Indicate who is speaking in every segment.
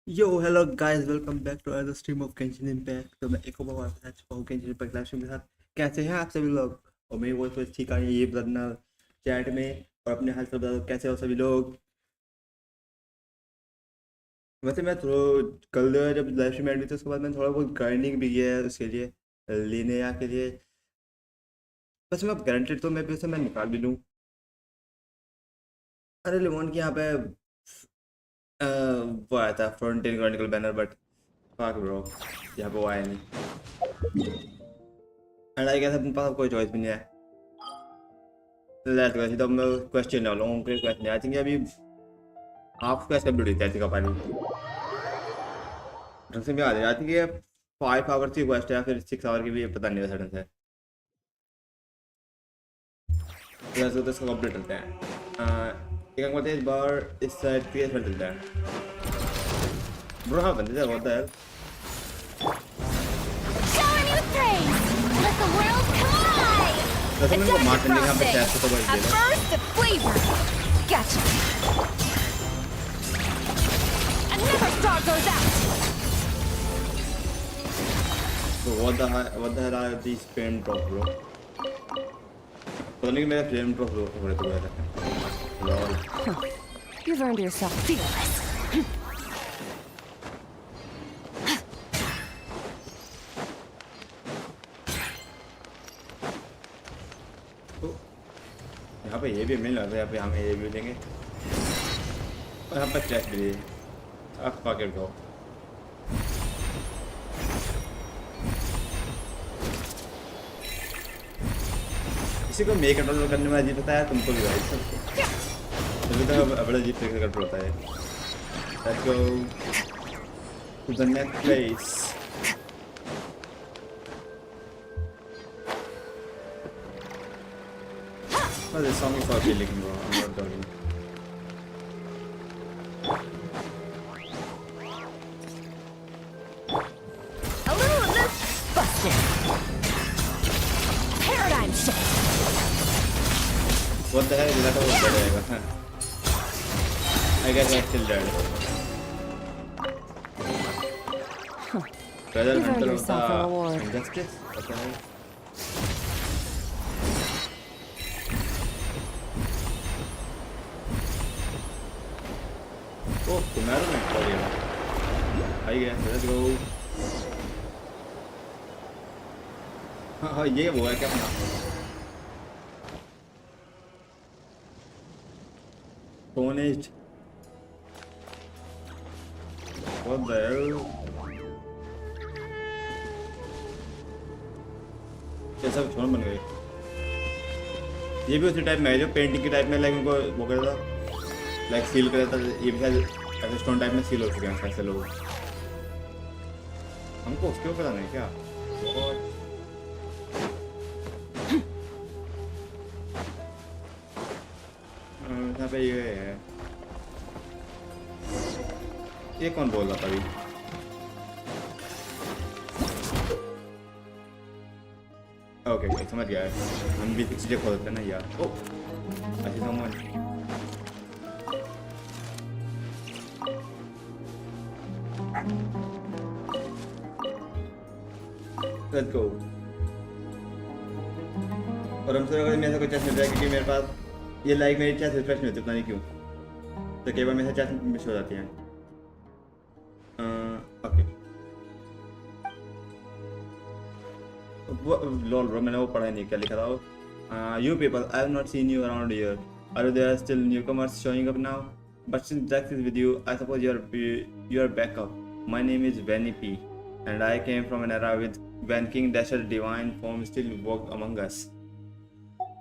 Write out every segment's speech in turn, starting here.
Speaker 1: Yo hello guys, welcome back to other stream of Genshin Impact. तो मैं एक और बार आ चुका हूँ गेंशिन इम्पैक्ट लाइव स्ट्रीम के साथ। कैसे हैं आप सभी लोग? और मेरी वॉइस तो ठीक आ रही है ये बताना चैट में, और अपने हाल चाल बताओ कैसे हो सभी लोग। वैसे मैं थोड़ा कल जब लाइव स्ट्रीम एड हुई थी उसके बाद मैंने थोड़ा बहुत गार्डनिंग भी किया है उसके लिए, लिनेया के लिए। बस मैं गारंटेड तो मैं भी उसे मैं निकाल भी लूँ। अरे लिमोन की यहाँ पे वो आया था front in Chronicle banner, but fuck bro, यहाँ पे वो आया नहीं। एंड आई गेस अपने पास कोई चॉइस भी नहीं है। Let's go. तो मैं क्वेश्चन डाल रहा हूँ, क्वेश्चन आई थिंक अभी हाफ क्वेश्चन कंप्लीट हुई थी आई थिंक पानी ढंग से भी आ जाए। आई थिंक ये 5 आवर्स की क्वेस्ट है या फिर 6 आवर की भी, पता नहीं है सडन से। लेट्स गो, तो इसको कंप्लीट करते हैं। एक काम करते हैं, इस बार इस साइड के इस पर चलते हैं। ब्रो हाँ बंदे बहुत है यार। वैसे मैंने को मार करने का पे टेस्ट तो बच गया।
Speaker 2: Gotcha. Another star goes out.
Speaker 1: So what the hell are these flame drops, bro? पता नहीं कि मेरा flame drop हो रहे थे वैसे. Lol.
Speaker 2: You've earned yourself fearless.
Speaker 1: तो यहाँ पे ये भी मिल रहा था, यहाँ पे हमें ये भी देंगे और यहाँ पर चेस्ट भी है. अब पकड़ दो. किसी को मेक कंट्रोल करने में अजीब होता है, तुमको भी भाई मुझे तो बड़ा अजीब तरीके से कंट्रोल होता है. Let's go to the next place. Oh, this song is for feeling, bro. I'm not talking.
Speaker 2: A little of this busted. Paradigm shift.
Speaker 1: What the hell is that? What the hell? I guess I'm still dead. Treasure
Speaker 2: You've earned
Speaker 1: hunter of
Speaker 2: yourself a reward.
Speaker 1: the injustice? What the hell? Oh, tomorrow night for you. I guess. Let's go. हाँ ये वो है क्या अपना? Honest. What the hell? ये सब छोड़ बन गए. ये भी उसी टाइप में है जो पेंटिंग के टाइप में लाइक उनको वो कर था, लाइक सील कर था. ये भी शायद ऐसे स्टोन टाइप में सील हो चुके हैं ऐसे लोग. हमको उसके ऊपर पता नहीं क्या. और यहाँ पे ये है. ये कौन बोल रहा था अभी? ओके समझ गया है. हम भी चीजें खोलते हैं ना यार. ओ अच्छी समझ. Let's go. और हमसे अगर मेरे से कोई चेस्ट मिल जाए, क्योंकि मेरे पास ये लाइक मेरी चेस्ट रिफ्रेश नहीं होती, पता नहीं क्यों. तो कई बार मेरे से चेस्ट मिस हो जाती हैं. ओके. लॉल ब्रो, मैंने वो पढ़ा ही नहीं क्या लिखा था वो. You people, I have not seen you around here. Are there still newcomers showing up now? But since Jax is with you, I suppose you're back up. My name is Benny P, and I came from an era when King Dasher's divine form still walked among us.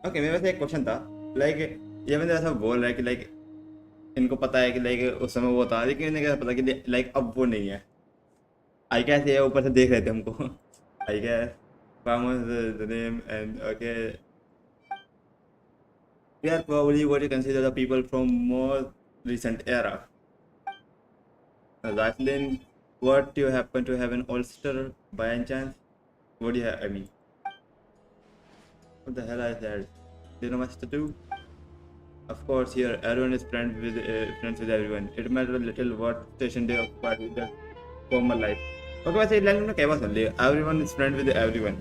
Speaker 1: Okay, मेरे पास एक question था. Like ये बंदा ऐसा बोल रहा है कि लाइक इनको पता है कि लाइक उस समय वो था, लेकिन इन्हें कैसे पता कि लाइक अब वो नहीं है. आई कैसे है ऊपर से देख रहे थे हमको. आई कैस the name and okay. We are probably what you consider the people from more recent era. Jacqueline, what do you happen to have an Ulster by any chance? What do you have? I mean, what the hell I said? Do you know what to do? Of course, here everyone is friends with everyone. It matters a little what station they occupy with their former life. Okay, वैसे line में क्या बात सुन ली? Everyone is friends with everyone.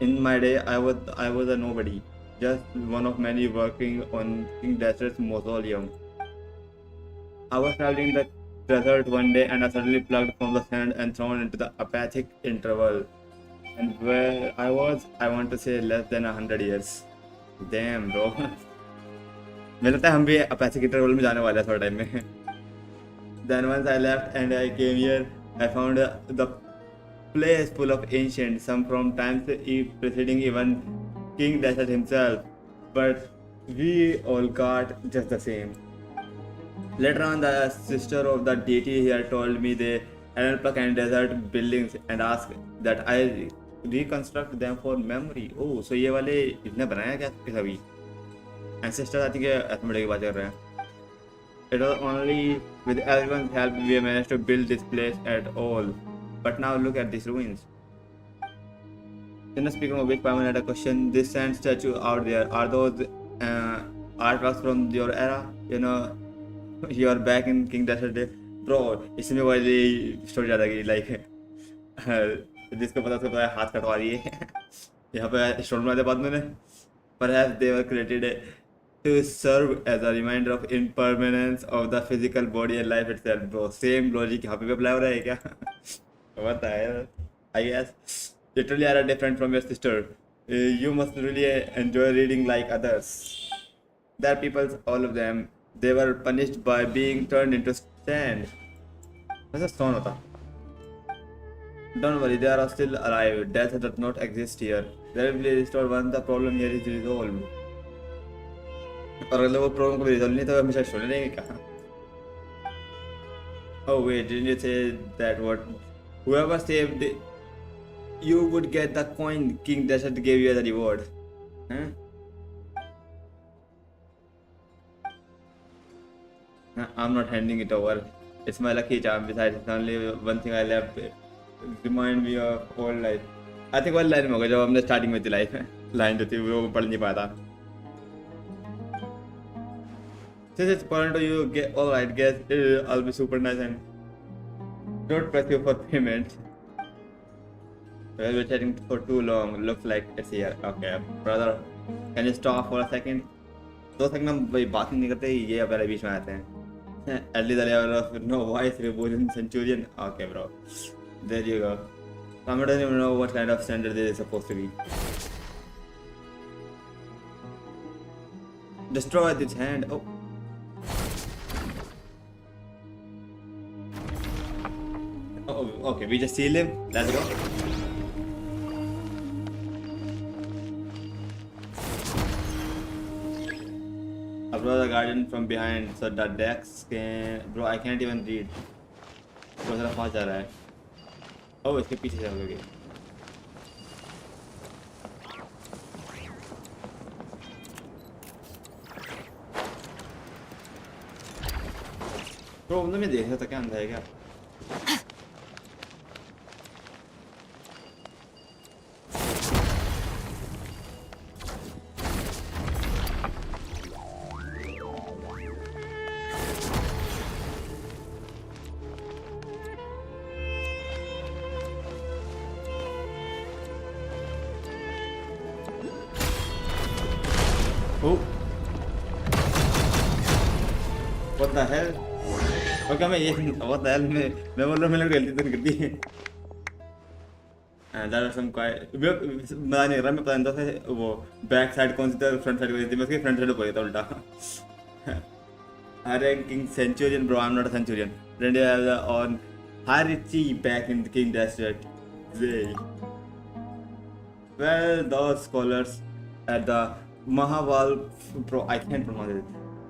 Speaker 1: In my day, I was a nobody, just one of many working on King Dasher's mausoleum. I was traveling the desert one day and I suddenly plucked from the sand and thrown into the apathic interval. And where I was, I want to say less than 100 years. Damn, bro. मुझे लगता है हम भी apathic interval में जाने वाले हैं थोड़ा टाइम में. Then once I left and I came here, I found the place full of ancient, some from times preceding even King Dasher himself, but we all got just the same. Later on, the sister of the deity here told me they unplug and desert buildings and asked that I reconstruct them for memory. Oh, so ये वाले इतने बनाया क्या सभी? Ancestors आती है arithmetic की बात कर रहे हैं. It was only with everyone's help we managed to build this place at all. But now look at these ruins. Speaking of which, Payman had a question. This sand statue out there, are those artworks from your era? You know, you are back in King Dasher day. Bro इसमें वाली story ज़्यादा की like जिसको पता उसको पता है, हाथ कटवा दिए यहाँ पे स्टोरी बना दिया बाद में perhaps they were created to serve as a reminder of impermanence of the physical body and life itself bro same logic यहाँ पे भी apply हो रहा है क्या what the hell I guess literally are different from your sister you must really enjoy reading like others there are people all of them they were punished by being turned into sand वैसे stone होता don't worry they are still alive death does not exist here they will be restored once the problem here is resolved और अगर वो problem को resolve नहीं तो हमेशा story रहेंगे क्या oh wait didn't you say that what whoever saved you would get the coin king desert gave you as a reward huh? I'm not handing it over it's my lucky charm besides it's only one thing I left remind me of old life I think one line में होगा जब हमने starting में थी life में line जो थी वो पढ़ नहीं पाया था since it's important to you get all right guess I'll be super nice and don't press you for payment well we're chatting for too long looks like it's here okay brother can you stop for a second 2 second हम भाई बात नहीं करते ये पहले बीच में आते हैं at least the level of no voice reborn centurion okay bro there you go I don't even know what kind of standard this is supposed to be destroy this hand oh okay we just seal him let's go Bro, the guardian from behind, so the decks can. Bro, I can't even read. Bro, जरा fast जा रहा है. Oh, इसके पीछे चलोगे. Bro, उन्होंने देख रहा था क्या अंदर है क्या? Oh. What the hell? Okay, मैं ये what the hell मैं बोल रहा हूँ मैंने गलती तो कर दी है. That was some quite मैं नहीं रहा मैं पता नहीं था वो बैक साइड कौन सी था फ्रंट साइड कौन सी थी मैं उसके फ्रंट साइड को था उल्टा. Ranking centurion bro I'm not a centurion. Linnea on Harichi back in the King Desert. Well those scholars at the Mahaval bro I can't pronounce it.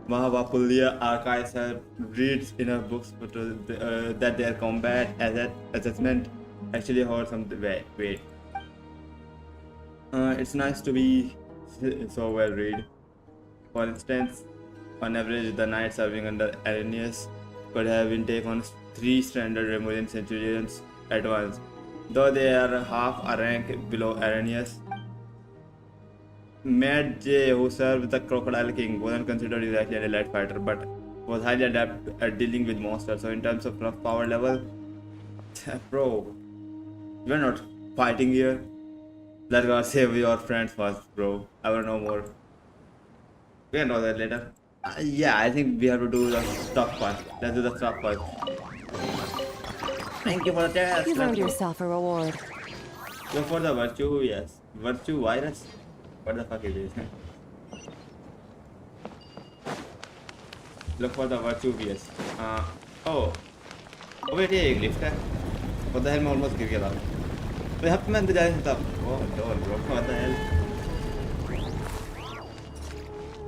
Speaker 1: Mahavapulia archives have reads in her books but, that their combat assessment actually holds some weight. It's nice to be so well read. For instance, on average, the knights serving under Arrhenius could have been taken on 3 standard Remurian centurions at once, though they are half a rank below Arrhenius. Matt J, who served the Crocodile King, wasn't considered exactly an elite fighter, but was highly adept at dealing with monsters. So in terms of rough power level, bro, we're not fighting here. Let's go save your friends first, bro. I wanna know more. We can know that later. Yeah, I think we have to do the stuff first. Let's do the stuff first. Thank you for the test.
Speaker 2: You've earned yourself a reward.
Speaker 1: Go for the virtue, yes. Virtue virus? What the fuck is this? Look for the virtue VS. Oh. Oh wait, ये एक lift है. What the hell मैं almost गिर गया था. तो यहाँ पे मैं अंदर जा नहीं सकता. Oh lol bro, what the hell?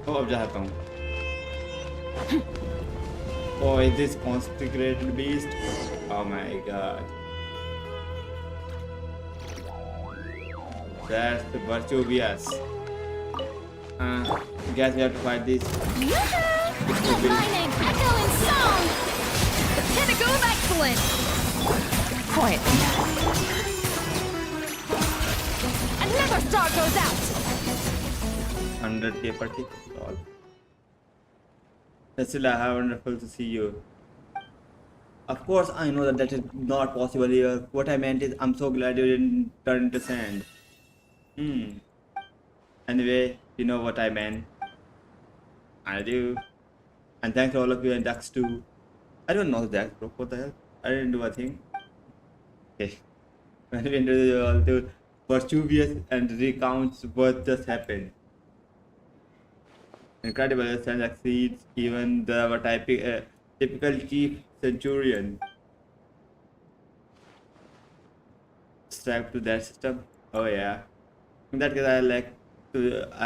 Speaker 1: Oh अब जा सकता हूँ. Oh is this consecrated beast? Oh my god. That's the virtue VS. Guess we have to fight this.
Speaker 2: Lightning, echoing song! The pinnacle of excellence! Quiet. Another star goes out!
Speaker 1: 100k per tick. Lol. Cecilia, how wonderful to see you. Of course, I know that that is not possible here. What I meant is, I'm so glad you didn't turn into sand. Hmm. Anyway, you know what I meant. I do. And thanks to all of you and Dax too. I don't know Dax, bro. What the hell? I didn't do a thing. Okay. When we introduce you all to Vesuvius and recounts what just happened. Incredible, and exceeds even the typical chief centurion strapped to that system. Oh yeah. In that case,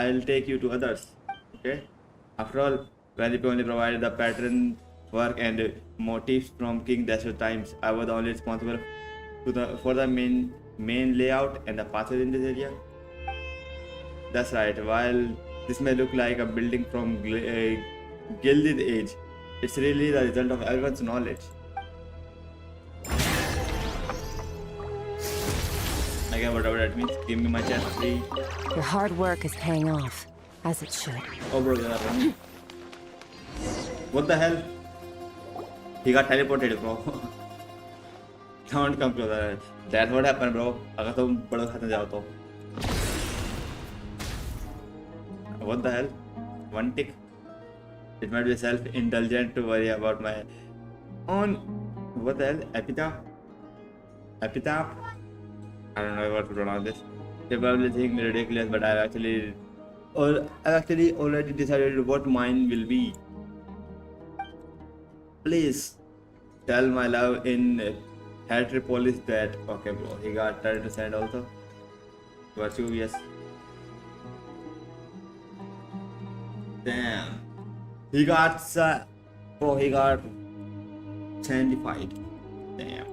Speaker 1: I'll take you to others. Okay. After all, Vanity only provided the pattern work and motifs from King Dasher times. I was only responsible for the main layout and the pathways in this area. That's right. While this may look like a building from Gilded Age, it's really the result of everyone's knowledge. Again, whatever that means, give me my chest free.
Speaker 2: Your hard work is paying off, as it should.
Speaker 1: Oh, bro, you're running. What the hell? He got teleported, bro. Don't come closer. That's what happened, bro. अगर तुम बड़ा खाते जाओ तो. What the hell? One tick. It might be self-indulgent to worry about my own. What the hell? Epitaph? I don't know what to pronounce this. They probably think me ridiculous, but I've actually already decided what mine will be. Please tell my love in Heteropolis that. Okay, bro. He got 30% also. Vesuvius. Damn. He got sandified. Damn.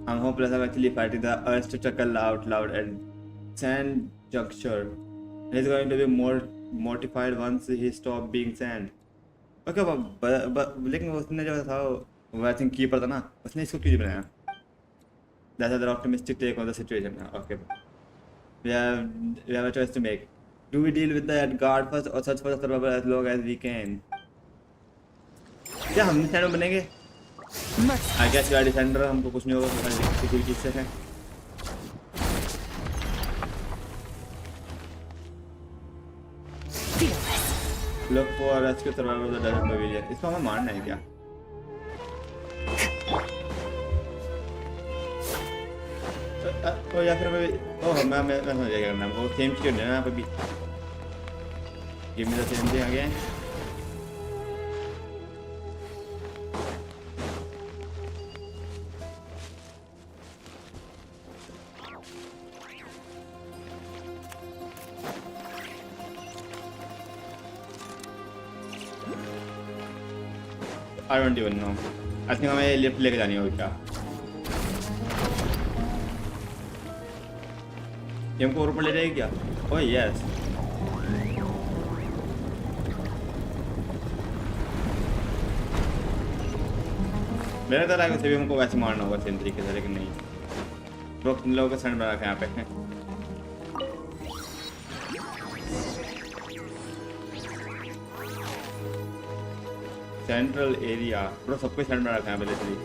Speaker 1: I'm hopeless. I'm actually fighting the urge to chuckle out loud at sand juncture. He's going to be more mortified once he stops being sand. Okay, but लेकिन उसने जो था वो I think keeper था ना, उसने इसको क्यों बनाया? That's another optimistic take on the situation. Okay, we have a choice to make. Do we deal with that guard first or search for the survivor as long as we can? क्या हम defender बनेंगे? I guess we are defender. हमको कुछ नहीं होगा किसी भी चीज़ से है. Look for rescue survivor of the desert pavilion. इसको हमें मारना है क्या? ओ या फिर मैं समझ गया करना वो सेम चीज़ होनी है ना यहाँ पे भी. Give me the same thing again. I don't even know. I think हमें लिफ्ट लेके जानी होगी क्या? ये हमको ऊपर ले जाएगी क्या? Oh yes. मेरा तो लगा भी हमको वैसे मारना होगा सेम तरीके से, लेकिन नहीं. लोग तुम लोगों का सेंड बना रखा है यहाँ पे. सेंट्रल एरिया पूरा सब कुछ सेंड बना रखा है बेसिकली.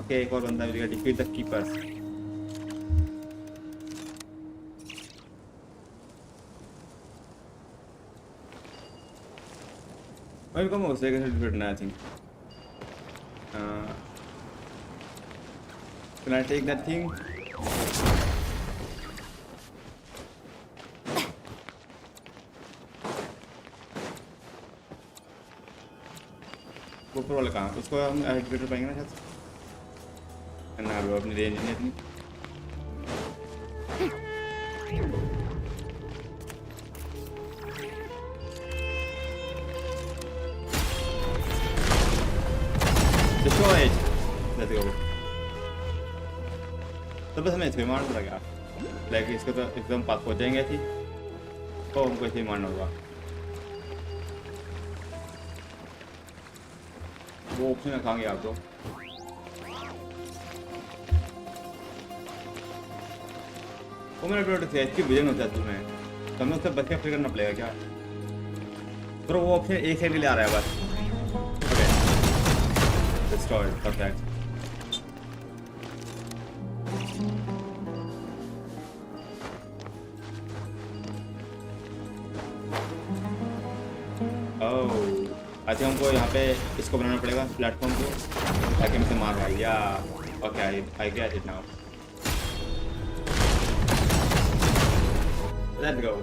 Speaker 1: ओके, एक और बंदा मिलेगा. Defeat the keepers. मैं कम हो सकेगा डिफीट ना. I think can I take that thing? ऊपर वाला कहाँ? उसको हम एक्टिवेट पाएंगे ना शायद. ना ब्रो, अपनी रेंज नहीं इतनी. Destroy it. Let's go. तो बस हमें इसको मारना पड़ेगा. लाइक इसको तो एकदम पास पहुंच जाएंगे ऐसी. तो हमको इसे मारना होगा. वो ऑप्शन कहाँ गया आपको? वो मेरा प्रोडक्ट है इसकी विजन होता है तुम्हें, तो हमें उससे बच के फिर करना पड़ेगा क्या? ब्रो वो ऑप्शन एक सेकंड के लिए आ रहा है बस। Okay destroy perfect. Oh I think हमको यहाँ पे इसको बनाना पड़ेगा प्लेटफॉर्म को, ताकि हमसे मार पाए या। Okay I get it now, let's go.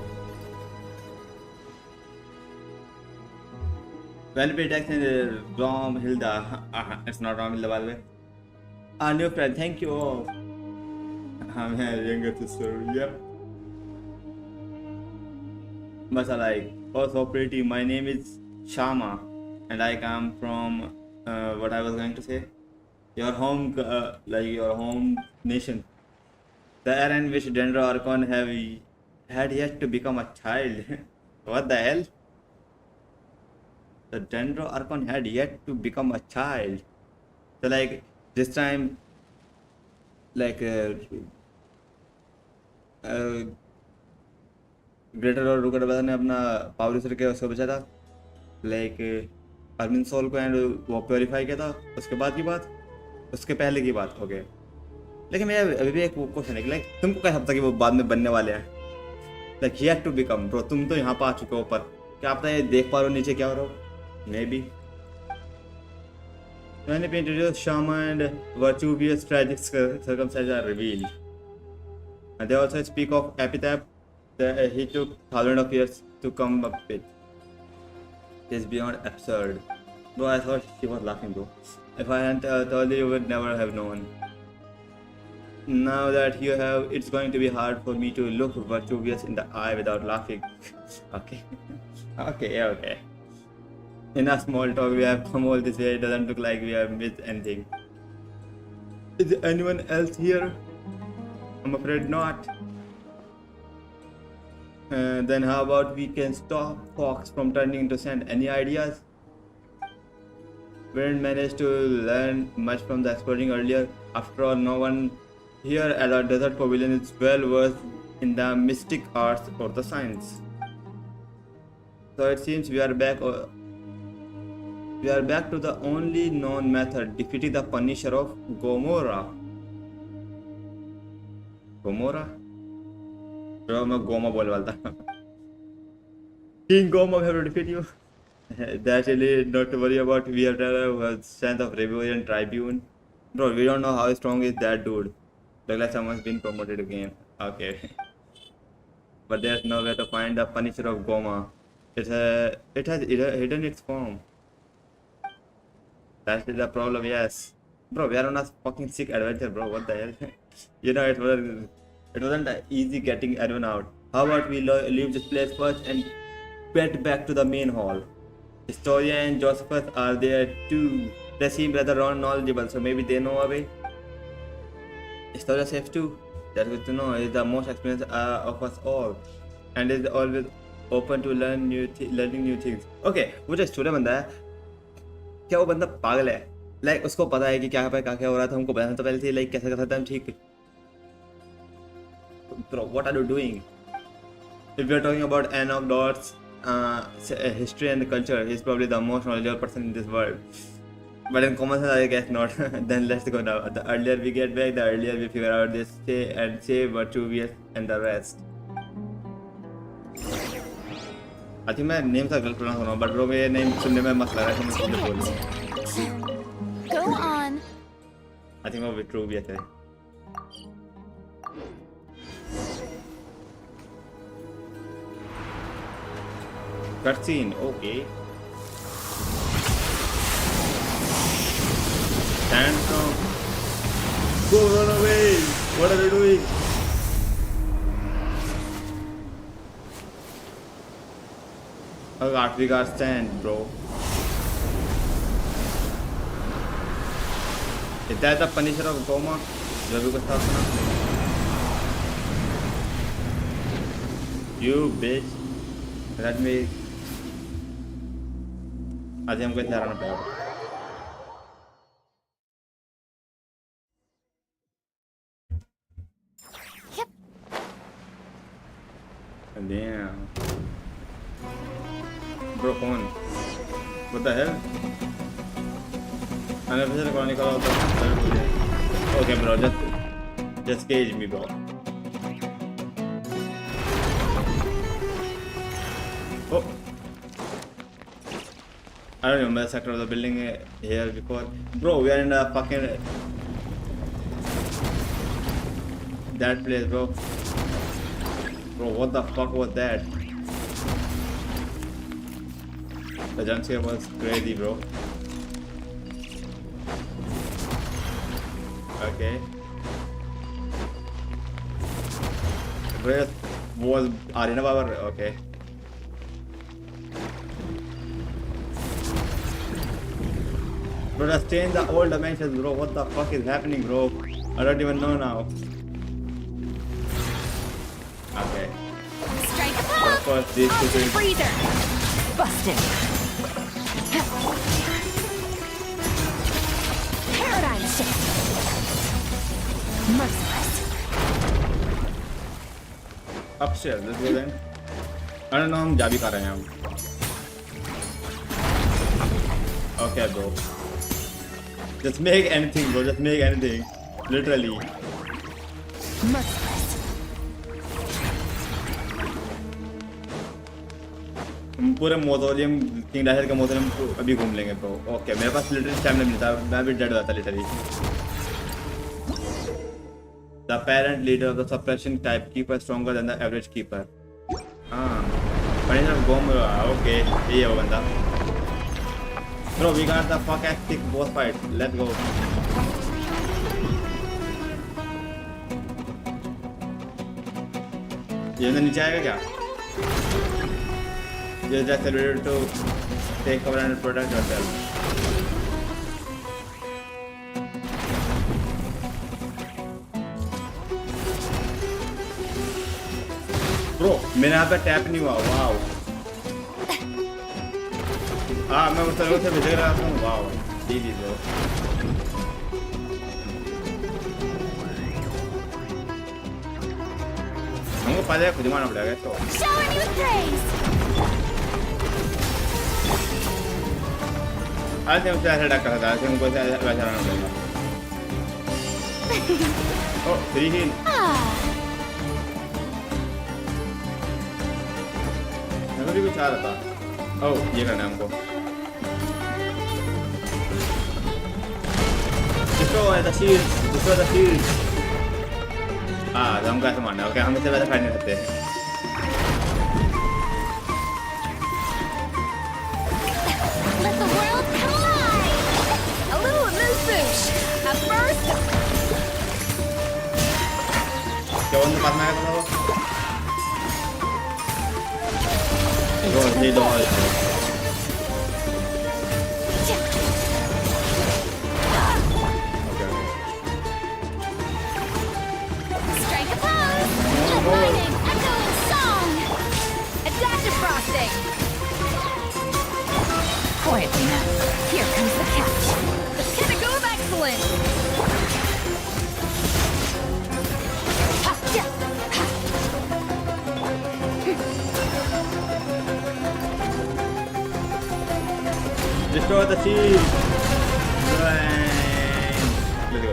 Speaker 1: Well, Paytax and Rom Hilda. It's not Rom Hilda, by the way. Our new friend, thank you all. I'm her younger sister, yep. But I like, oh, so pretty. My name is Shama, and I come from what I was going to say, your home, like your home nation. The era in which Dendro Archon had yet to become a child. What the hell? The Dendro Archon had yet to become a child. So like this time, like greater और रुकर ने अपना power user के उसको बचा था, like ermine soul को, and वो purify किया था। उसके बाद की बात, उसके पहले की बात हो गई। लेकिन मैं अभी भी एक क्वेश्चन है कि लाइक तुमको क्या पता कि वो बाद में बनने वाले हैं? Like he had to become, bro तुम तो यहाँ पर आ चुके हो ऊपर, क्या पता ये देख पा रहे हो नीचे क्या हो रहा हो? Maybe. When they introduced Shama and Virtuvius tragic circumstances are revealed. And they also speak of epitaph that he took thousands of years to come up with. It is beyond absurd. Bro, I thought she was laughing, bro. If I hadn't told you, you would never have known. Now that you have, it's going to be hard for me to look Virtuvius in the eye without laughing. Okay. Okay. In a small talk, we have come all this way. It doesn't look like we have missed anything. Is there anyone else here? I'm afraid not. Then how about we can stop Fox from turning into sand? Any ideas? We didn't manage to learn much from the exploring earlier. After all, no one here at our desert pavilion is well versed in the mystic arts or the science. So it seems we are back. We are back to the only known method, defeating the Punisher of Gomorrah. Gomorrah? Bro, मैं Goma बोल वाला था. King Goma, we have to defeat you. That's really not to worry about. We have the strength of Rebellion Tribune. Bro, we don't know how strong is that dude. Looks like someone's been promoted again. Okay. But there's no way to find the Punisher of Goma. It has hidden its form. That's the problem, yes. Bro, we are on a fucking sick adventure, bro. What the hell? You know, it wasn't easy getting everyone out. How about we leave this place first and get back to the main hall? Historia and Josephus are there too. They seem rather knowledgeable, so maybe they know a way. Historia safe too. That's good to know. He's the most experienced of us all, and is always open to learning new things. Okay, वो जो story बंदा है, क्या वो बंदा पागल है? Like उसको पता है कि क्या हो रहा था, हमको बताना तो पहले से लाइक कैसे कर सकते हैं ठीक? Bro, what are you doing? If we are talking about Enoch Dot's history and culture, he's probably the most knowledgeable person in this world. But in common sense, I guess not. Then let's go now. The earlier we get back, the earlier we figure out this say Virtuvius and the rest. I think मैं name का गलत pronounce कर रहा हूँ, but bro ये name सुनने में मस्त लग रहा है, तो मैं सुनने बोल रहा हूँ.
Speaker 2: Go on.
Speaker 1: I think वो Vitruvius है. Cutscene, okay. Stand strong. Go, run away. What are you doing? Oh God, we got stand, bro. Is that the Punisher of Goma? जो भी कुछ था उसका. You bitch. Let me. आज हमको इतना हराना पड़ेगा. Damn. Bro, come on. What the hell? Unofficial chronicle of the third movie. Okay, bro, just cage me, bro. Oh. I don't remember the sector of the building here before. Bro, we are in a fucking... that place, bro. Bro, what the fuck was that? The jump scare was crazy, bro. Okay. Where was Arena Power? Okay. Bro, just change the old dimensions, bro. What the fuck is happening, bro? I don't even know now. Okay.
Speaker 2: Strike a pop!
Speaker 1: First, these two things.
Speaker 2: Freezer! Busted! Paradigm shift! Merciless!
Speaker 1: Upstairs, let's go then. I don't know, हम जा भी कर रहे हैं हम. Okay, bro. Just make anything, bro. Just make anything. Literally.
Speaker 2: Merciless!
Speaker 1: पूरे मौजोलियम king Dyer का मौजोलियम अभी घूम लेंगे ब्रो. ओके मेरे पास लिटरली स्टैमिना मिलता है. मैं भी डेड हो जाता literally. The parent leader of the suppression type keeper stronger than the average keeper. हाँ. Punishment of bomb. Okay. ये है वो बंदा. Bro, we got the fuck ass thick boss fight. Let's go. ये अंदर नीचे आएगा क्या? Use the accelerator to take cover and protect yourself. Bro, मेरे यहाँ पे टैप नहीं हुआ. वाव. हाँ मैं उस तरह से भेज रहा हूँ. वाव. जी bro. हमको पहले खुद मारना पड़ेगा तो.
Speaker 2: Showing you praise!
Speaker 1: आज हमसे ऐसा डक रहा था. आज हमको ऐसा वैसा रहना पड़ेगा. ओह 3 heal. मैं भी कुछ आ रहा था. ओह ये करना है हमको. Destroy the shield. Destroy the shield. हाँ तो हमको ऐसा मारना है. ओके हम इसे वैसा फाइट नहीं सकते.
Speaker 2: Let the world collide! A little amuse-bouche! At first...
Speaker 1: क्या वो पास में आया था वो? वो ये doll.
Speaker 2: Strike a pose! Lightning, echoing song! Adaptive frosting! Quietly now. Here comes the catch. The pinnacle of excellence! Ha, yeah, ha.
Speaker 1: Destroy the shield. Bang. Let's go.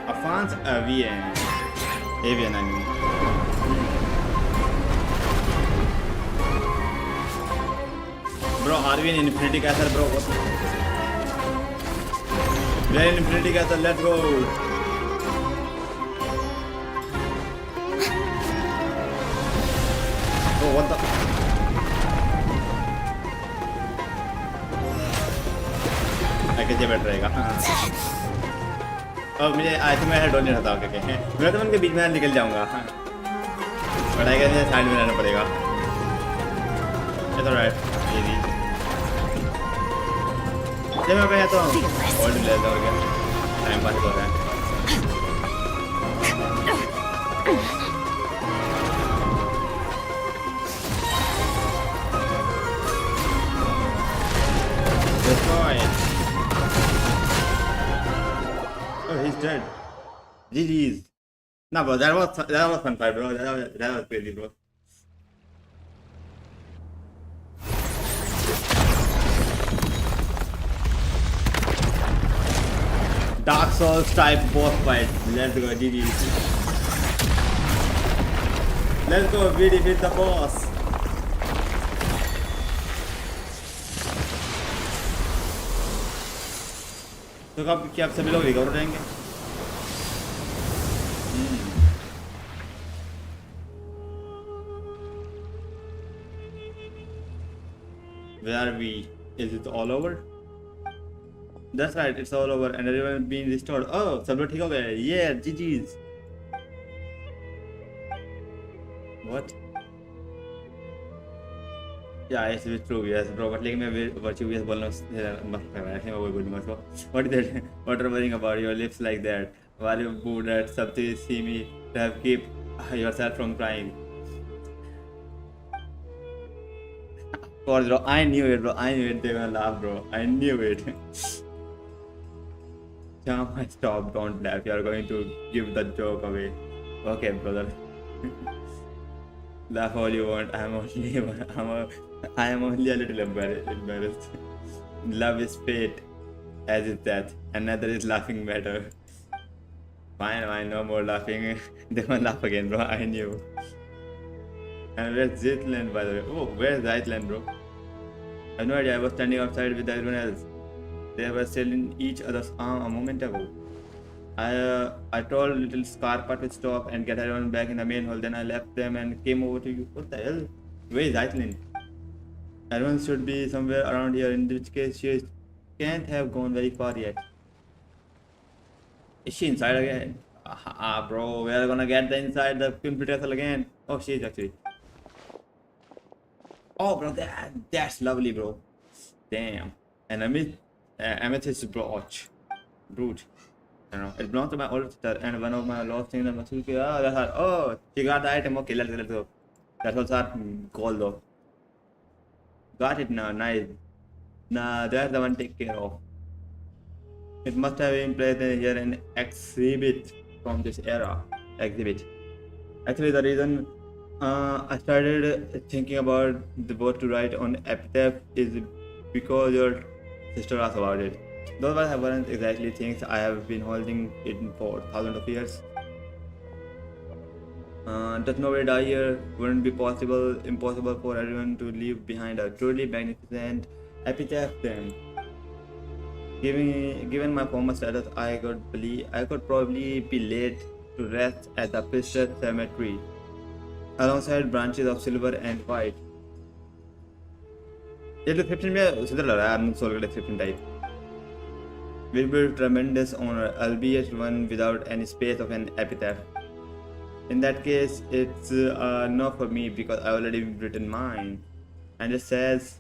Speaker 1: Advance avian. Avian I mean. Bro, are we in Infinity Castle, bro? What? We are in Infinity Castle, let's go! Bro, what the? कैसे बैठ रहेगा? अब मुझे I think मैं head नहीं रहता. Okay मैं तो उनके बीच में निकल जाऊंगा. बट आई गेस साइड में रहना पड़ेगा. It's alright. इजी. जब मैं पे तो होल्ड ले लेता हूं. क्या टाइम पास हो रहा है. Destroy it. Oh, he's almost dead. GG's. Nah, bro, that was fun fight, bro. That was crazy, bro. Dark Souls type boss fight. Let's go, GG's. Let's go, BD with the boss. तो कब क्या आप सभी लोग recover रहेंगे? Where are we? Is it all over? That's right, it's all over and everyone being restored. Oh, सब लोग ठीक हो गए. Yeah, GG's. What? Yeah, it's true. Yes, bro. But like मैं virtuous बोलना मत कर रहा है. मैं वो बोलूँगा उसको. What is that? What are you worrying about? Your lips like that. While you booed at something, see me to have keep yourself from crying. Of course, bro. I knew it, bro. I knew it. They were gonna laugh, bro. I knew it. Chama, stop. Don't laugh. You are going to give the joke away. Okay, brother. Laugh all you want. I am only a little embarrassed. Love is fate, as is death. Another is laughing better. Fine, no more laughing. They won't laugh again, bro. I knew. And where's Zitland, by the way? Oh, where's Zitland, bro? I have no idea. I was standing outside with everyone else. They were still in each other's arm a moment ago. I told little Scarpa to stop and get everyone back in the main hall. Then I left them and came over to you. What the hell? Where is Zitland? Everyone should be somewhere around here, in which case she can't have gone very far yet. Is she inside again? Bro, we are gonna get the inside the Pimple Castle again. Oh, she is actually. Oh, bro, that's lovely, bro. Damn. And amethyst brooch. Brooch. I don't know. It belongs to my older sister and one of my lost things. Oh, that's her. Oh, she got the item. Okay, let's go. That was our goal, though. Got it now. Nice. Nah, that's the one take care of. It must have been placed here in exhibit from this era. Exhibit. Actually, the reason I started thinking about the what to write on epitaph is because your sister asked about it. Those weren't exactly things I have been holding in for thousands of years. Does nobody die here? Wouldn't be impossible for everyone to leave behind a truly magnificent epitaph then. Given my former status, I could probably be laid to rest at the Priestess Cemetery, alongside branches of silver and white. ये description में सुधर लग रहा है soul का description type. Will be tremendous honor, albeit one without any space of an epitaph. In that case, it's no for me because I already written mine, and it says,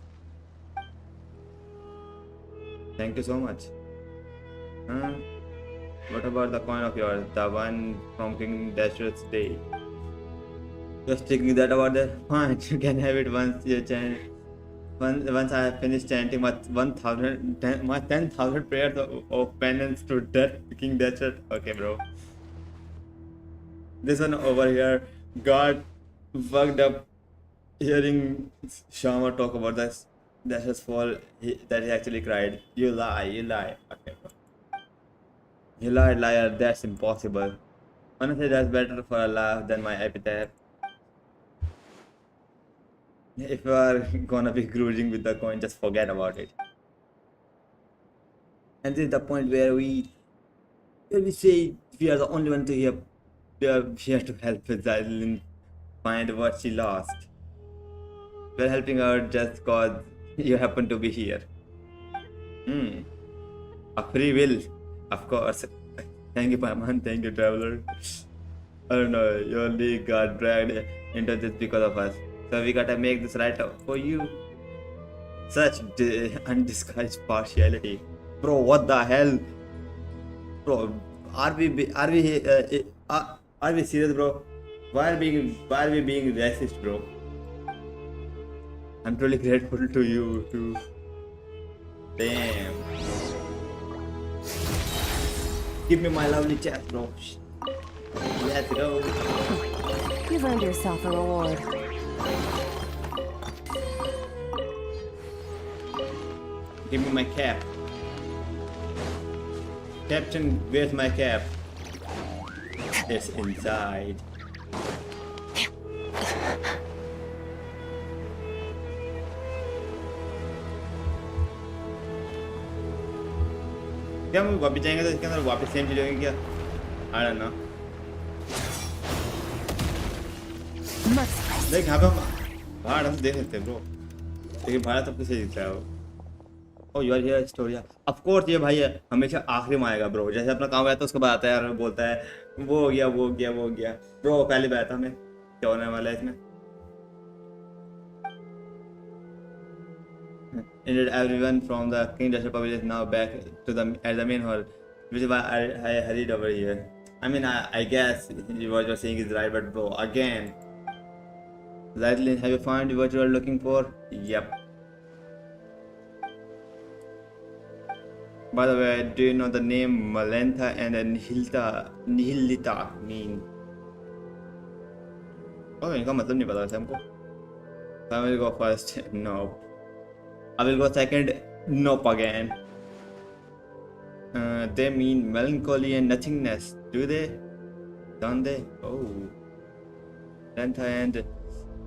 Speaker 1: "Thank you so much." What about the coin of yours, the one from King Dasher's day? Just thinking that about that. Fine, you can have it once you chant. Once I have finished chanting my 10,000 prayers of penance to death, King Dasher. Okay, bro. This one over here got fucked up hearing Shama talk about this Dasher's fall. That he actually cried. You lie. Okay, bro. You lied, liar. That's impossible. Honestly, that's better for a laugh than my epitaph. If you are gonna be grudging with the coin, just forget about it. And this is the point where we say we are the only one to here. We are here to help Zylin find what she lost. We're helping her just cause you happen to be here. A free will, of course. Thank you, Paman. Thank you, traveler. I don't know, you only got dragged into this because of us. So we gotta make this right for you. Such undisguised partiality. Bro, what the hell? Bro, are we serious, bro? Why are we being racist, bro? I'm truly grateful to you too. Damn. Give me my lovely chest, bro. Let's go.
Speaker 2: You've earned yourself a reward.
Speaker 1: Give me my cap. Captain, where's my cap? It's inside. क्या हम वापस जाएंगे तो इसके अंदर वापस same चीज होगी क्या? I don't know. देख यहाँ पे हम बाहर हम देख सकते हैं ब्रो, लेकिन बाहर सब कुछ दिखता है वो। ओ यार ये स्टोरी ऑफ कोर्स ये भाई है हमेशा आखिरी में आएगा ब्रो, जैसे अपना काम रहता है उसके बाद आता है और बोलता है वो हो गया वो हो गया वो हो गया। ब्रो पहले बताया था हमें क्या होने वाला है इसमें। Indeed, everyone from the King Desert Public is now back to the main hall, which is why I hurried over here. I mean, I guess what you're saying is right, but bro, again, Lightly, have you found what you are looking for? Yep. By the way, do you know the name Malentha and Nihilita mean? Oh, इनका मतलब नहीं पता वैसे हमको। I will go first. No. I will go second. Nope again. They mean melancholy and nothingness, do they? Don't they? Oh. Lentha and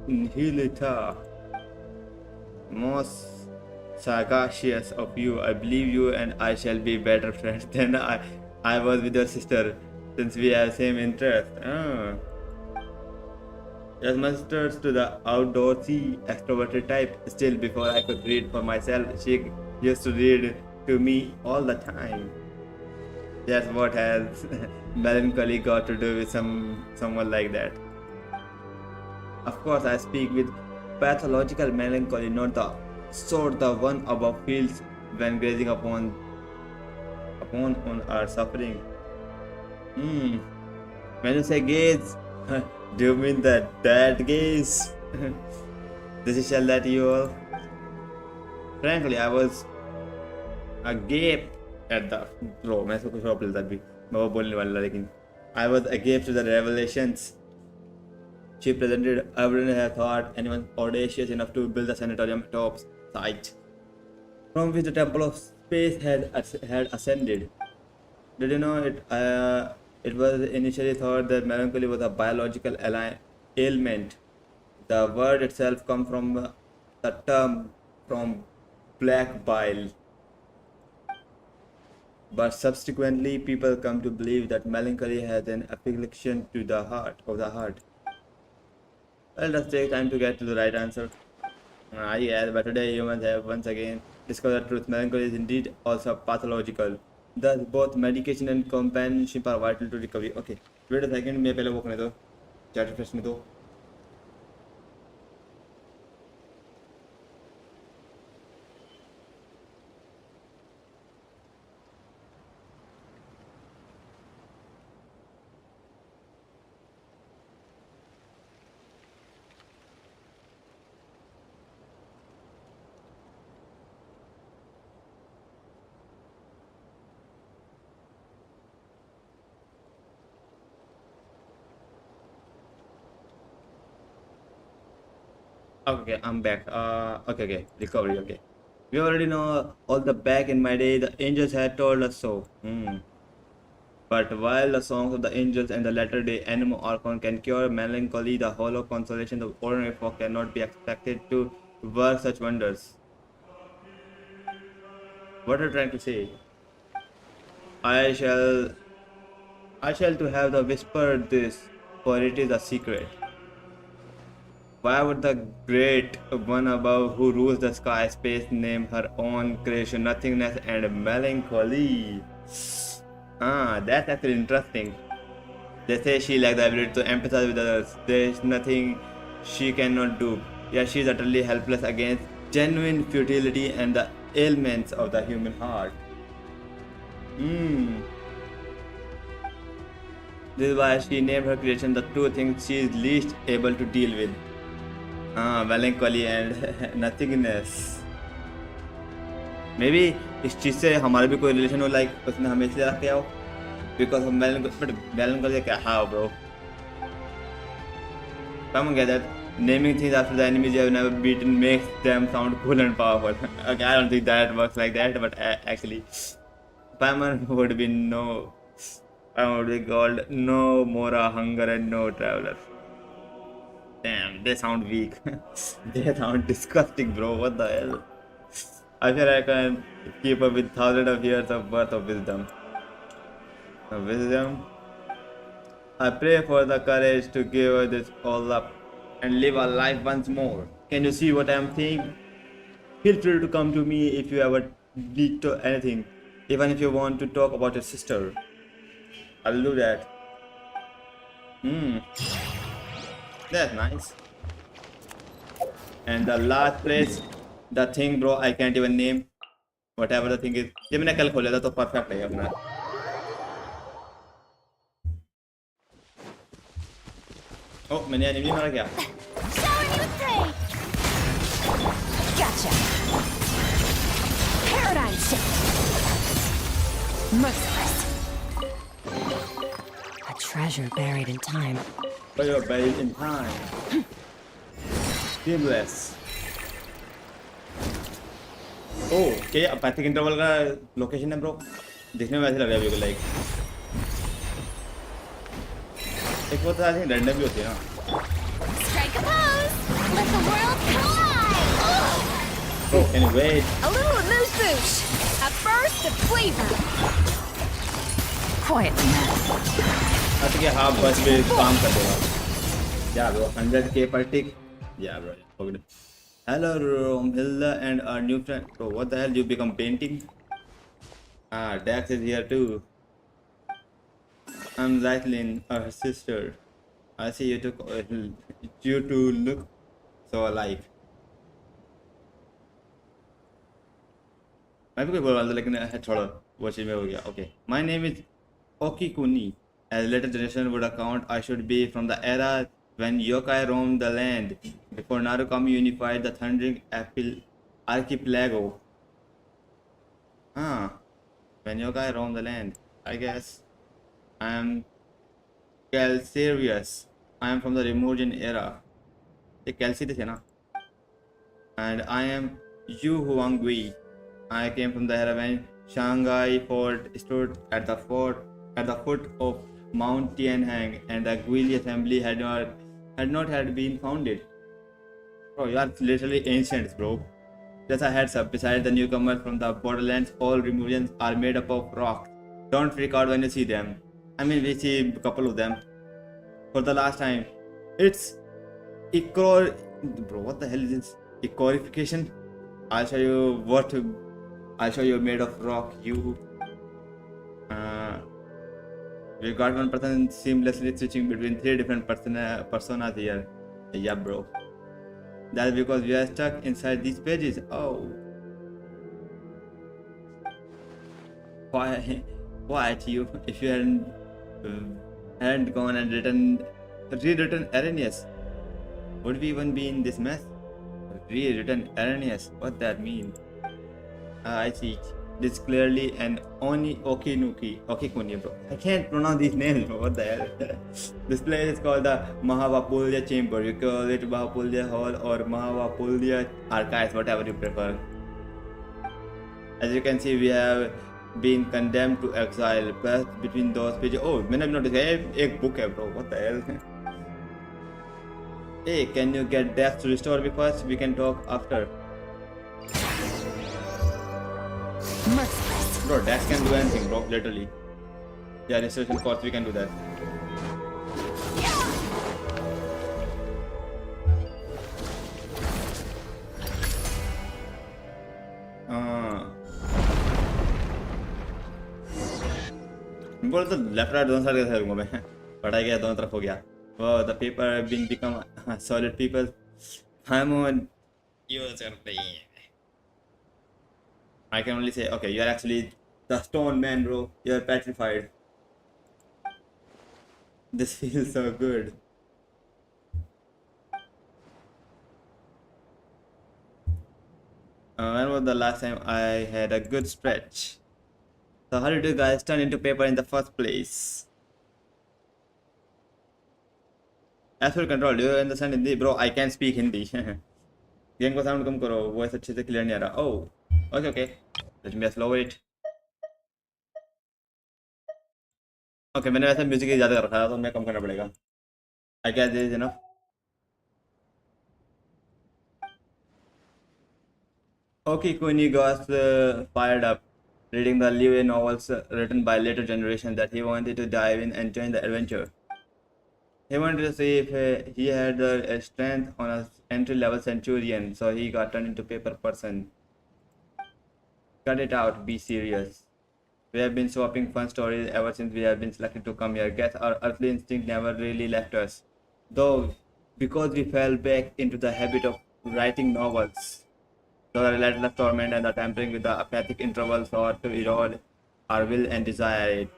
Speaker 1: Nihilita. Most sagacious of you, I believe you, and I shall be better friends than I was with your sister, since we have same interest. As masters to the outdoorsy extroverted type, still before I could read for myself, she used to read to me all the time. That's what has melancholy got to do with someone like that. Of course, I speak with pathological melancholy, not the sort the one above feels when gazing upon on our suffering. When you say gaze, do you mean that gaze? This is shall that you all? Frankly, I was agape at the bro. मैं इसको कुछ और बोलता भी मैं वो बोलने वाला लेकिन I was agape to the revelations she presented. Everyone had thought anyone audacious enough to build a sanatorium top site from which the temple of space had ascended. Did you know it? It was initially thought that melancholy was a biological ailment. The word itself comes from the term from black bile. But subsequently, people come to believe that melancholy has an affliction to the heart. Well, let's take time to get to the right answer. Yes, but today humans have once again discovered the truth. Melancholy is indeed also pathological. Thus, both medication and companionship are vital to recovery. Okay, wait a second. मैं पहले वो करने दो, chat refresh में दो. Okay, I'm back. Okay, recovery. Okay, we already know all the back in my day. The angels had told us so. But while the songs of the angels and the latter-day animal archon can cure melancholy, the hollow consolation of ordinary folk cannot be expected to work such wonders. What are you trying to say? I shall to have the whispered this, for it is a secret. Why would the great one above who rules the sky space name her own creation nothingness and melancholy? That's actually interesting. They say she lacks the ability to empathize with others. There's nothing she cannot do. Yet she is utterly helpless against genuine futility and the ailments of the human heart. This is why she named her creation the two things she is least able to deal with. Melancholy and nothingness. Maybe इस चीज़ से हमारा भी कोई relation हो, like उसने हमें इसलिए रख किया हो because of melancholy. But melancholy क्या how, bro? Come on, get that. Naming things after the enemies you have never beaten makes them sound cool and powerful. Okay, I don't think that works like that, but actually, Paimon would be no. Paimon would be called no Mora Hunger and no Traveler. Damn, they sound weak. They sound disgusting, bro. What the hell? I feel I can keep up with thousands of years of worth of wisdom. Wisdom. I pray for the courage to give this all up and live a life once more. Can you see what I'm saying? Feel free to come to me if you ever need to anything. Even if you want to talk about your sister. I'll do that. Hmm, that's nice. And the last place, the thing bro, I can't even name. Whatever the thing is. ये मैंने कल खोला था तो perfect है अपना. Oh, मैंने enemy मारा क्या?
Speaker 2: Showing you a thing! Gotcha! Paradigm shift! Merciless! A treasure buried in time.
Speaker 1: But you're buried in time. Seamless. Oh, क्या ये apathic interval का location है bro? दिखने में ऐसे लग रहा है बिल्कुल like. एक वो तो आई थिंक रैंडम भी होती है ना.
Speaker 2: Strike a pose! Let the world collide!
Speaker 1: Oh, can you wait?
Speaker 2: A little amuse bouche! A burst of flavor! Quietly now.
Speaker 1: I think half bus भी काम कर देगा. Yeah bro, 100k per tick. Yeah bro, forget it. Hello Romhilda and our new friend. Bro, what the hell? You become painting? Ah, Dax is here too. I'm Zytlin, her sister. I see you two look so alike. मैं भी कोई बोल रहा था लेकिन छोड़ो वो चीज़ में हो गया. Okay, my name is Okikuni. As later generation would account, I should be from the era when yokai roamed the land before Narukami unified the Thundering Archipelago. Huh. When yokai roamed the land, I guess. I am Calcarius. I am from the Remordian era. ये Calcarius है ना? And I am Yu Huangui. I came from the era when Shanghai Fort stood at the foot of Mount Tianhang, and the Guili assembly had not been founded. Bro, you are literally ancients, bro. Just a heads up. Besides the newcomers from the borderlands, all Remorians are made up of rock. Don't freak out when you see them. I mean, we see a couple of them for the last time. It's bro, what the hell is this? Icorification? I'll show you made of rock. We got one person seamlessly switching between 3 different personas here. Yeah, bro. That's because we are stuck inside these pages. Oh. Quiet you. If you hadn't gone and rewritten Arrhenius, would we even be in this mess? Rewritten Arrhenius, what that mean? I see. This is clearly an Okikuni, bro. I can't pronounce these names, bro. What the hell? This place is called the Mahavapulya Chamber. You call it Mahavapulya Hall or Mahavapulya Archives, whatever you prefer. As you can see, we have been condemned to exile. Plus, between those pages. Oh, मैंने भी notice किया एक book है, bro. What the hell? Hey, can you get Death to restore me first? We can talk after.
Speaker 2: Merciless.
Speaker 1: Bro, Dax can do anything, bro. Literally. Yeah, restoration course, we can do that. बोल तो left right दोनों side कैसे करूँगा मैं? पढ़ाई गया दोनों तरफ हो गया. Wow, the paper become solid people. I'm on user play. I can only say, okay, you're actually the stone man, bro. You're petrified. This feels so good. When was the last time I had a good stretch? So how did you guys turn into paper in the first place? Absolute control. Do you understand Hindi? Bro, I can speak Hindi. Game को sound कम करो, voice अच्छे से clear नहीं आ रहा. Oh okay okay, let me slow it. Okay, मैंने वैसे music ज़्यादा कर रखा था तो मैं कम करना पड़ेगा. I guess this is enough. Okay, Kuni got fired up reading the Liu novels written by later generations that he wanted to dive in and join the adventure. He wanted to see if he had the strength on an entry-level centurion, so he got turned into paper person. Cut it out, be serious. We have been swapping fun stories ever since we have been selected to come here. Guess our earthly instinct never really left us. Though, because we fell back into the habit of writing novels. So the relentless torment and the tampering with the apathic intervals sought to erode our will and desire it.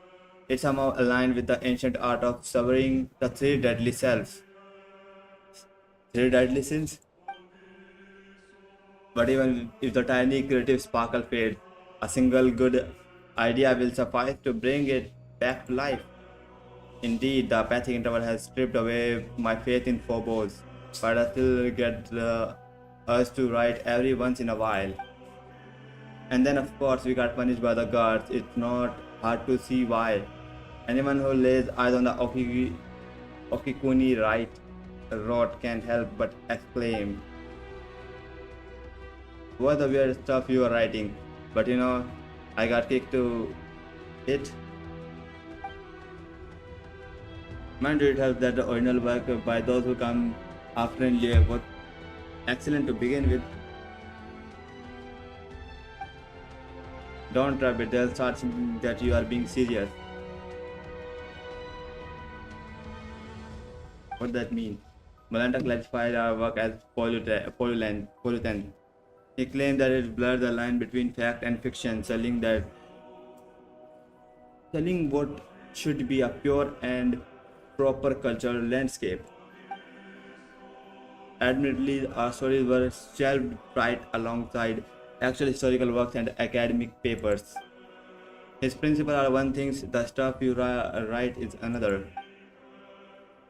Speaker 1: It somehow aligned with the ancient art of severing the three deadly selves. Three deadly sins? But even if the tiny creative sparkle fades, a single good idea will suffice to bring it back to life. Indeed, the apathic interval has stripped away my faith in Phobos, but I still get the urge to write every once in a while. And then, of course, we got punished by the guards. It's not hard to see why. Anyone who lays eyes on the Okikuni rot can't help but exclaim, "What the weird stuff you are writing?" But you know, I got kicked to it. Man, did it help that the original work by those who come after in Liu was excellent to begin with. Don't trap it, they'll start thinking that you are being serious. What does that mean? Malanta classified our work as pollutant. He claimed that it blurred the line between fact and fiction, selling what should be a pure and proper cultural landscape. Admittedly, our stories were shelved right alongside actual historical works and academic papers. His principles are one thing, the stuff you write is another.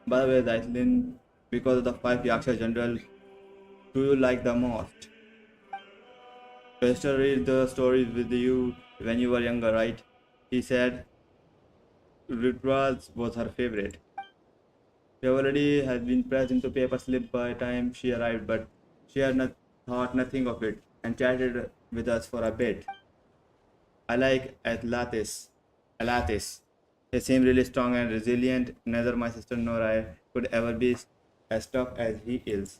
Speaker 1: By the way, Zaitlin, because of the 5 Yaksha general, do you like the most? I used to read the stories with you when you were younger, right? He said Rituals was her favorite. She already had been pressed into paper slip by the time she arrived, but she had not thought nothing of it and chatted with us for a bit. I like Atlatis. He seemed really strong and resilient. Neither my sister nor I could ever be as tough as he is.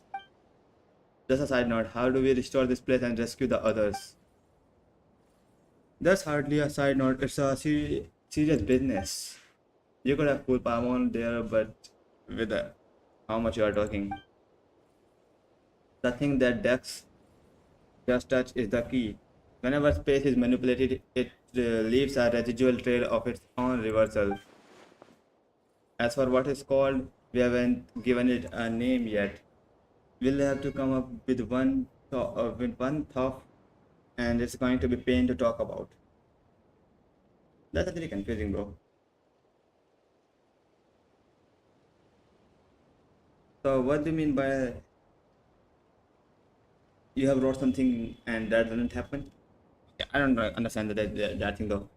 Speaker 1: Just a side note, how do we restore this place and rescue the others? That's hardly a side note, it's a serious business. You could have put Paimon there, but with how much you are talking. The thing that Dex just touch is the key. Whenever space is manipulated, it leaves a residual trail of its own reversal. As for what is called, we haven't given it a name yet. We'll have to come up with one thought, and it's going to be pain to talk about. That's actually confusing, bro. So what do you mean by you have wrote something and that didn't happen? I don't understand that thing though.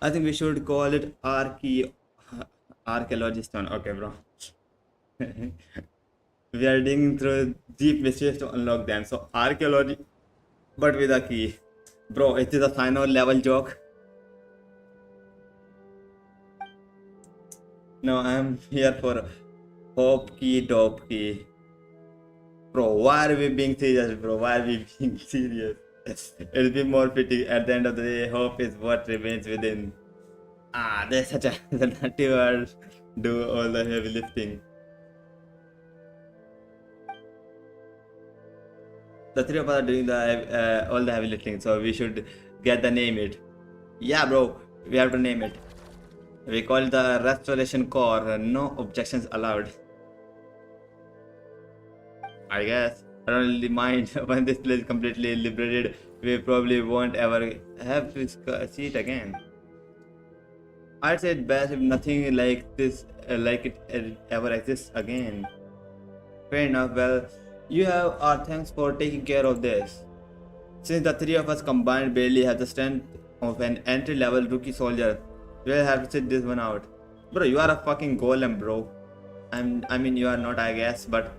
Speaker 1: I think we should call it archaeologistone. Okay, bro. We are digging through deep mysteries to unlock them. So archaeology, but with a key. Bro, is this a final level joke? No, I'm here for hope key, dope key. Bro, why are we being serious, bro? Why are we being serious? It'll be more fitting. At the end of the day, hope is what remains within. Ah, there's such a nutty word. Do all the heavy lifting. The three of us are doing the all the heavy lifting, so we should get the name it. Yeah, bro, we have to name it. We call it the Restoration Corps. No objections allowed. I guess I don't really mind when this place is completely liberated. we probably won't ever have to see it again. I'd say it best if nothing like this, like it ever exists again. Fair enough. Well, you have our thanks for taking care of this. Since the three of us combined barely have the strength of an entry-level rookie soldier, we'll have to sit this one out. Bro, you are a fucking golem, bro. I mean, you are not, I guess, but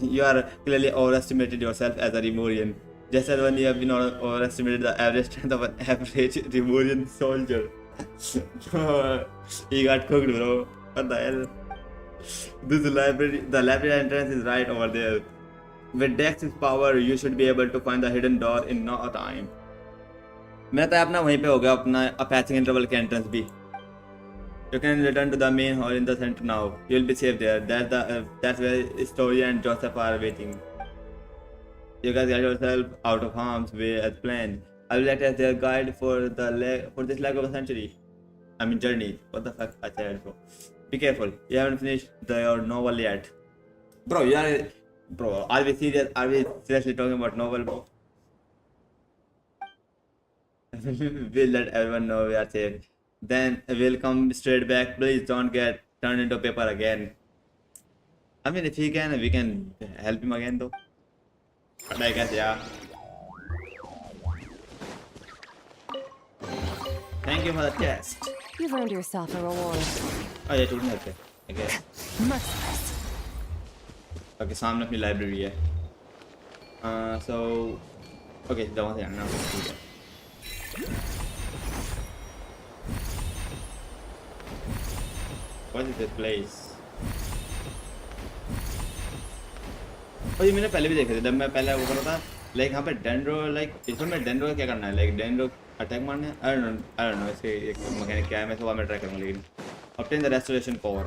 Speaker 1: you are clearly overestimated yourself as a Remorian. Just as when you have been overestimated the average strength of an average Remorian soldier. He got cooked, bro. What the hell? The library entrance is right over there. With Dex's power, you should be able to find the hidden door in no time. मैं तो अपना वहीं पे हो गया अपना passing interval के entrance भी. You can return to the main hall in the center now. You'll be safe there. That's where Storia and Joseph are waiting. You guys get yourself out of harm's way as planned. I will act as their guide for this leg of a century. I mean journey. What the fuck I said, bro. Be careful. You haven't finished your novel yet. Bro, are we serious? Are we seriously talking about novel, bro? We'll let everyone know we are safe. Then we'll come straight back. Please don't get turned into paper again. I mean, if he can, we can help him again, though. But I guess, yeah. Thank you for the test.
Speaker 2: You've earned yourself a reward.
Speaker 1: Oh, yeah, shouldn't help it, I guess.
Speaker 2: Merciless.
Speaker 1: Okay, सामने अपनी library है. So, okay, वहाँ से जाना है. What is this place? और ये मैंने पहले भी देखे थे जब मैं पहले वो कर रहा था लाइक यहाँ पे डेंड्रो लाइक इसमें मैं डेंड्रो का क्या करना है लाइक डेंड्रो अटैक मारना है आई डोंट नो इसके एक मैकेनिक क्या है मैं सुबह में ट्राई करूँगा लेकिन ऑब्टेन द रेस्टोरेशन पावर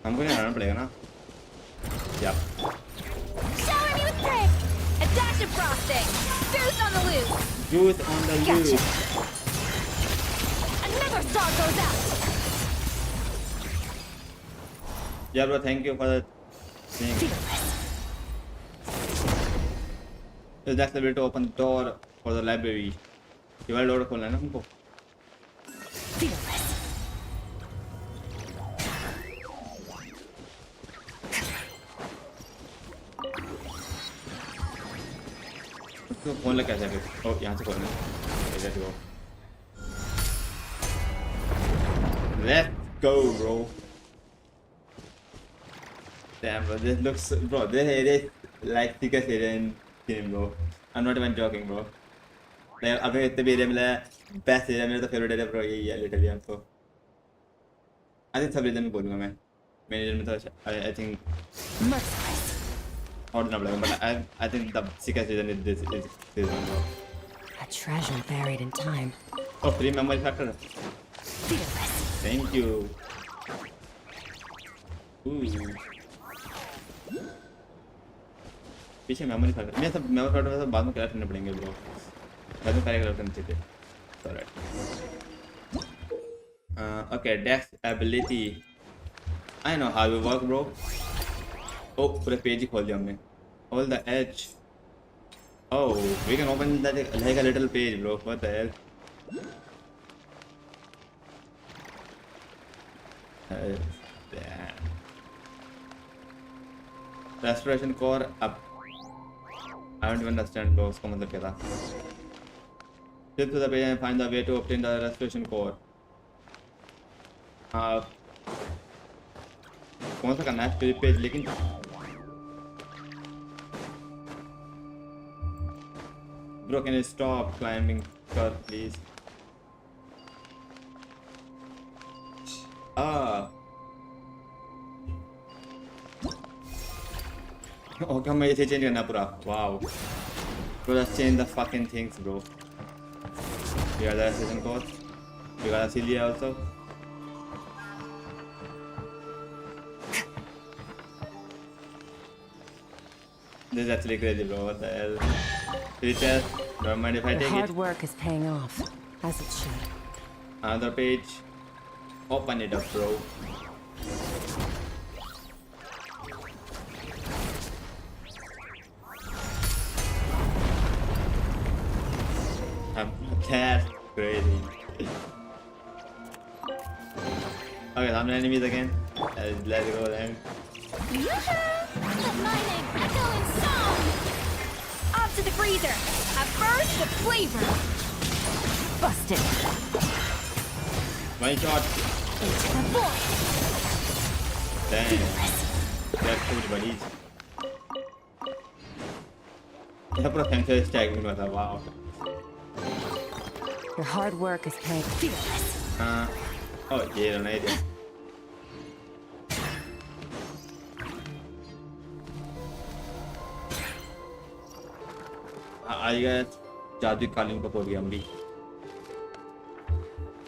Speaker 1: हमको नहीं हराना पड़ेगा ना या
Speaker 2: Shower me with cake! A dash of frosting! Juice on the loose!
Speaker 1: Juice on the loose!
Speaker 2: Gotcha. Another star goes out!
Speaker 1: Yeah bro, thank you for the thing. So that's the way to open the door for the library. You वाला door खोलना है ना हमको?
Speaker 2: Fearless.
Speaker 1: तो phone लगा कैसे फिर? ओ यहाँ से खोलना है. Let's go. Let's go, bro. Damn, bro, this looks, bro, this area is like thickest area in game, bro. I'm not even joking, bro. Like, अभी इतने भी area मिला है, best area मेरा तो favorite area, bro, यही है literally आपको. I think सब region में बोलूँगा मैं. मेरे region में तो I think और ना बोलूँगा, but I think the thickest region is this one, bro.
Speaker 2: A treasure buried in time.
Speaker 1: Oh, free memory factor.
Speaker 2: Fearless.
Speaker 1: Thank you. Ooh. पीछे मेमोरी फैक्टर मैं सब मेमोरी फैक्टर में सब बाद में कलेक्ट करने पड़ेंगे ब्रो बाद में पहले कलेक्ट करने चाहिए alright okay dex ability I know how you work bro oh पूरे पेज ही खोल दिया हमने all the age oh we can open that like a little page bro what the hell restoration core up I don't even understand bro उसका मतलब क्या था Flip to the page and find the way to obtain the restoration core कौन सा करना है flip page लेकिन Bro can you stop climbing curve please Okay, मैं इसे चेंज करना पूरा wow bro let's change the fucking things bro you got the session code you got a Celia also this is actually crazy bro what the hell features don't mind if I take
Speaker 2: hard
Speaker 1: it
Speaker 2: work is paying off as it should
Speaker 1: another page open it up bro That's crazy. Okay, how many enemies again? Let's go then.
Speaker 2: Let my name echo in song. Off to the freezer. A burst of flavor. Busted.
Speaker 1: One shot.
Speaker 2: Into the void.
Speaker 1: Damn. That's good, buddies. यहाँ पूरा centre stack में था, wow.
Speaker 2: Your hard work is paid. Fearless.
Speaker 1: Oh, ये तो नहीं थे. आई गया जादू कालीन को पोड़ गया हम भी.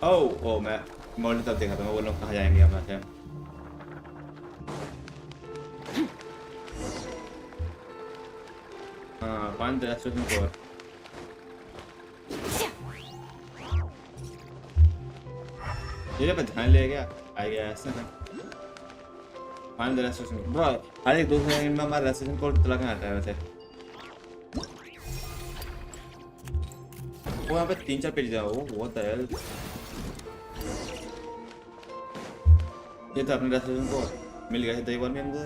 Speaker 1: Oh, मैं मॉडल तब देखा था, मैं बोल रहा हूँ कहाँ जाएंगे हम ऐसे. Find the restoration core. ये मैं ध्यान ले गया. I guess. Find the restoration core. Bro, हर एक दूसरे सेकंड में हमारा restoration core चला के आता है वैसे. वो यहाँ पे 3-4 पेज जाओ. What the hell? ये तो अपने restoration core मिल गया है तो एक बार में हमको.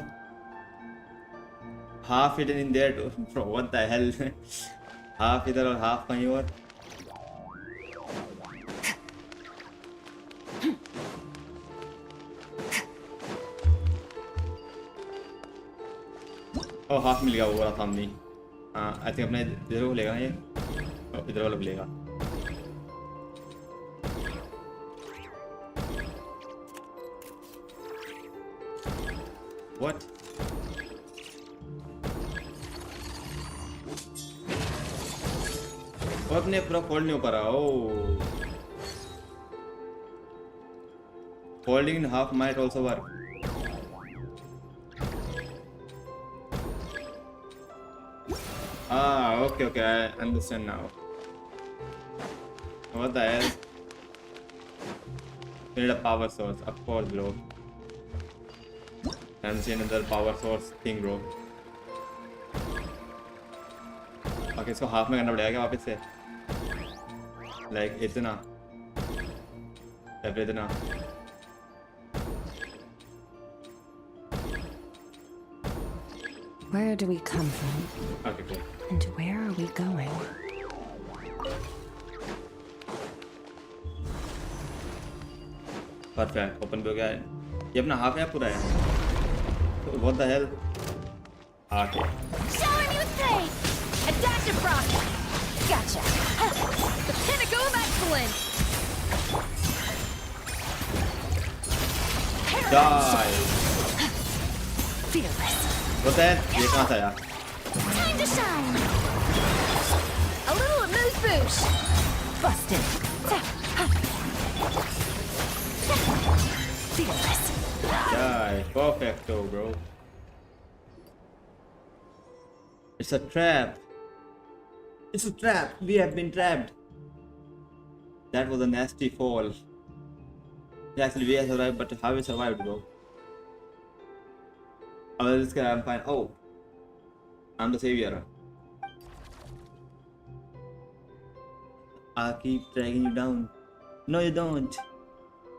Speaker 1: Half hidden in there too. Bro, what the hell? Half इधर और half कहीं और. Oh, half मिल गया वो वाला सामने. I think अपने इधर को लेगा ना ये. इधर वाला भी लेगा. What? अपने पूरा फोल्ड नहीं हो पा रहा. Folding in half might also work. Okay, I understand now. What the hell? We need a power source, of course, bro. I'm seeing another power source thing, bro. Okay, इसको half में करना पड़ेगा क्या वापस से? Like इतना, या फिर इतना.
Speaker 2: Where do we come from?
Speaker 1: Okay, cool.
Speaker 2: And where are we going?
Speaker 1: Perfect. Open हो गया है. ये अपना हाफ है पूरा है. What the hell? Okay.
Speaker 2: Shower me with praise! A dash of frost! Gotcha! The pinnacle of excellence!
Speaker 1: Die!
Speaker 2: Fearless!
Speaker 1: What the hell? ये कहाँ से आया?
Speaker 2: Time to shine! A little amuse bouche! Busted! Fearless!
Speaker 1: Die! Perfecto, bro. It's a trap. It's a trap. We have been trapped. That was a nasty fall. Actually, we have survived, but how we survived, bro? Oh, this guy, I'm fine. Oh, I'm the savior. I'll keep dragging you down. No, you don't.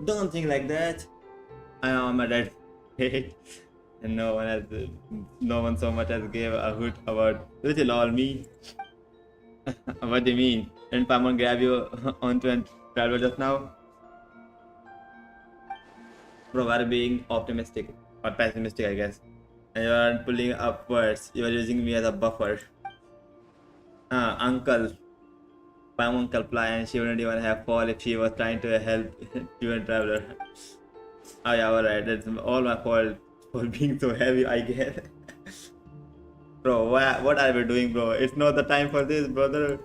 Speaker 1: Don't think like that. I am a dead hate. And no one so much as gave a hoot about little all me. What do you mean? Didn't Paimon grab you onto and travel just now? Bro, are being optimistic or pessimistic, I guess. And you aren't pulling upwards. You are using me as a buffer. Uncle. Paimon can fly and she wouldn't even have fall if she was trying to help you and traveler. Oh yeah, alright. That's all my fault for being so heavy, I guess. Bro, what are we doing, bro? It's not the time for this, brother.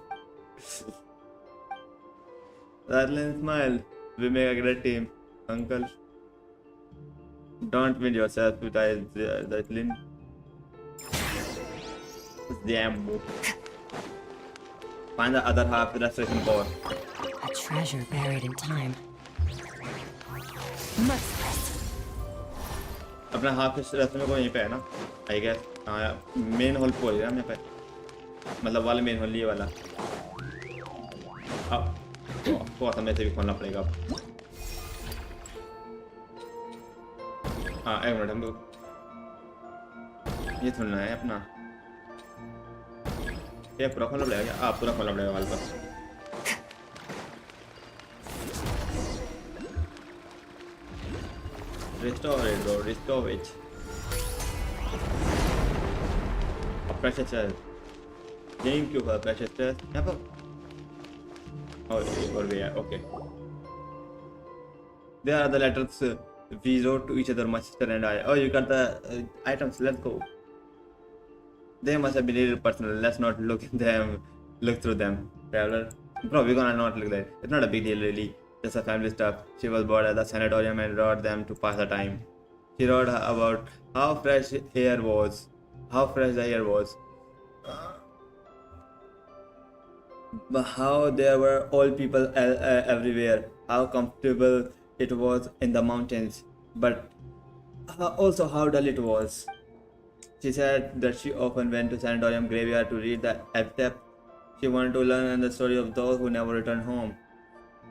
Speaker 1: Darling, smile. We make a great team, uncle. Don't win yourself with Darling. Damn, bro. Find the other half of the restoration core.
Speaker 2: A treasure buried in time. Merciless.
Speaker 1: अपना half restaurant को यहीं पे है ना, I guess. हाँ, main hall पे है ना यहाँ पे, मतलब वाला मेन हॉल ये वाला. अब तो समय से भी खोलना पड़ेगा। हाँ एक मिनट, हमको ये खोलना है अपना, ये पूरा खोलना पड़ेगा। आप पूरा खोलना पड़ेगा वाल पर। Restore it, bro. Restore it. Pressure chest. Thank you for pressure chest. यहाँ पर oh or we are okay. There are the letters we wrote to each other, my sister and I. Oh, you got the items. Let's go. They must have been really personal. Let's not look at them. Look through them, traveler. Bro, we're gonna not look that. It's not a big deal really. Just a family stuff. She was bored at the sanatorium and wrote them to pass the time. She wrote about how fresh hair was, how fresh the hair was, how there were old people everywhere, how comfortable it was in the mountains, but also how dull it was. She said that she often went to sanatorium graveyard to read the epitaph. She wanted to learn the story of those who never returned home,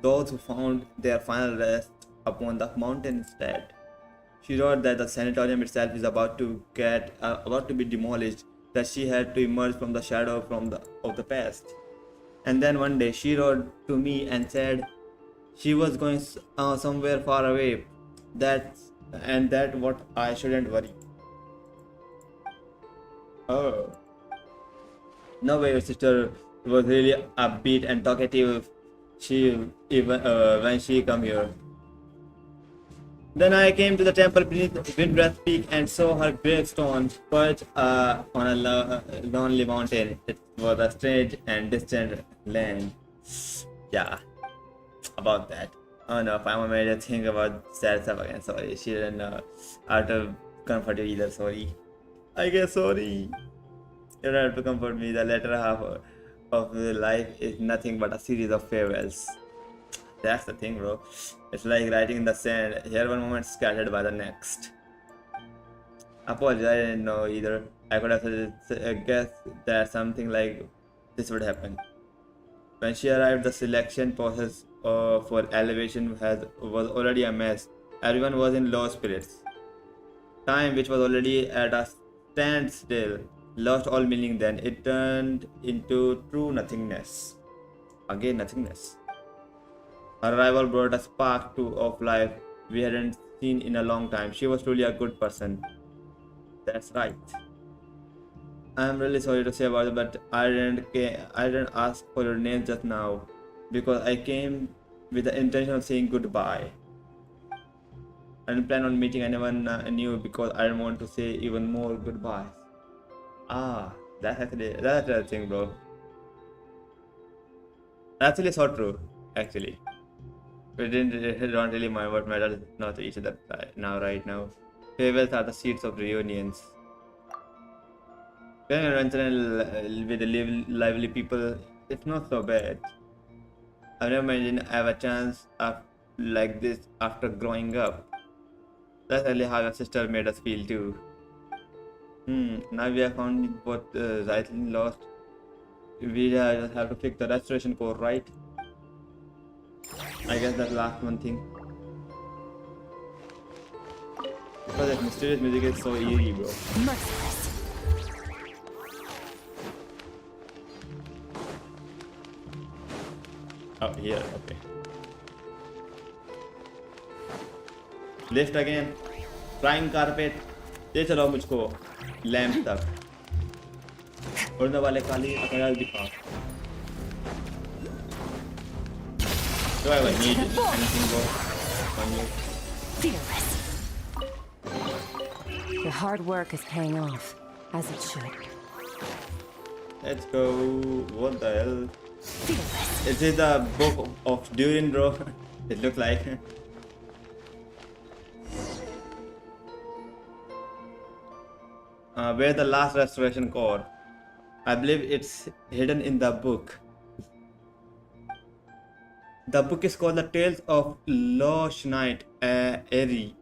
Speaker 1: those who found their final rest upon the mountain instead. She wrote that the sanatorium itself is about to be demolished, that she had to emerge from the shadow of the past. And then one day she wrote to me and said she was going somewhere far away, that what I shouldn't worry. Oh. No way, your sister was really upbeat and talkative. She even when she come here. Then I came to the temple beneath Windbreath Peak and saw her gravestone perched on a lonely mountain. It was a strange and distant land. Yeah, about that. Oh no, Pama made her think about sad stuff again. Sorry, she didn't how to comfort you either. Sorry. I guess sorry. You don't have to comfort me. The latter half of life is nothing but a series of farewells. That's the thing, bro. It's like writing in the sand. Here one moment scattered by the next. Apologies, I didn't know either. I could have guessed that something like this would happen. When she arrived, the selection process for elevation was already a mess. Everyone was in low spirits. Time, which was already at a standstill, lost all meaning then. It turned into true nothingness. Again, nothingness. Her arrival brought a spark of life we hadn't seen in a long time. She was truly a good person. That's right. I'm really sorry to say about it, but I didn't ask for your name just now because I came with the intention of saying goodbye. I didn't plan on meeting anyone new because I didn't want to say even more goodbyes. Ah, that's the thing, bro. Actually, so true. Actually. We don't really mind what matters not to each other right now. Farewells are the seeds of reunions. Going adventure with lively people, it's not so bad. I've never imagined I have a chance like this after growing up. That's really how your sister made us feel too. Now we have found what rightly lost. We just have to fix the restoration core, right? I guess that last one thing. Because that mysterious music is so eerie, bro.
Speaker 2: Merciless.
Speaker 1: Oh, here, okay. Lift again. Flying carpet. ले चलो मुझको lamp तक. उड़ने वाले काली अकड़ाल दिखा. Do I need anything more on you?
Speaker 2: Fearless. Your hard work is paying off, as it should.
Speaker 1: Let's go. What the hell?
Speaker 2: Fearless.
Speaker 1: Is it the book of Durin, bro? It looks like. Where's the last restoration core? I believe it's hidden in the book. The book is called The Tales of Lost Knight Eri.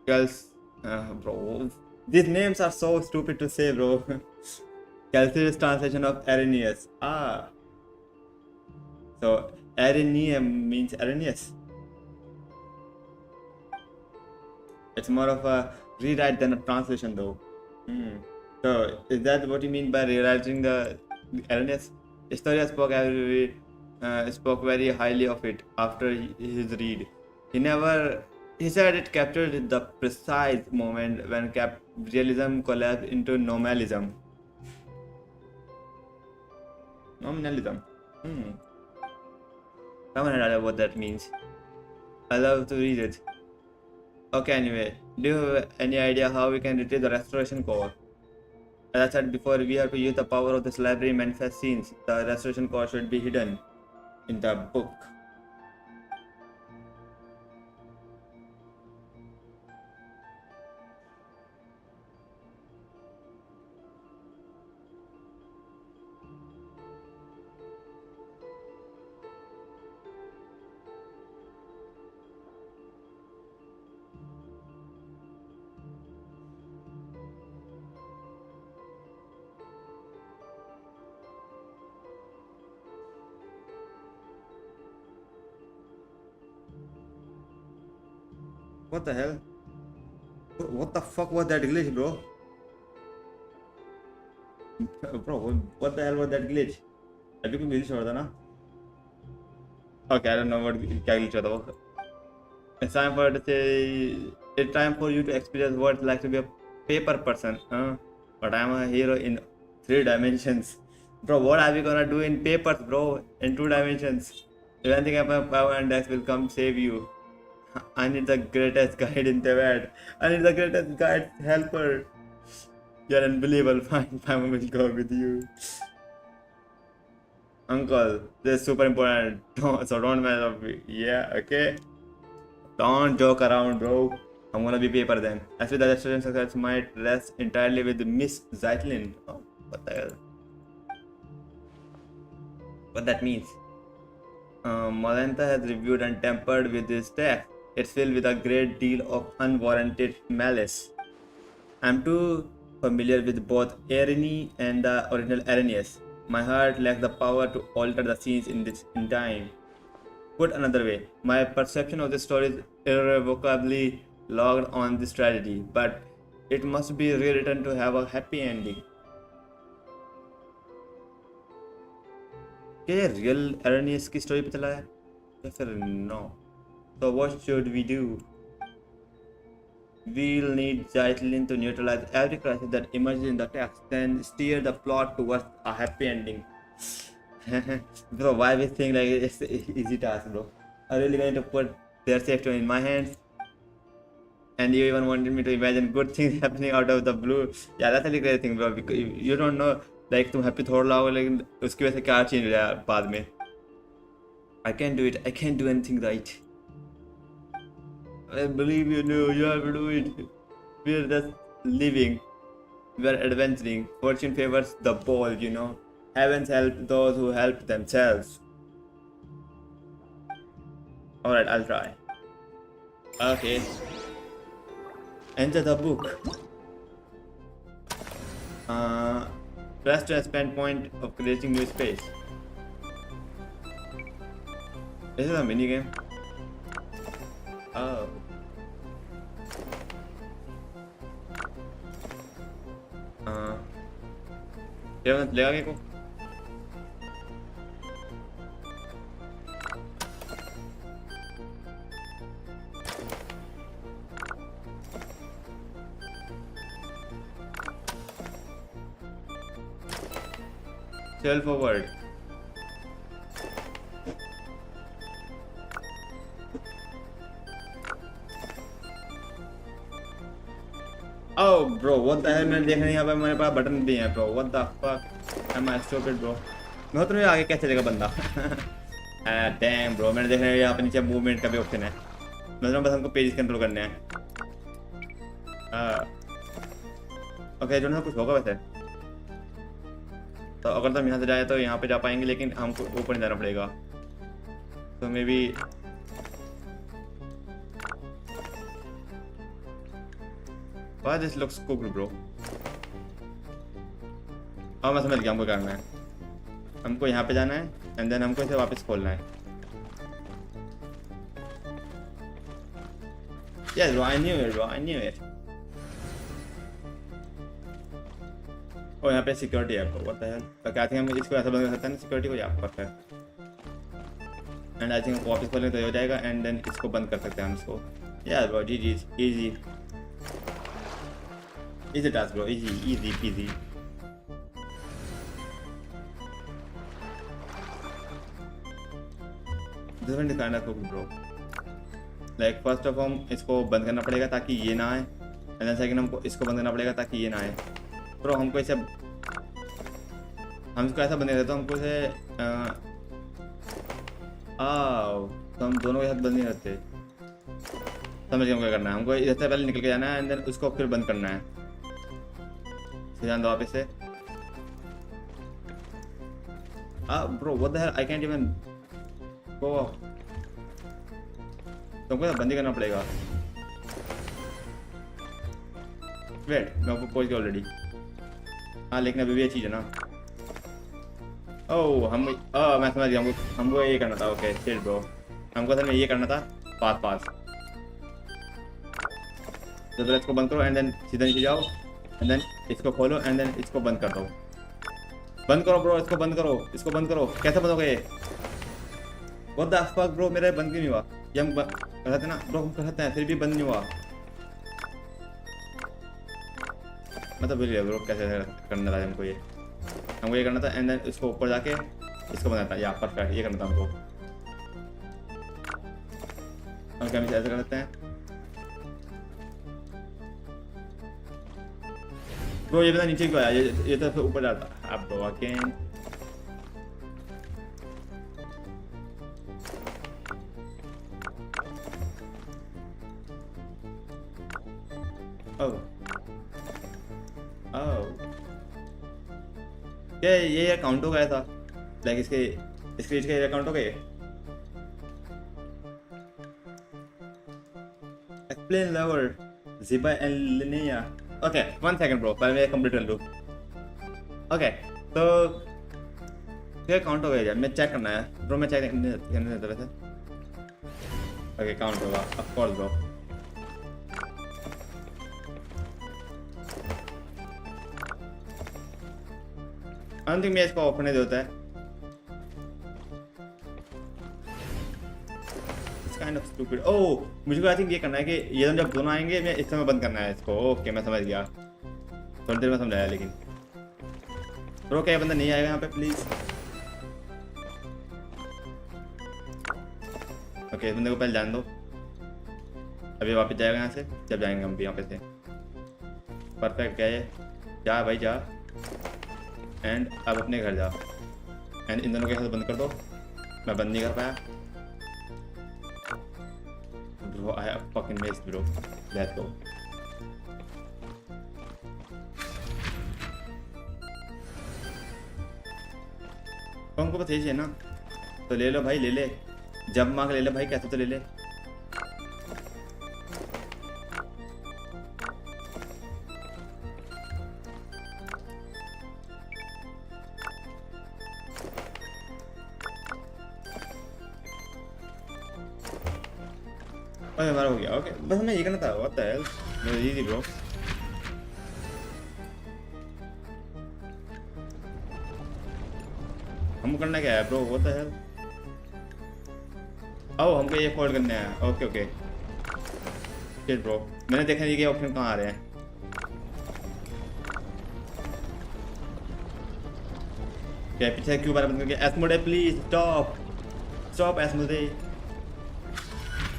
Speaker 1: Bro, these names are so stupid to say, bro. Kelsey's translation of Arrhenius. Ah. So Arenia means Arrhenius. It's more of a rewrite than a translation, though. So is that what you mean by rewriting the Arrhenius? Historia spoke very highly of it after his read. He said it captured the precise moment when realism collapsed into nominalism. Nominalism. Someone had what that means. I love to read it. Okay, anyway, do you have any idea how we can retrieve the restoration core? As I said before, we have to use the power of this library manifest scenes. The restoration core should be hidden in the book. What the hell? What the fuck was that glitch, bro? Bro, what the hell was that glitch? अभी कोई glitch हो रहा था ना? Okay, I don't know what glitch was. It's time for it's time for you to experience what it's like to be a paper person, huh? But I'm a hero in 3 dimensions. Bro, what are we gonna do in papers, bro? In 2 dimensions. If anything happens, power and Dex will come save you. I need the greatest guide in the world. I need the greatest guide helper. You're unbelievable. Fine, I will go with you. Uncle, this is super important. So don't mess up. Yeah, okay. Don't joke around, bro. I'm gonna be paper then. Actually, the restoration success might rest entirely with Miss Zeitlin. Oh, what the hell? What that means? Malenta has reviewed and tampered with this text. It's filled with a great deal of unwarranted malice. I'm too familiar with both Arene and the original Arrhenius. My heart lacks the power to alter the scenes in time. Put another way, my perception of the story is irrevocably logged on this tragedy, but it must be rewritten to have a happy ending. क्या ये real Arrhenius की story पे चला है या फिर no? So what should we do? We'll need Zeitlin to neutralize every crisis that emerges in the text, then steer the plot towards a happy ending. Bro, why we think like it's an easy task, bro? I really going to put their safety in my hands, and you even wanted me to imagine good things happening out of the blue. Yeah, that's a really great thing, bro. Because you don't know, like तुम happy थोड़ा लाओगे लेकिन उसकी वजह से क्या change हो जाए बाद में. I can't do it. I can't do anything right. I believe you know you have to do it. We're just living. We're adventuring. Fortune favors the bold, you know. Heavens help those who help themselves. Alright, I'll try. Okay. Enter the book. Press to expand point of creating new space. This is a mini game. Oh. क्या लेगा क्या को? Sail forward. Oh bro, what the hell? मैंने देखा नहीं यहाँ पे मेरे पास बटन भी हैं bro. What the fuck? Am I stupid bro? मैं तो नहीं आगे कैसे चलेगा बंदा? Damn bro, मैंने देखा नहीं यहाँ पे नीचे मूवमेंट का भी ऑप्शन है. मतलब बस हमको पेज कंट्रोल करने हैं. ओके जो ना कुछ होगा वैसे. तो अगर हम यहाँ से जाए तो यहाँ पे जा पाएंगे लेकिन हमको ऊपर नहीं जाना पड़ेगा. तो may be Why this looks cooked, bro? हाँ मैं समझ गया हमको करना है. हमको यहाँ पे जाना है एंड देन हमको इसे वापस खोलना है। Yes bro, I knew it bro, I knew it. और यहाँ पे सिक्योरिटी है what the hell? तो क्या हम इसको ऐसा बंद कर सकते हैं सिक्योरिटी को यहाँ पर एंड आई थिंक वापस खोलने तो हो जाएगा एंड देन इसको बंद कर सकते हैं हम इसको। यार bro ji easy easy task bro, easy peasy. This one is kind of bro, like first of हम इसको बंद करना पड़ेगा ताकि ये ना आए एंड देन सेकंड हमको इसको बंद करना पड़ेगा ताकि ये ना आए। ब्रो हमको इसे हम इसको ऐसा बंद कर देते, हमको इसे तो हम दोनों के साथ बंद नहीं करते। समझ गए हमको क्या करना है, हमको इससे पहले निकल के जाना है एंड देन उसको फिर बंद करना है। जान दो वापस से। Bro what the hello, I can't even go. तुमको बंद ही करना पड़ेगा। वेट मैं आपको पहुंच गया ऑलरेडी। हाँ लेकिन अभी भी ये चीज़ है ना। ओह मैं समझ गया, हमको ये करना था। ओके शिट ब्रो, हमको सर में ये करना था पास। तो पहले इसको बंद करो एंड देन सीधा नीचे जाओ एंड देन इसको खोलो एंड देन इसको बंद कर दो। बंद करो ब्रो, इसको बंद करो। कैसे बंद हो गए? व्हाट द फक ब्रो, मेरा बंद क्यों नहीं हुआ? ये हम कर सकते ना ब्रो, हम कर सकते हैं फिर भी बंद नहीं हुआ। मतलब भूल गया ब्रो कैसे करना था हमको ये करना था एंड देन इसको ऊपर जाके इसको बनाना था। या परफेक्ट, ये करना था हमको। हम क्या ऐसे कर सकते हैं ब्रो? ये पता नीचे क्यों आया? ये तो फिर ऊपर जाता आप ब्रो अगेन। ये अकाउंट हो गया था, लाइक इसके अकाउंट हो गए। एक्सप्लेन लवर जिबा एंड लिनिया। ओके 1 सेकंड ब्रो, पहले मैं कंप्लीट कर लूँ। ओके तो ये अकाउंट हो गया, मैं चेक करना है ब्रो, मैं चेक करने देता वैसे। ओके काउंट होगा of course bro. I don't think मैं इसको ओपन नहीं देता है। It's kind of stupid. Oh मुझे आई थिंक ये करना है कि ये जब दोनों आएंगे मैं इस समय बंद करना है इसको। ओके मैं समझ गया, थोड़ी देर में समझाया। लेकिन ब्रो क्या बंदा नहीं आएगा यहाँ पे प्लीज? ओके इस बंदे को पहले जान दो, अभी वापस जाएगा यहाँ से जब जाएंगे हम भी यहाँ पे से। परफेक्ट क्या है, जा भाई जा एंड अब अपने घर जा एंड इन दोनों के साथ बंद कर दो। मैं बंद नहीं कर पाया bro, I have fucking missed bro. Let's go. हमको बस यही है ना, तो ले लो भाई, ले ले जब मांग ले ले भाई, कैसे तो ले ले। ओके हमारा हो गया। ओके बस हमें ये करना था। What the hell, easy bro. हमको करना क्या है bro? What the hell. Oh हमको ये फोल्ड करना है। ओके ओके शिट ब्रो, मैंने देखा नहीं कि ऑप्शन कहाँ आ रहे हैं। क्या पीछे क्यों बार बंद करके? Asmoday please stop Asmoday,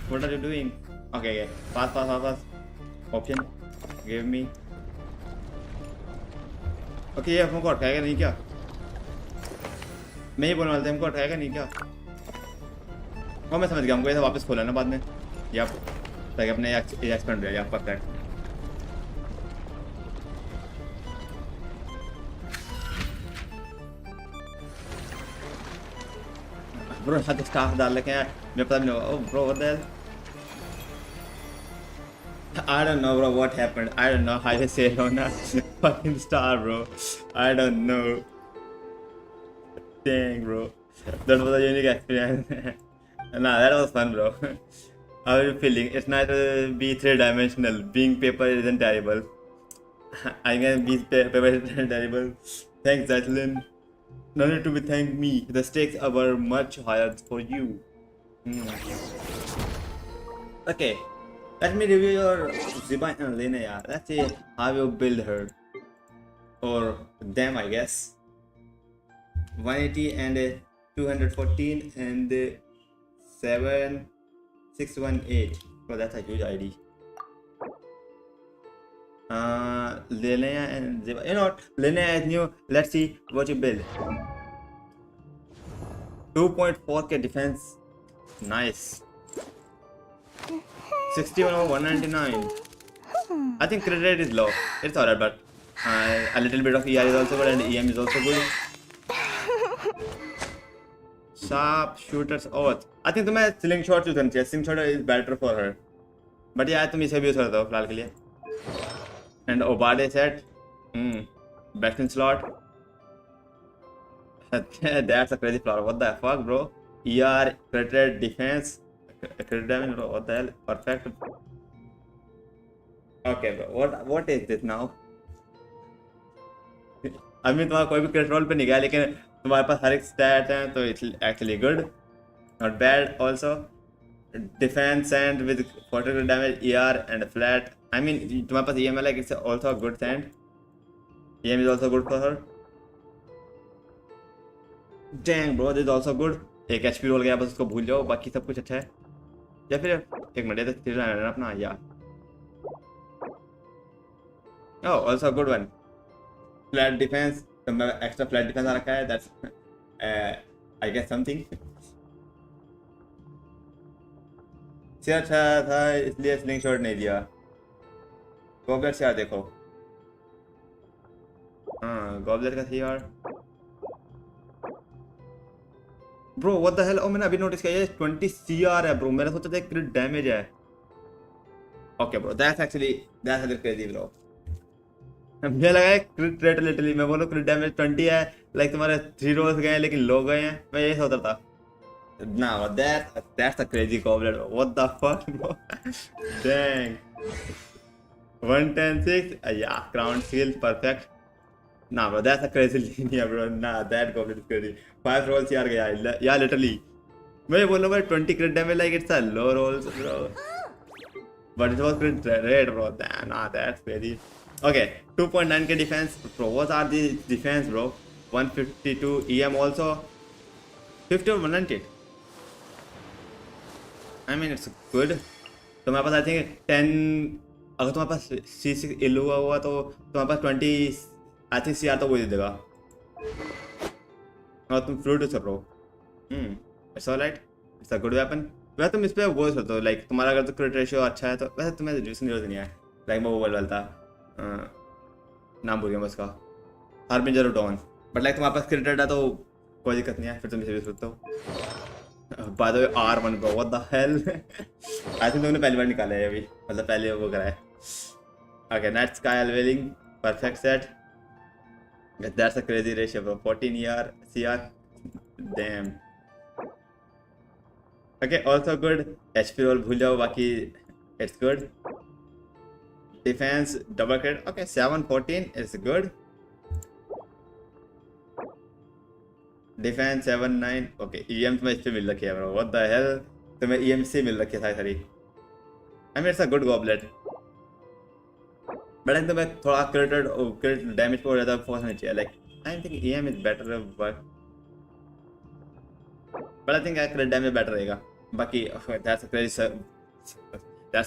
Speaker 1: what are you doing? Okay pass option give me। Okay ये हमको अटकाएगा नहीं क्या? मैं ही बोलने वाला था, हमको अटकाएगा नहीं क्या? और मैं समझ गया, हमको ऐसा वापस खोला ना बाद में या ताकि अपने एक्सपेंड रहे या परफेक्ट। ब्रो हाथ स्टाफ डाल रखे हैं, मैं पता नहीं होगा। Oh bro what the hello, I don't know bro what happened. I don't know how to say it on a fucking star bro. I don't know. Dang, bro. That was a unique experience. Nah, that was fun, bro. How are you feeling? It's not be three-dimensional. Being paper isn't terrible. I can be paper isn't terrible. Thanks, Jacqueline. No need to be thank me. The stakes were much higher for you. Hmm. Okay, let me review your Ziba and Linnea. Let's see how you build her. Or them, I guess. 180 and 214 and 7618. Oh, that's a huge ID. Linnea and Ziba. You know what? Linnea is new. Let's see what you build. 2.4k defense. Nice. 61 over 199. I think crit rate is low. It's alright, but a little bit of ER is also good and EM is also good. Sharp shooters. Oh, I think तुम्हें slingshot use करना चाहिए. Slingshot is better for her. But yeah, तुम इसे भी use करते हो फिलहाल के लिए. And Obade set. Best in slot. That's a crazy flower. What the fuck, bro? ER, crit rate, defense, crit damage. What the hell? Perfect. Okay, bro. What is this now? अभी तुम्हारा कोई भी क्रिट role पे नहीं गया, लेकिन तुम्हारे पास हर एक स्टैट है, तो it's actually good, not bad. Also defence and with 40 damage, ER and flat. I mean तुम्हारे पास EM है, like it's also a good sand. EM is also good for her. Dang bro, this is also good. एक HP role गया, बस उसको भूल जाओ, बाकी सब कुछ अच्छा है. या फिर एक मिनट तक फिर अपना या also good one. Flat defence, तो मैं एक्स्ट्रा फ्लैट डिफेंस आ रखा है. That's I guess something. से अच्छा था इसलिए स्लिंग शॉट नहीं दिया. गॉबलर से यार देखो. हाँ, गॉबलर का थी यार. Bro what the hell. Oh मैंने अभी नोटिस किया ये 20 CR है ब्रो. मैंने सोचा था क्रिट डैमेज है. Okay bro, that's actually crazy bro. मुझे लगा है क्रिट रेट लिटरली, मैं बोलूं क्रिट डैमेज 20 है, लाइक तुम्हारे 3 रोल्स गए हैं लेकिन लो गए हैं. मैं यही सोच रहा था. ना that's a crazy goblet. What the fuck bro. Dang. 110-6. या क्राउन सील परफेक्ट. ना bro, that's a crazy Linnea bro. ना that goblet is crazy. 5 rolls यार गया या लिटरली. मैं बोल रहा हूं 20 crit damage, like it's a low rolls bro, but it was crit rate bro. ना that's crazy. Okay, 2.9k defense. Bro, what are these defense, bro? 152 EM also. 50 or 190. I mean, it's good. तो मेरे पास I think 10. अगर तुम्हारे पास C6 इल्लू हुआ तो तुम्हारे पास 20 I think CR तो वो दे देगा. और तुम फ्लूट यूज करो. It's alright. It's a good weapon. वैसे तुम इस पे वो करते हो, लाइक तुम्हारा अगर तो क्रिट रेशियो अच्छा है तो वैसे तुम्हें रिड्यूसिंग जरूरत नहीं है. लाइक मैं वो वाला था, नाम भूल गया मैं उसका, Harbinger of Dawn. But like तुम्हारे पास क्रिट रेट है तो कोई दिक्कत नहीं है, फिर तुम इसे यूज करते हो. By the way R1 bro, what the hello. I think तुमने पहली बार निकाला है अभी, मतलब पहले वो करा है. Okay, night sky unveiling, perfect set. That's a crazy ratio bro. 14 ER CR. Damn. Okay, also good. HP roll भूल जाओ, बाकी it's good. Defense double crit. Okay, 714 is good. Defense 79. Okay, EM तुम्हें इस पे मिल रखी है bro. What the hell? तुम्हें EM से मिल रखी है सारी. I mean it's a good goblet. But तुम्हें थोड़ा crit damage को ज़्यादा फोकस नहीं चाहिए. Like I think EM is better, but I think crit damage better रहेगा. बाकी that's a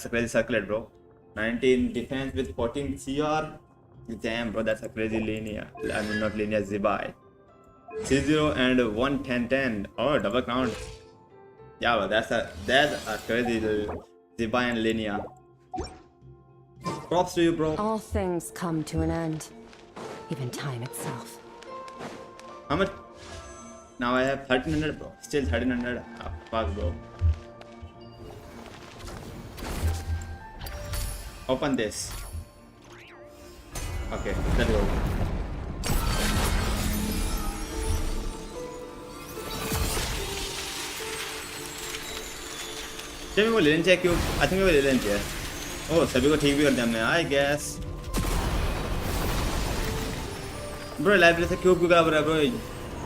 Speaker 1: crazy circlet bro. 19 defense with 14 CR. Damn bro, that's a crazy Linnea. I mean not Linnea, Zibai. C0 and 110-10. Oh, double count. Yeah bro, that's a crazy Zibai and Linnea. Props to you bro.
Speaker 3: All things come to an end. Even time itself.
Speaker 1: How much? Now I have 1300 bro. Still 1300. Oh, fuck bro. Open this. Okay, let's go. चलिए वो ले लें क्यों I think वो ले लें चाहिए ओह सभी को ठीक भी कर दिया हमने आई गेस ब्रो लाइब्रेरी से क्यूब क्यों खराब रहा है bro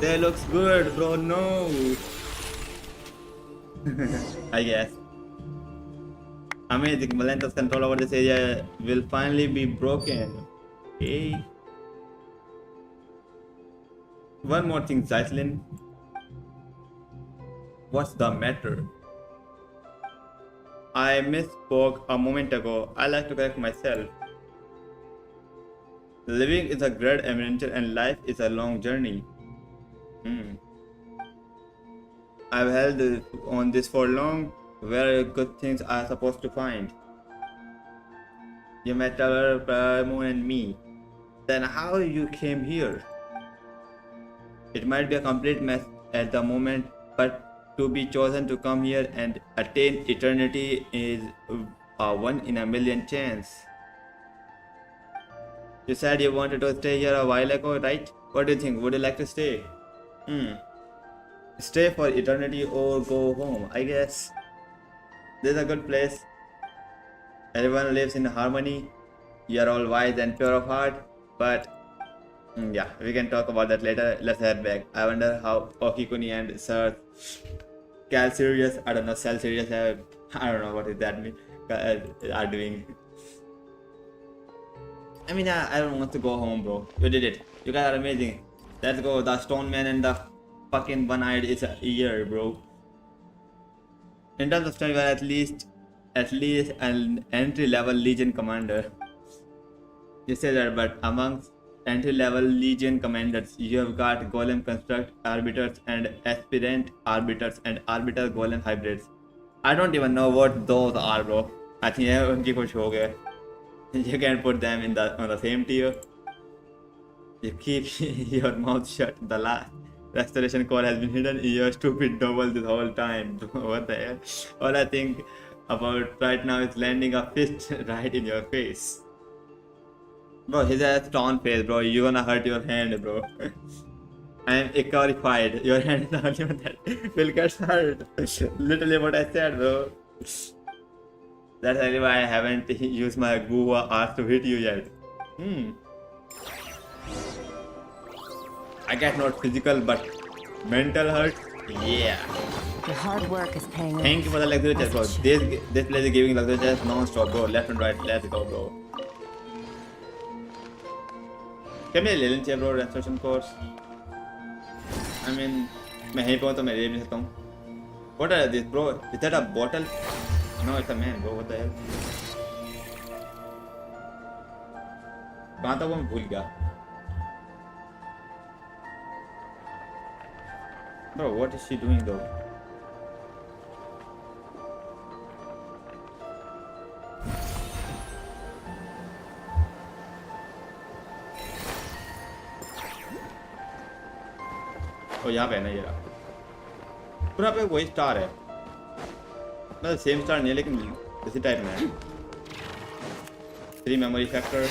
Speaker 1: they looks good bro no I guess amazing Melanthus control over this area will finally be broken okay one more thing Zaislin what's the matter I misspoke a moment ago I like to correct myself living is a great adventure and life is a long journey I've held on this for long where good things are supposed to find. You met our Moon and me. Then how you came here? It might be a complete mess at the moment, but to be chosen to come here and attain eternity is a 1 in a million chance. You said you wanted to stay here a while ago, right? What do you think? Would you like to stay? Stay for eternity or go home? I guess this is a good place. Everyone lives in harmony. You are all wise and pure of heart. But yeah, we can talk about that later. Let's head back. I wonder how Okikuni and Sir Calcerius, I don't know, Calcerius, I don't know what does that mean, are doing. I mean, I don't want to go home, bro. You did it. You guys are amazing. Let's go. The Stone Man and the fucking one-eyed is here, bro. In terms of strength, you are at least an entry-level Legion commander. You say that, but amongst entry-level Legion commanders, you have got Golem Construct Arbiters and Aspirant Arbiters and Arbiter Golem Hybrids. I don't even know what those are, bro. I think unki kuch ho gaya. You can put them in on the same tier. You keep your mouth shut. The last restoration core has been hidden in your stupid double this whole time. What the hell? All I think about right now is landing a fist right in your face. Bro, he's a stone face, bro. You're gonna hurt your hand, bro. I am horrified. Your hand is the only one that will get hurt. Literally what I said, bro. That's really why I haven't used my goo arts to hit you yet. I get not physical but mental hurt. Yeah.
Speaker 3: Your hard work is paying off.
Speaker 1: Thank you for the luxury chest, bro. This place is giving luxury chest non-stop, bro. Left and right. Let's go, bro. क्या मैं ले लेना चाहिए, bro? Restoration course. I mean, मैं यहीं पे हूँ तो मैं ले भी सकता हूँ. What are this, bro? Is that a bottle? No, it's a man, bro. What the hell? कहाँ था वो मैं भूल गया. Bro, what is she doing though? ओ यहाँ पे है ना ये रहा. पूरा पे वही स्टार है. मतलब सेम स्टार नहीं है लेकिन इसी टाइप में है. 3 मेमोरी फैक्टर.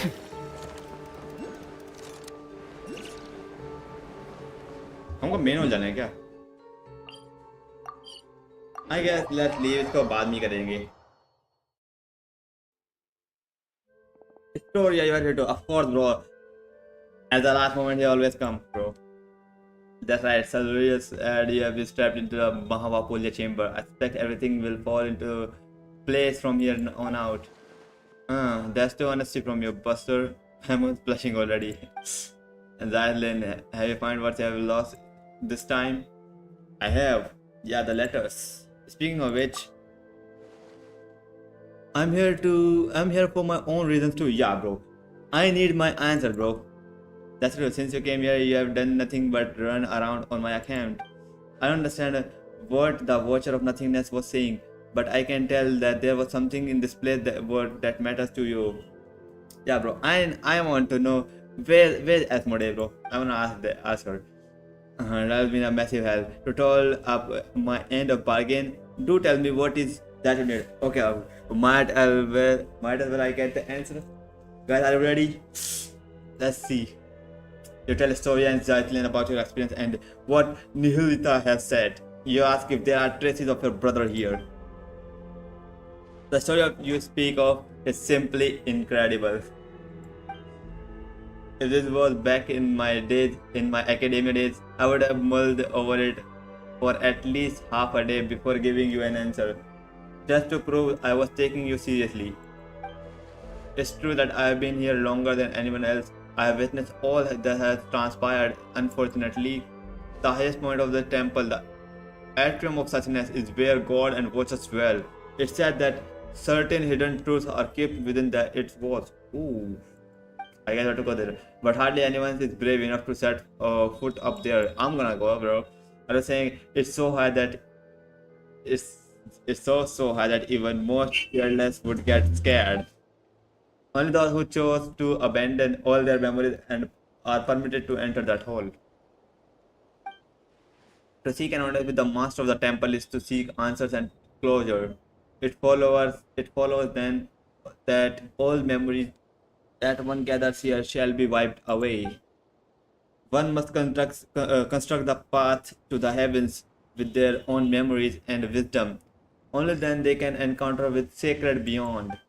Speaker 1: हमको मेन हो जाना है क्या? I guess let's leave. इसको बाद में करेंगे. Story you are here to, of course, bro. At the last moment, he always comes, bro. That's right. Salarius and you have been strapped into the Mahavapulya chamber. I expect everything will fall into place from here on out. That's the honesty from your buster. I'm blushing already. And Zylin, have you found what you have lost this time? I have. Yeah, the letters. Speaking of which, I'm here for my own reasons too. Yeah, bro. I need my answer, bro. That's true. Since you came here, you have done nothing but run around on my account. I don't understand what the Watcher of Nothingness was saying, but I can tell that there was something in this place that matters to you. Yeah, bro. I want to know where's Asmodee, bro. I wanna ask her. That has been a massive help. To toll up my end of bargain, do tell me what is that you need. Okay, might as well I get the answer. Guys, are you ready? Let's see. You tell Storia and Zaitlin about your experience and what Nihilita has said. You ask if there are traces of your brother here. The story of you speak of is simply incredible. If this was back in my days, in my academia days, I would have mulled over it for at least half a day before giving you an answer, just to prove I was taking you seriously. It's true that I have been here longer than anyone else. I have witnessed all that has transpired. Unfortunately, the highest point of the temple, the atrium of suchness, is where God and watchers dwell. It's said that certain hidden truths are kept within its walls. Ooh, I guess I have to go there. But hardly anyone is brave enough to set a foot up there. I'm gonna go, bro. I was saying it's so high that it's so high that even most fearless would get scared. Only those who chose to abandon all their memories and are permitted to enter that hall. To seek an honor with the master of the temple is to seek answers and closure. It follows then that all memories that one gathers here shall be wiped away. One must construct the path to the heavens with their own memories and wisdom. Only then they can encounter with sacred beyond.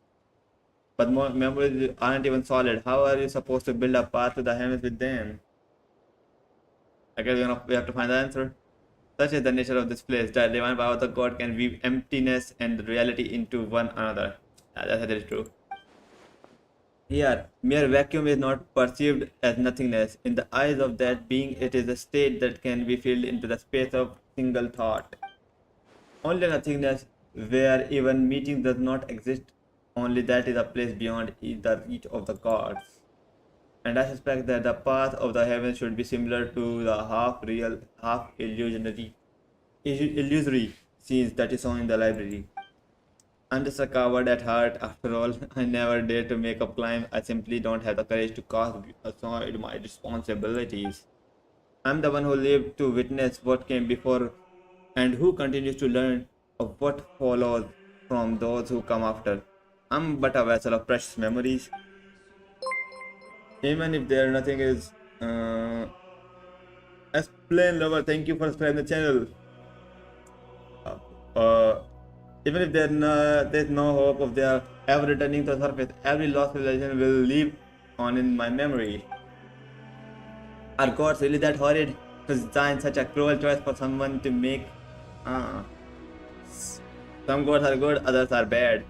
Speaker 1: But memories aren't even solid. How are you supposed to build a path to the heavens with them? I guess we have to find the answer. Such is the nature of this place, that divine power of the god can weave emptiness and reality into one another. That's really true. Here, mere vacuum is not perceived as nothingness. In the eyes of that being, it is a state that can be filled into the space of single thought. Only nothingness, where even meeting does not exist, only that is a place beyond the reach of the gods. And I suspect that the path of the heavens should be similar to the half real, half illusory scenes that you saw in the library. I'm just a coward at heart, after all. I never dare to make a climb. I simply don't have the courage to cast aside my responsibilities. I'm the one who lived to witness what came before and who continues to learn of what follows from those who come after. I'm but a vessel of precious memories. Even if there nothing is as plain lover, thank you for subscribing the channel. Even if there's no hope of their ever returning to the surface, every lost civilization will live on in my memory. Are gods really that horrid to design such a cruel choice for someone to make? Some gods are good, others are bad.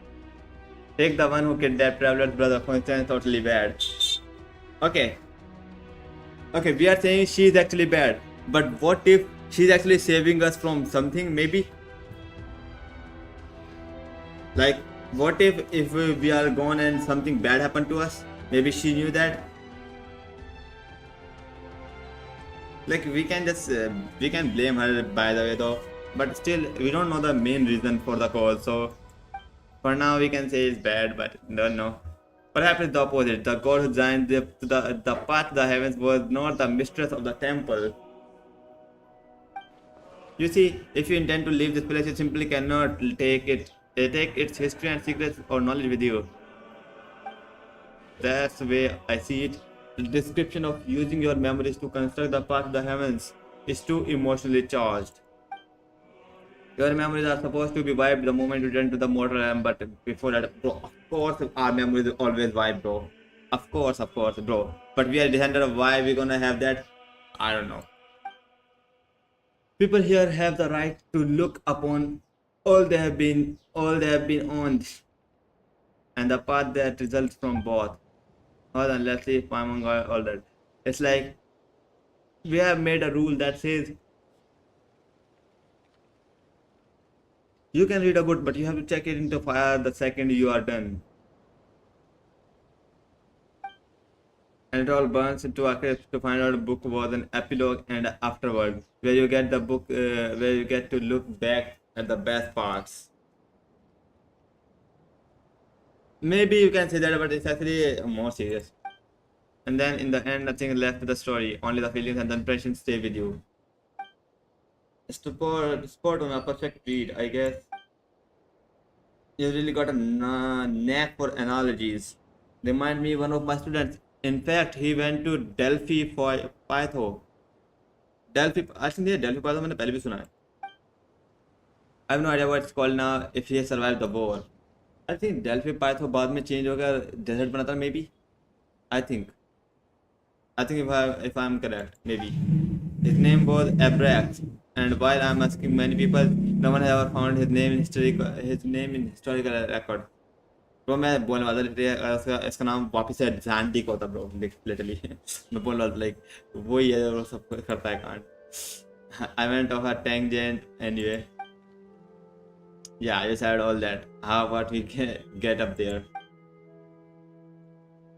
Speaker 1: Take the one who kidnapped Traveler's brother, for instance, totally bad. Okay, we are saying she's actually bad, but what if she's actually saving us from something, maybe? Like, what if we are gone and something bad happened to us? Maybe she knew that. Like, we can blame her, by the way, though, but still we don't know the main reason for the cause. So for now we can say it's bad, but don't know. Perhaps it's the opposite. The god who designed the path to the heavens was not the mistress of the temple. You see, if you intend to leave this place, you simply cannot take its history and secrets or knowledge with you. That's the way I see it. The description of using your memories to construct the path to the heavens is too emotionally charged. Your memories are supposed to be wiped the moment you return to the mortal realm, but before that, bro, of course our memories are always wiped, bro. Of course, bro. But we are descendant of why we're gonna have that, I don't know. People here have the right to look upon all they have been on, and the path that results from both. Hold on, let's see if I'm on all that. It's like we have made a rule that says you can read a book, but you have to check it into fire the second you are done. And it all burns into a crisp to find out a book was an epilogue and afterward, where you get the book, where you get to look back at the best parts. Maybe you can say that, but it's actually more serious. And then in the end, nothing is left to the story. Only the feelings and the impressions stay with you. Sport on a perfect read, I guess. You really got a knack for analogies. Remind me one of my students. In fact, he went to Delphi for Pytho. Delphi, I think Delphi Pytho मैंने पहले भी सुना है. I have no idea what it's called now if he has survived the war. I think Delphi Python बाद में change हो गया desert बना था maybe. I think. I think if I'm correct, maybe. His name was Abrax, and while I'm asking many people, no one has ever found his name in historical record. Bro, मैं बोलने वाला था इसका नाम वापस से Zandik होता bro, literally. मैं बोल रहा था like वही है जो सब करता है कांड. I went off a tangent anyway. Yeah, I just had all that. How about we get up there?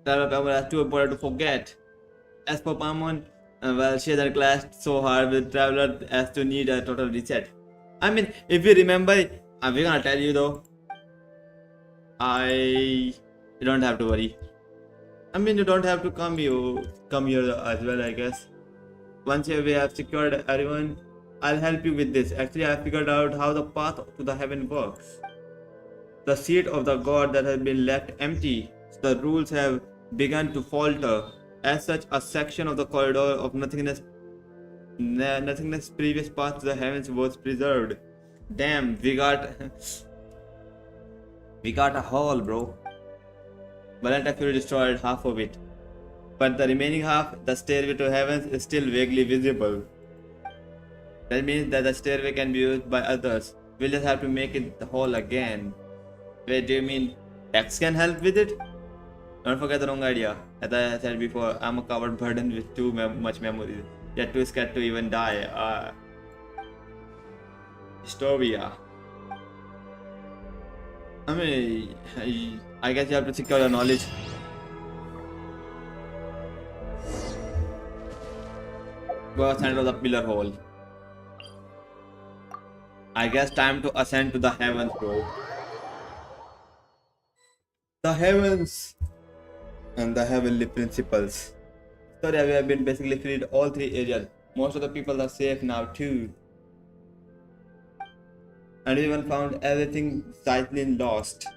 Speaker 1: Traveler was too important to forget. As for Pamon, well, she had clashed so hard with Traveler as to need a total reset. I mean, if you remember, we're gonna tell you though. You don't have to worry. I mean, you don't have to come here as well, I guess. Once we have secured everyone, I'll help you with this. Actually, I figured out how the path to the heaven works. The seat of the god that has been left empty. The rules have begun to falter. As such, a section of the corridor of nothingness previous path to the heavens was preserved. Damn, we got a hole, bro. Valenta Fury destroyed half of it. But the remaining half, the stairway to heavens, is still vaguely visible. That means that the stairway can be used by others. We'll just have to make it the whole again. Wait, do you mean X can help with it? Don't forget the wrong idea. As I said before, I'm a covered burden with too much memory. Yet too scared to even die. Historia. I mean, I guess you have to secure your knowledge. Go ascend to the pillar hole. I guess time to ascend to the heavens, bro. The heavens and the heavenly principles. Sorry, we have been basically freed all three areas. Most of the people are safe now too. And we even found everything slightly lost.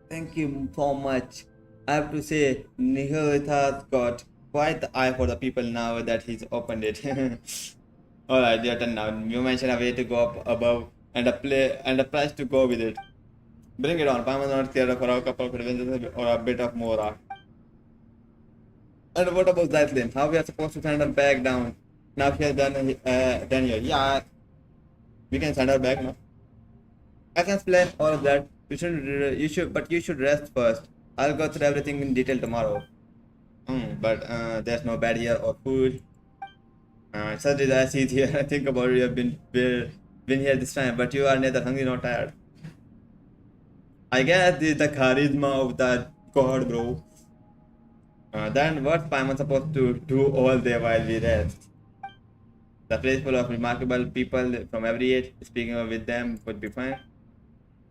Speaker 1: Thank you so much. I have to say, Nihil has got quite the eye for the people now that he's opened it. Alright, your turn now. You mentioned a way to go up above and a price to go with it. Bring it on. Paimon not clear for a couple of adventures or a bit of more. And what about Zaitlin? How we are supposed to send her back down? Now she has done here. Yeah, we can send her back now. I can explain all of that. You should rest first. I'll go through everything in detail tomorrow. But there's no bed here or food. Such as I see it here. I think about it. You have been here this time, but you are neither hungry nor tired. I guess this is the charisma of that god, bro. Then what's Paimon supposed to do all day while we rest? The place full of remarkable people from every age. Speaking with them would be fine.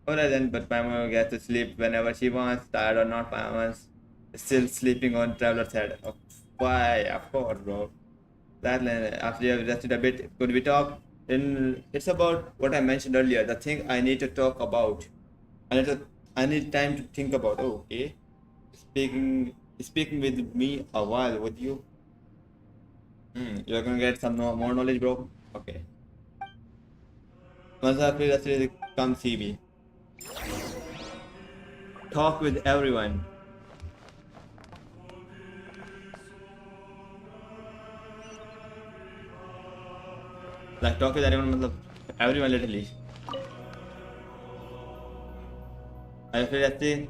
Speaker 1: Alright then, but Paimon gets to sleep whenever she wants, tired or not. Paimon's still sleeping on Traveler's head. Oh, why? Of course, bro. That after you have rested a bit, could we talk? It's about what I mentioned earlier. The thing I need to talk about. I need time to think about. Oh, okay. Speaking with me a while, would you? You're gonna get some more knowledge, bro. Okay. Once I feel rested, come see me. Talk with everyone. Like talk with everyone, everyone literally. I feel rested.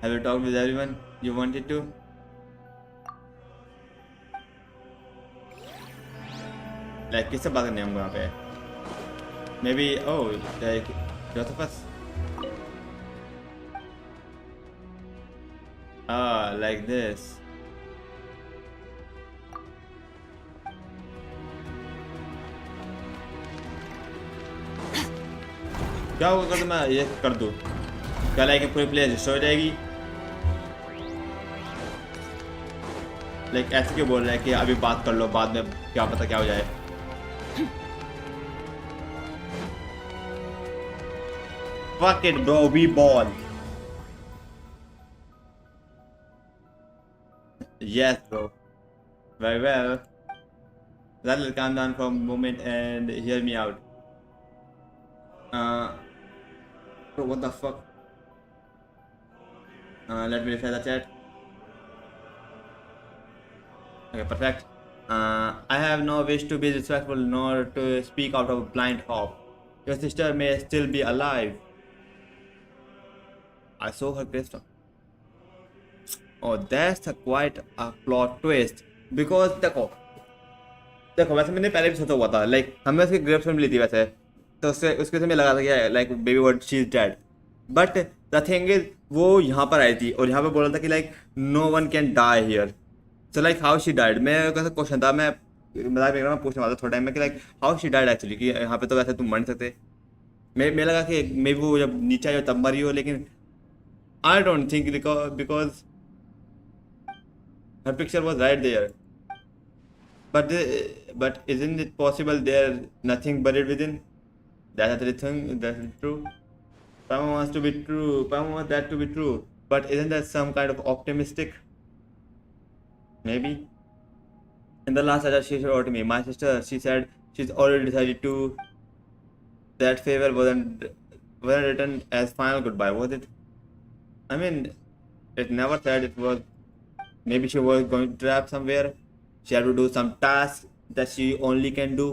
Speaker 1: Have you talked with everyone you wanted to? Like किससे बात करनी है हमको यहाँ पे? Maybe like Josephus. Like this. क्या होगा अगर मैं ये कर दूँ? क्या लाइक पूरी प्लेस डिस्ट्रॉय हो जाएगी? लाइक ऐसे क्यों बोल रहा है कि अभी बात कर लो, बाद में क्या पता क्या हो जाए? Fuck it, bro, we ball. Yes, bro. Very well. That'll calm down for a moment and hear me out. Bro, what the fuck? Let me refresh the chat. Okay, perfect. I have no wish to be disrespectful nor to speak out of blind hope. Your sister may still be alive. I saw her gravestone. Oh, that's a quite a plot twist. Because देखो देखो वैसे मैंने पहले भी सोचा हुआ था like हमें उसकी ग्रेप्स में मिली थी वैसे तो उससे उसके से मैं लगा था कि like baby what she is dead but the thing is वो यहाँ पर आई थी और यहाँ पे बोला था कि like no one can die here so like how she died मैं कैसा क्वेश्चन था मैं मजाक नहीं कर रहा मैं पूछने वाला था थोड़ा टाइम में कि like how she died actually कि यहाँ पे तो वैसे तुम मर नहीं सकते मैं लगा कि मे बी वो जब नीचे आई हो तब मरी हो लेकिन I don't think because her picture was right there but isn't it possible there nothing buried within? That's the thing. That's true. Pama wants to be true. Pama wants that to be true. But isn't that some kind of optimistic? Maybe. In the last letter she wrote me, my sister, she said she's already decided to. That favor wasn't written as final goodbye, was it? I mean, it never said it was. Maybe she was going to trap somewhere. She had to do some task that she only can do.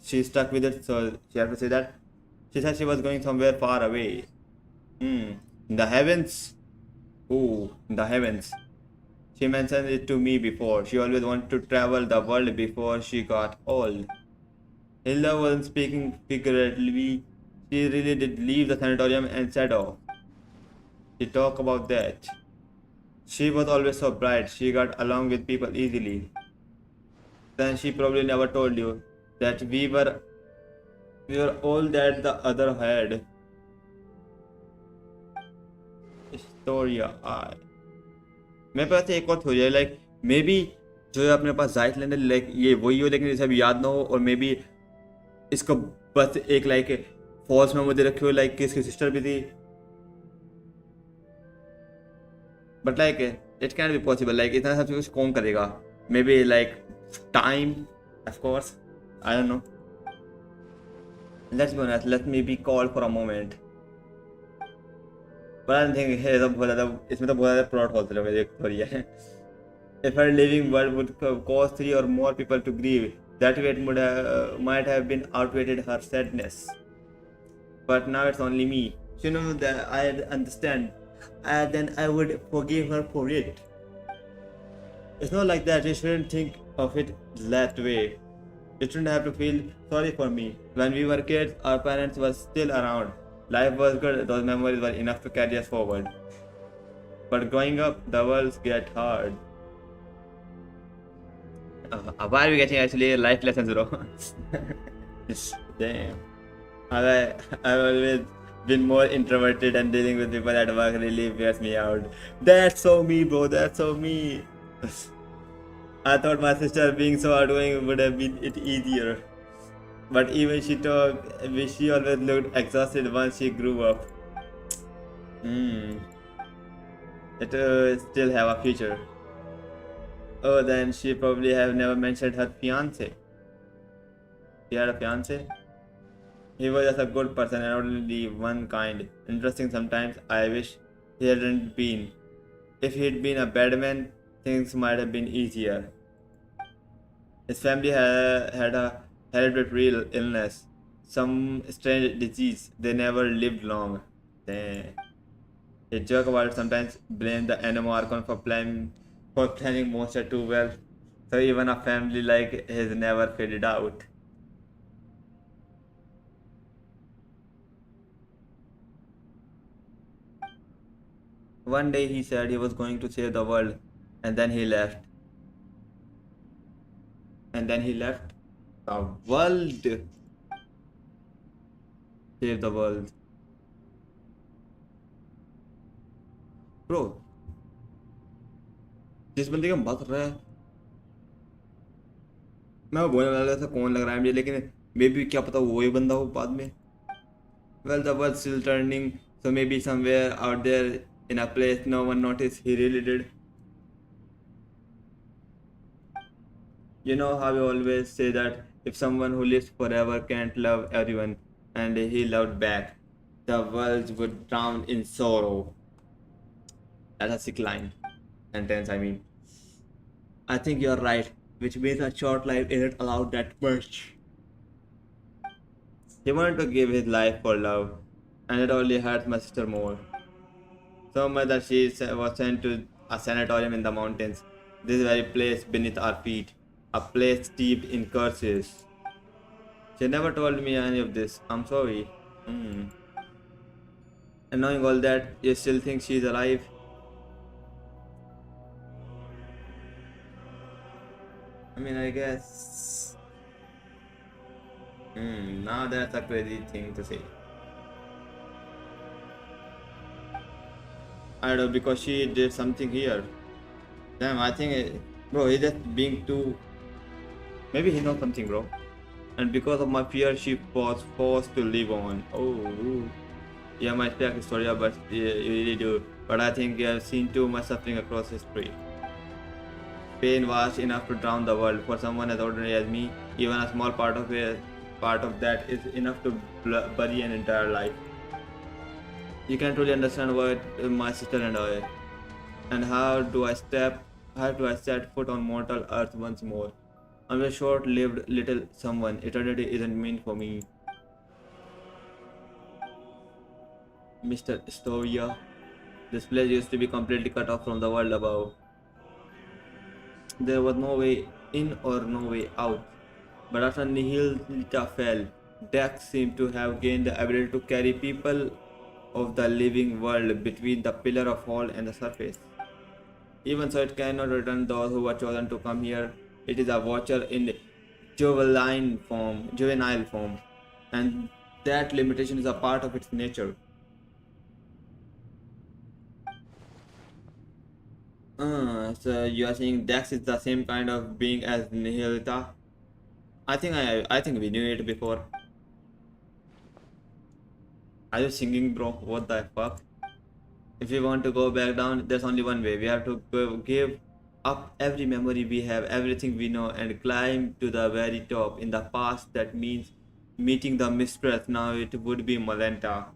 Speaker 1: She stuck with it, so she had to say that. She said she was going somewhere far away. In the heavens. Oh, in the heavens. She mentioned it to me before. She always wanted to travel the world before she got old. Hilda wasn't speaking figuratively. She really did leave the sanatorium and said, oh. She talked about that. She was always so bright, she got along with people easily. Then she probably never told you that we were all that the other had. Historia I. मेरे पास एक और theory है like may be जो अपने पास जायद लेने like ये वही हो लेकिन इसे अभी याद ना हो और मे बी इसको बस एक लाइक फॉल्स में मुझे रखी हो लाइक कि इसकी सिस्टर भी थी but like it can be possible like इतना सब कुछ कौन करेगा may be like time of course I don't know let's be honest let me be called for a moment but I think है तो बहुत ज़्यादा इसमें तो बहुत ज़्यादा प्लॉट होल्स है मेरी एक थ्योरी है if her living world would cause 3 or more people to grieve that way it would might have been outweighed her sadness but now it's only me you know that I understand then I would forgive her for it. It's not like that. You shouldn't think of it that way. You shouldn't have to feel sorry for me. When we were kids, our parents were still around. Life was good. Those memories were enough to carry us forward. But growing up, the worlds get hard. Why are we getting actually life lessons, bro? Damn. I've always been more introverted and dealing with people at work really wears me out. That's so me, bro. That's so me. I thought my sister being so outgoing would have been it easier. But even she always looked exhausted once she grew up. It still have a future. Oh, then she probably have never mentioned her fiance. She had a fiance? He was just a good person and only one kind. Interesting sometimes. I wish he hadn't been. If he'd been a bad man, things might have been easier. His family had a hereditary illness, some strange disease. They never lived long. Damn. He joke about it sometimes, blame the Animorcon for planning monster too well. So even a family like his never figured out. One day he said he was going to save the world, and then he left. And then he left the world. Save the world. Bro, जिस बंदे का बात कर रहा है मैं बोलने वाला था कौन लग रहा है मुझे लेकिन मे बी क्या पता वो ही बंदा हो बाद में Well, the world's still turning, so maybe somewhere out there in a place no one noticed, he really did. You know how we always say that if someone who lives forever can't love everyone, and he loved back. the world would drown in sorrow. That's a sick line. Sentence, I mean. I think you're right, which means a short life isn't allowed that much. He wanted to give his life for love, and it only hurts my sister more. So much that was sent to a sanatorium in the mountains, this very place beneath our feet, a place steeped in curses. She never told me any of this. I'm sorry. Hmm. And knowing all that, you still think she's alive? I mean, I guess. Now that's a crazy thing to say. I don't know, because she did something here. Damn, I think, bro, he's just being too. Maybe he knows something, bro. And because of my fear, she was forced to live on. Oh, yeah, might be a story, but yeah, you really do. But I think you have seen too much suffering across history. Pain vast enough to drown the world. For someone as ordinary as me, even a small part of that is enough to bury an entire life. You can't really understand what my sister and I, and how do I set foot on mortal earth once more? I'm a short-lived little someone. Eternity isn't meant for me. Mr. Stovia, this place used to be completely cut off from the world above. There was no way in or no way out. But after Nihilita fell, Dex seemed to have gained the ability to carry people of the living world between the pillar of hall and the surface. Even so, it cannot return those who were chosen to come here. It is a watcher in juvenile form, and that limitation is a part of its nature. So you are saying Dex is the same kind of being as Nihilita? I think we knew it before. Are you singing, bro? What the fuck? If we want to go back down, there's only one way. We have to give up every memory we have, everything we know, and climb to the very top. In the past, that means meeting the mistress. Now it would be Malenta.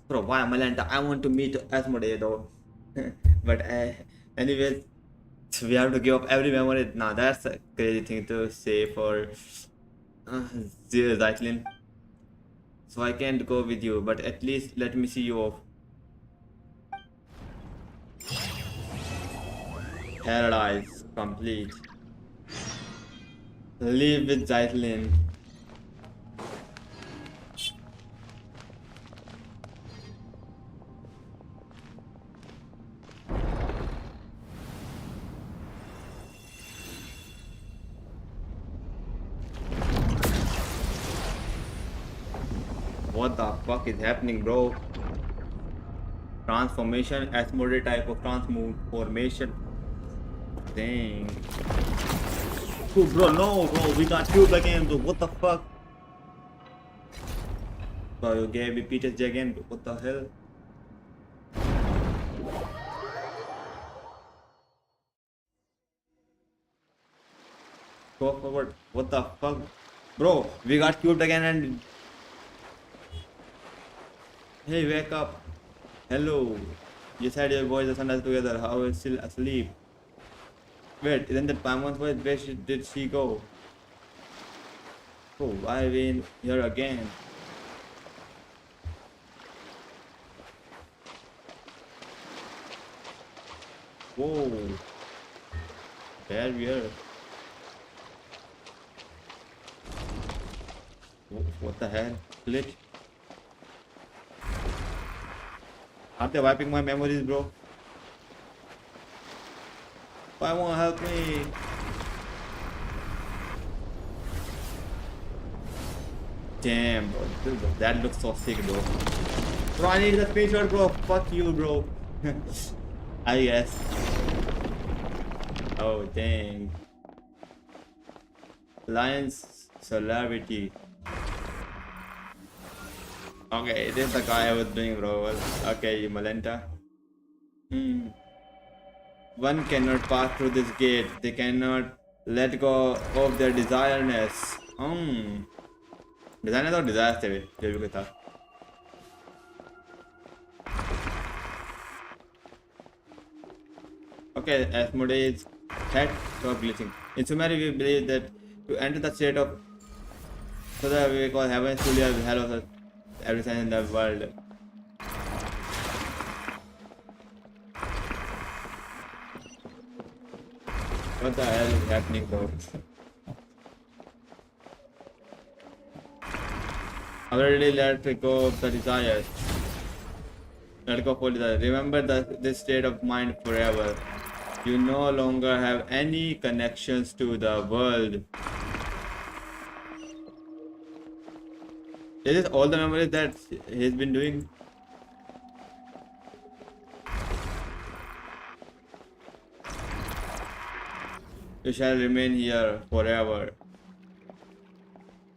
Speaker 1: Bro, why Malenta? I want to meet Asmodee though. But anyways, we have to give up every memory. Nah, that's a crazy thing to say for Zyklin. So I can't go with you, but at least let me see you off. Paradise complete. Live with Zyklin. What the fuck is happening, bro? Transformation, Asmodee type of transformation. Dang. Oh, bro, no, bro, we got cubed again, bro. What the fuck? Bro, you gave me PTSD again, bro. What the hell? Go forward. What the fuck? Bro, we got cubed again and... Hey, wake up. Hello. You said your boys and us together. How is still asleep? Wait, isn't that Paimon's voice? Where did she go? Oh, why are we in here again? Whoa. There we are. What the hell? Glitch. Aren't they wiping my memories, bro? Why won't help me? Damn, bro. That looks so sick, bro. Bro, I need the screenshot, bro. Fuck you, bro. I guess. Oh, dang. Lion's celebrity. Okay, this is the guy I was doing, bro. Okay, Malenta. One cannot pass through this gate. They cannot let go of their desireness. Desireness or desires, जो भी था. Okay, Asmodee's head stop glitching. In Sumeri, we believe that to enter the state of so that we call heaven truly as hell of everything in the world. What the hell is happening though? Already let go of the desires. Let go of desires. Remember this state of mind forever. You no longer have any connections to the world. Is this all the memories that he's been doing? You shall remain here forever.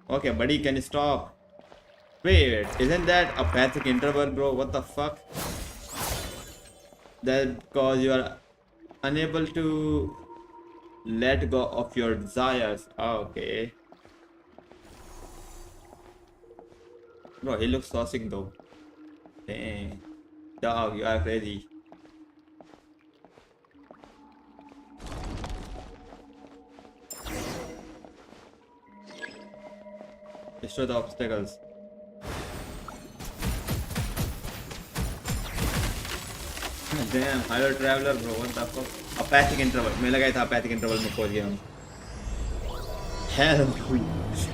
Speaker 1: Okay, buddy, can you stop? Wait, isn't that a pathetic interval, bro? What the fuck? That because you are unable to let go of your desires. Okay. Bro, he looks so sick though. Dang. Dog, you are crazy. Destroy the obstacles. Damn, Hyrule Traveler, bro, what the fuck? Apathic interval. मुझे लगा था apathic interval में पहुंच गया हम. Hell,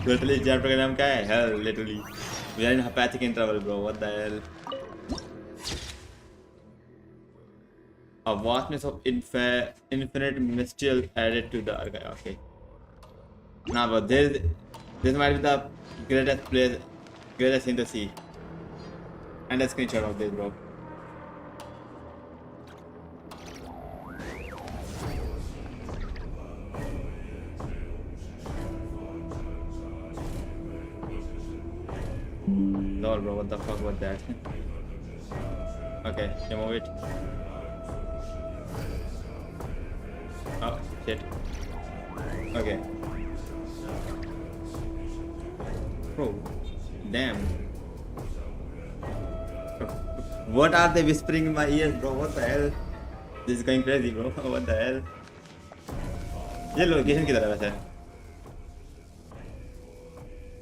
Speaker 1: literally chapter का नाम क्या है? Hell, literally. We are in apathic interval, bro. What the hell? A vastness of infinite mystery added to the archive. Okay. Now, bro, this might be the greatest in the sea. And a screenshot of this, bro. Lol, bro, what the fuck was that? Okay, you move it. Oh, shit. Okay. Bro, damn. What are they whispering in my ears, bro? What the hell? This is going crazy, bro. What the hell? ये location किधर है वैसे?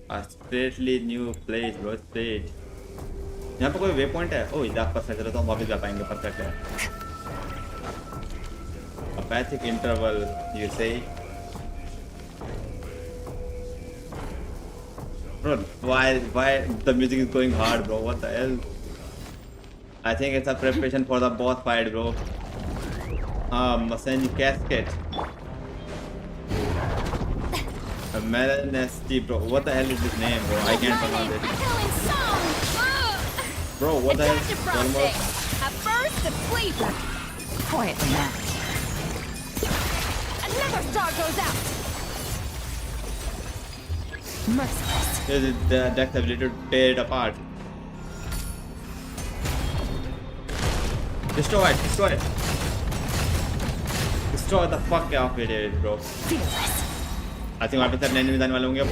Speaker 1: A straightly new place, bro. Straight. यहाँ पे कोई way point है? ओह, इधर perfect है तो हम वापस जा पाएंगे. परफेक्ट है. Apathic interval, you say? Bro, why the music is going hard, bro? What the hell? I think it's a preparation for the boss fight, bro. Masani casket. Melanesti, bro. What the hell is this name, bro? I can't pronounce it. Bro, what the hell? One more.
Speaker 2: A burst of flavor.
Speaker 3: Quietly now.
Speaker 2: Another star goes out.
Speaker 3: Merciless.
Speaker 1: This is the deck's ability to tear it apart. Destroy it, destroy it. Destroy the fuck out of it, bro.
Speaker 3: Fearless.
Speaker 1: I think वापस अपने enemy जाने वाले होंगे अब.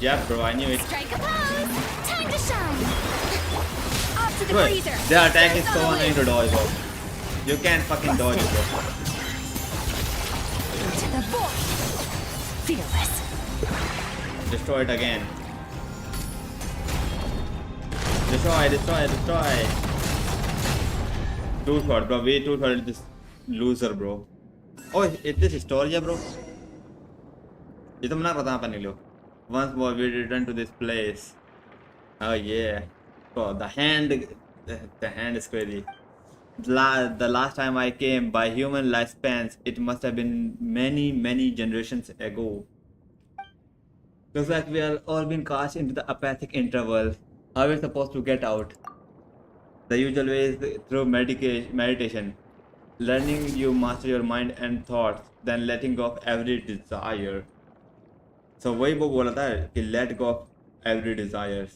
Speaker 1: Yeah, bro, I knew it.
Speaker 2: Strike a pose. Time to shine. Up to the
Speaker 1: Bro,
Speaker 2: freezer.
Speaker 1: their attack is so annoying to dodge, bro. You can't fucking dodge it, bro.
Speaker 3: Into the void. Fearless.
Speaker 1: Destroy it again. Destroy, destroy, destroy. Too short, bro. Way too short. This loser, bro. Oh, it is Historia, bro. ये तो मना पता अपन लोग. Once more we return to this place. Oh yeah. Bro, the hand is crazy. The last time I came by human lifespans, it must have been many generations ago. Looks like we are all been cast into the apathic interval. How are we supposed to get out? The usual way is through meditation. Learning you master your mind and thoughts, then letting go of every desire. So वही वो बोला था कि let go of every desires.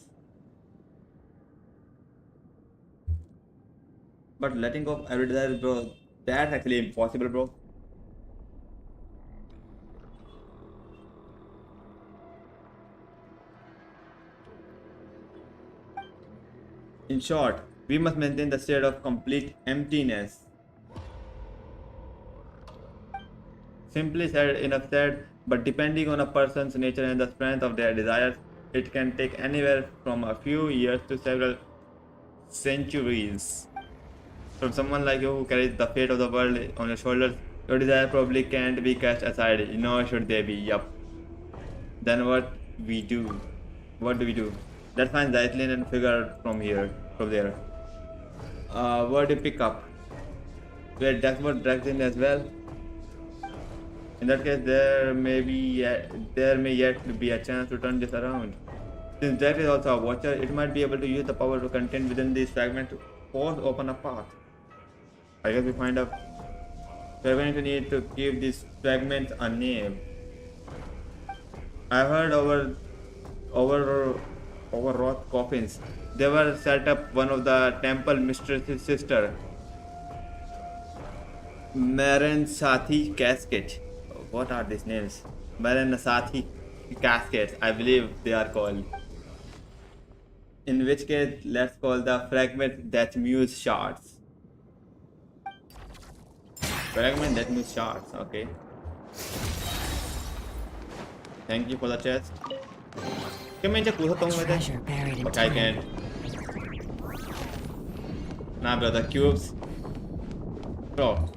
Speaker 1: But letting go of every desire, bro, that's actually impossible, bro. In short, we must maintain the state of complete emptiness. simply said, enough said, but depending on a person's nature and the strength of their desires, it can take anywhere from a few years to several centuries. From someone like you who carries the fate of the world on your shoulders, your desire probably can't be cast aside, nor should they be. Yup. Then what we do? What do we do? Let's find Zeitlin and figure out from there. What do you pick up? Wait, that's what drags in as well. In that case, there may yet be a chance to turn this around. Since Jack is also a watcher, it might be able to use the power to contain within these fragments to force open a path. I guess we find out. We're going to need to give these fragments a name. I heard overwrought coffins. They were set up one of the temple mistress's sister, Marin Sathi casket. What are these names? Marin Sathi caskets, I believe they are called. In which case, let's call the fragment that muse shards. Fragment that muse shards, okay. Thank you for the chest. Can I just put it
Speaker 3: Treasure buried in
Speaker 1: okay, I
Speaker 3: time.
Speaker 1: can't. Nah, bro, the cubes. Bro.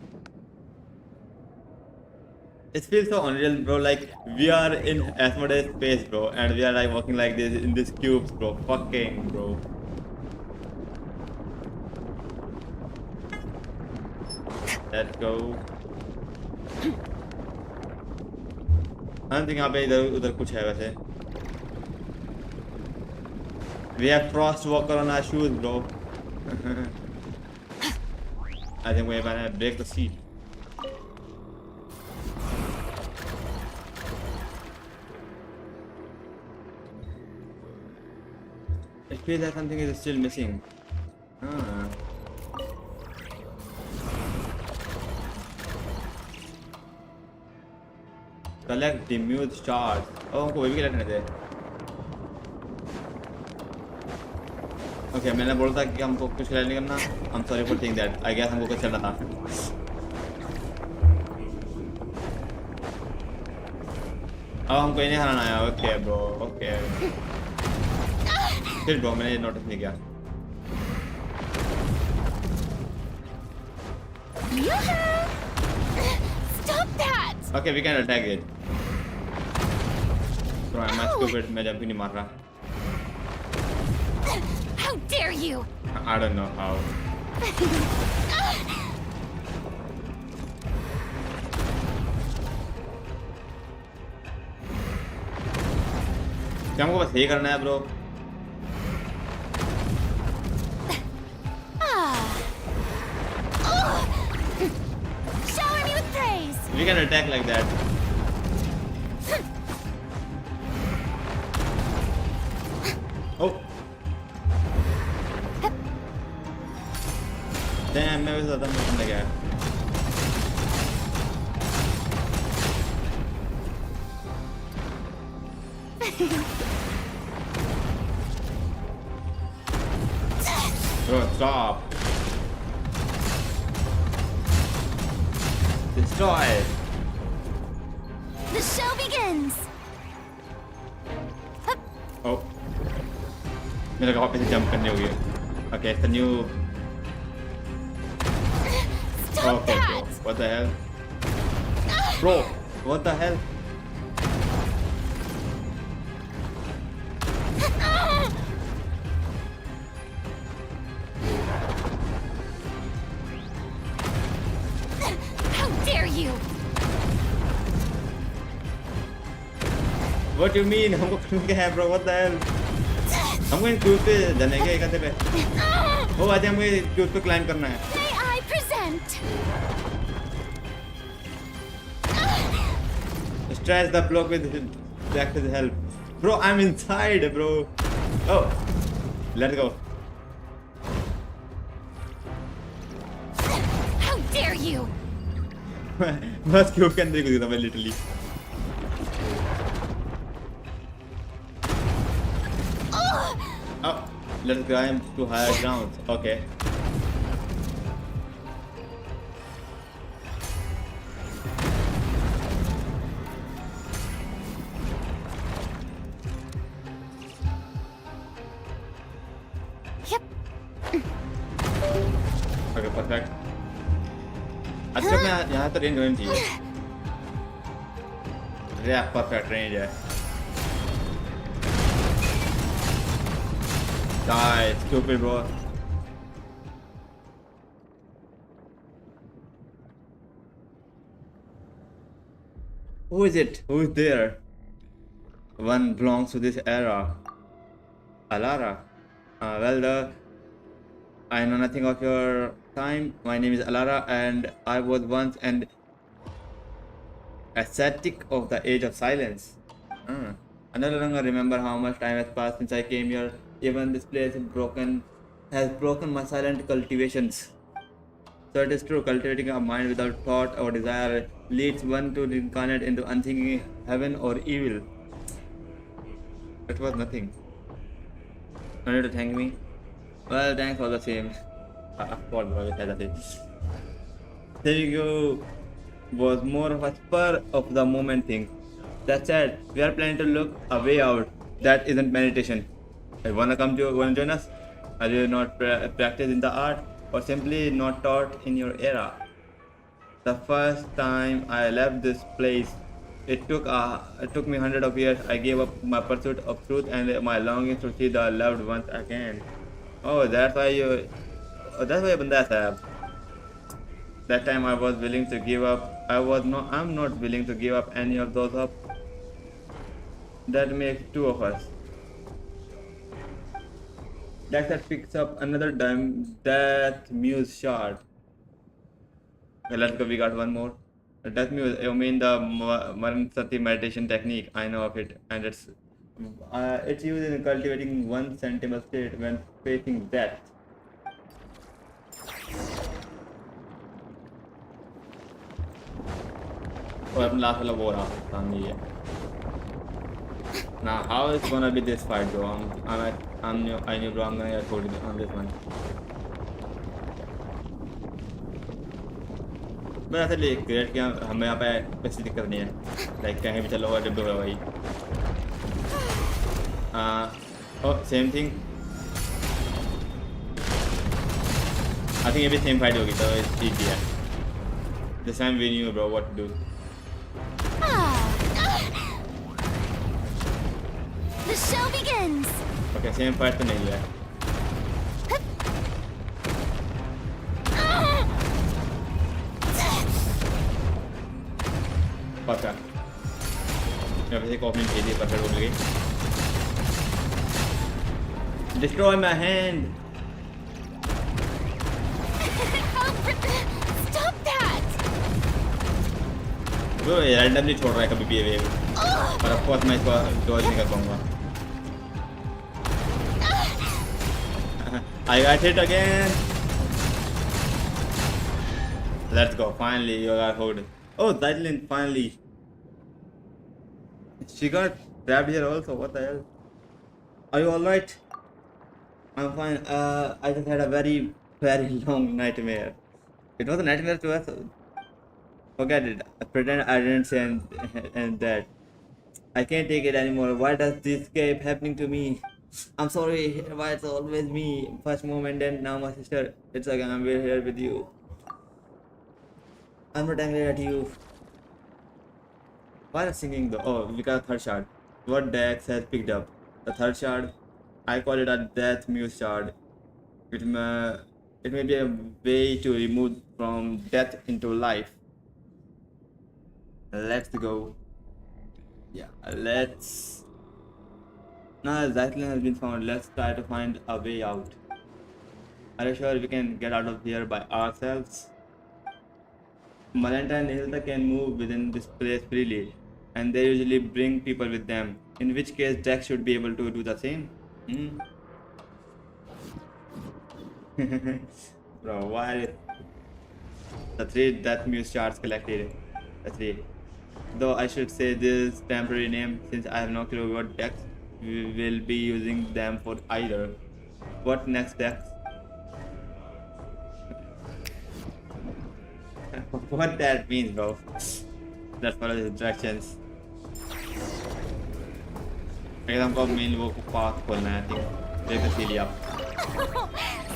Speaker 1: It feels so unreal, bro. Like, we are in Asmodeus space, bro. And we are like walking like this in these cubes, bro. Fucking, bro. Let's go. I don't think यहाँ पे इधर उधर कुछ है वैसे. We have frost walker on our shoes, bro. I think we're gonna break the seat. It feels like something is still missing. Collect the mute shards. Oh, हमको वही भी करने थे. Okay, मैंने बोला था कि हमको कुछ collect नहीं करना. I'm sorry for saying that. I guess हमको कुछ करना था. अब हमको इन्हें हराना है. Okay, bro. Okay. फिर bro, मैंने ये notice नहीं किया.
Speaker 2: Stop that!
Speaker 1: Okay, we can attack it. Bro, I'm not stupid. मैं jump ही नहीं मार रहा.
Speaker 2: How dare you!
Speaker 1: I don't know how. क्या हमको बस यही करना है, bro?
Speaker 2: Shower me with praise!
Speaker 1: We can attack like that. Oh. Damn, मैं भी ज़्यादा मौसम लग गया. Bro, stop. Destroy it.
Speaker 2: The show begins!
Speaker 1: Oh. मेरा कहाँ पे से jump करने हुई है. Okay, it's a new.
Speaker 2: Stop
Speaker 1: Okay, bro.
Speaker 2: that!
Speaker 1: What the hell? Bro, what the hell?
Speaker 2: How dare you!
Speaker 1: What do you mean? हमको क्यों क्या है, bro? What the hell? हमको इन क्यूब पे जाने के एक आधे पे. ओ आज हमें क्यूब पे क्लाइम करना है.
Speaker 2: May I present?
Speaker 1: Stress the block with back to the help. Bro, I'm inside, bro. Oh, let's go.
Speaker 2: How dare you!
Speaker 1: बस क्यूब के अंदर ही घुस गया मैं literally. Oh, let's climb to higher ground. Okay. Okay, perfect. अच्छा मैं यहाँ तो रेंज होनी चाहिए. Yeah, perfect range है. Die, stupid bro. Who is it? Who is there? One belongs to this era. Alara. I know nothing of your time. My name is Alara, and I was once an ascetic of the age of silence. I no longer remember how much time has passed since I came here. Even this place has broken my silent cultivations. So it is true, cultivating a mind without thought or desire leads one to reincarnate into unthinking heaven or evil. It was nothing. No need to thank me. Well, thanks for the same. There you was more of a spur of the moment thing. That said, we are planning to look a way out. That isn't meditation. Wanna join us? Are you not practiced in the art, or simply not taught in your era? The first time I left this place, it took me hundreds of years. I gave up my pursuit of truth and my longing to see the loved ones again. Oh, that's why you banda sahab. That time I was willing to give up. I'm not willing to give up any of those up. That makes two of us. That picks up another Death Muse shard. Okay, let's go. We got one more. Death Muse. I mean the Maran meditation technique. I know of it, and it's used in cultivating one's sentimental state when facing death. Oh, I'm last level war सामने. Now, how is gonna be this fight, bro? I knew, bro. I'm gonna get hold on this one. मैं ऐसे ले create किया. हमें यहाँ पे पैसे दिक्कत नहीं है. Like कहीं भी चलो हुआ जब होगा भाई. Oh, same thing. I think ये भी same fight होगी तो it's easy है. This time we knew, bro, what to do.
Speaker 2: The show begins.
Speaker 1: Okay, same fight तो नहीं है. पक्का. यहाँ पे एक ओपनिंग खेली परफेक्ट हो गई. Destroy my hand.
Speaker 2: Stop that.
Speaker 1: Bro, ये randomly छोड़ रहा है कभी भी ये वेव. और of course मैं इसको डॉज नहीं कर पाऊँगा. I got hit again. Let's go. Finally, you got hold. Oh, Zydlin, finally. She got trapped here also. What the hell? Are you alright? I'm fine. I just had a very, very long nightmare. It was a nightmare to us. Forget it. Pretend I didn't say and that. I can't take it anymore. Why does this keep happening to me? I'm sorry. Why it's always me? First moment and now my sister. It's again. I'm here with you. I'm not angry at you. Why are singing though? Oh, we got a third shard. What Dex has picked up? The third shard. I call it a Death Muse shard. It may be a way to remove from death into life. Let's go. Yeah, let's. Now Zyklin has been found. Let's try to find a way out. Are you sure we can get out of here by ourselves? Malenta and Hilda can move within this place freely, and they usually bring people with them. In which case, Dex should be able to do the same. Bro, why the 3 Death Muse shards collected? The 3. Though I should say this temporary name since I have no clue what Dex we will be using them for either. What next, Dex? What that means, bro? Let's follow the instructions. I guess हमको main वो path खोलना है. I think. Take the seal up.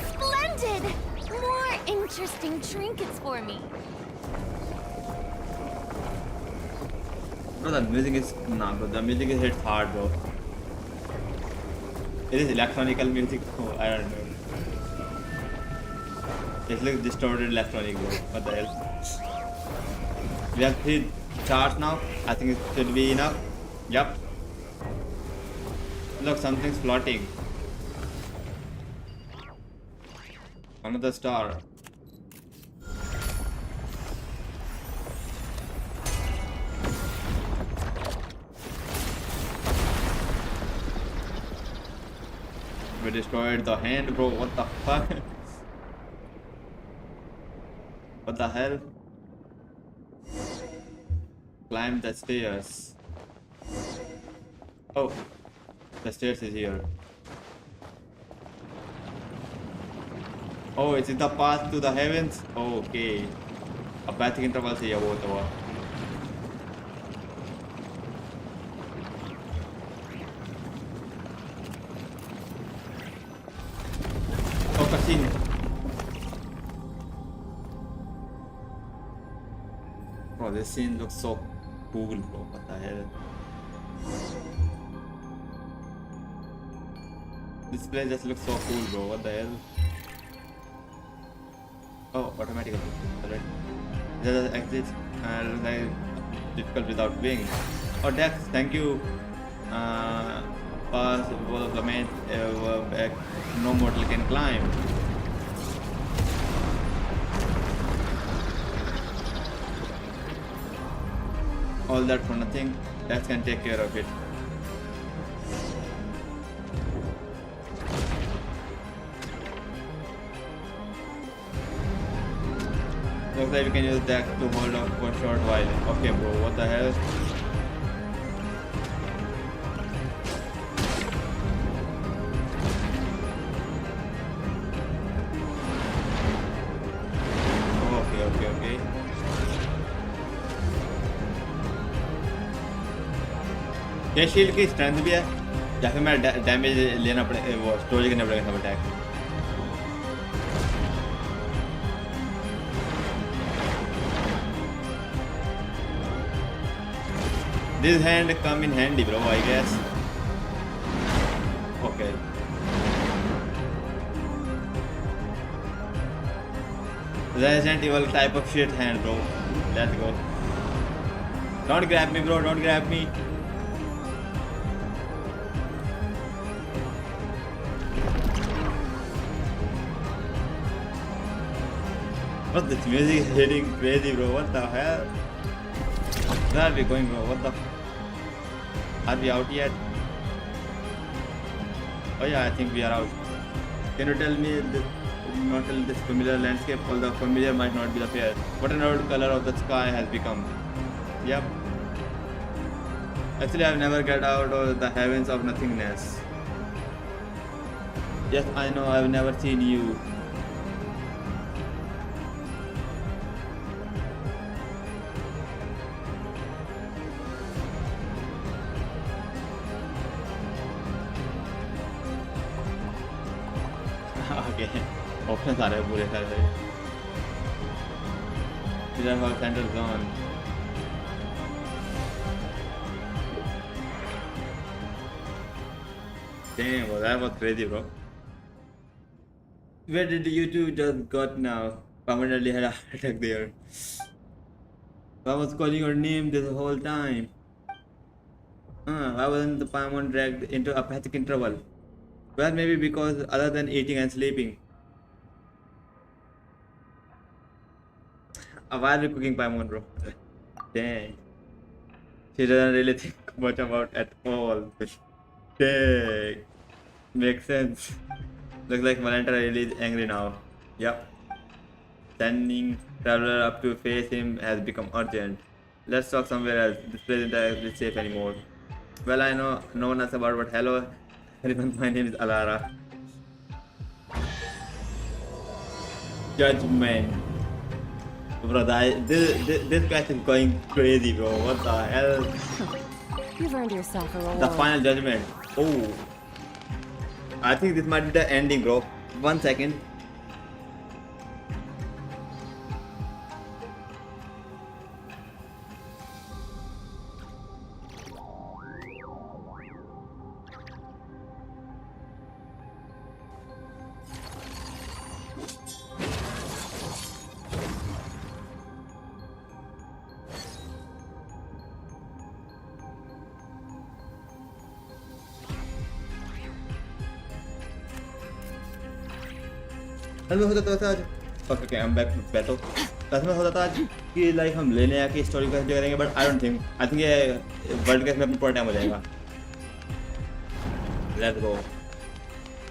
Speaker 2: Splendid! More interesting trinkets for me.
Speaker 1: Bro, the music is nah, bro. The music is hit hard, bro. It is electronical music. Oh, I don't know. It looks distorted electronic, bro. What the hell? We have 3 charts now. I think it should be enough. Yep. Look, something's floating. Another star. We destroyed the hand, bro. What the fuck? What the hell? Climb the stairs. Oh, the stairs is here. Oh, is it the path to the heavens? Oh, okay. A path interval से ये वो तो हुआ. Oh, cutscene. Bro, this scene looks so cool, bro. What the hell? This place just looks so cool, bro. What the hell? Oh, automatically. Alright. There are exits and like difficult without wings. Oh, Dex, thank you. Pass both of the main back. No mortal can climb. All that for nothing. Dex can take care of it. Looks like we can use Dex to hold up for a short while. Okay, bro, what the hell? Okay. ये shield की strength भी है या फिर मैं damage लेना पड़े वो स्टोरेज करना पड़ेगा सब attack. This hand come in handy, bro, I guess. Okay. Resident Evil type of shit hand, bro. Let's go. Don't grab me, bro. Don't grab me. What, this music is hitting crazy, bro. What the hell? Where are we going, bro? What the? Are we out yet? Oh yeah, I think we are out. Can you tell me not tell this familiar landscape? Although familiar might not be the pair. What an old color of the sky has become. Yep. Actually, I've never get out of the heavens of nothingness. Yes, I know. I've never seen you. Okay. Options are पूरे सारे. These are our central zone. Damn, well, that was crazy, bro. Where did you two just got now? Permanently had a heart attack there. I was calling your name this whole time. Why wasn't the Paimon dragged into apathic interval? Well, maybe because other than eating and sleeping. Why are we cooking Paimon, bro? Dang. She doesn't really think much about at all. Dang. Makes sense. Looks like Valenta really is angry now. Yep. Sending traveler up to face him has become urgent. Let's talk somewhere else. This place isn't actually safe anymore. Well, I know no one else about, but hello everyone, my name is Alara. Judgment. Bro, this guy is going crazy, bro. What the hell?
Speaker 3: You've earned yourself a reward.
Speaker 1: The final judgment. Oh. I think this might be the ending, bro. 1 second. असल में होता था वैसे आज okay I am back battle असल में होता था आज कि लाइक हम लेने आके स्टोरी को एंजॉय करेंगे but I don't think I think ये वर्ल्ड कैप में अपना पूरा टाइम हो जाएगा let's go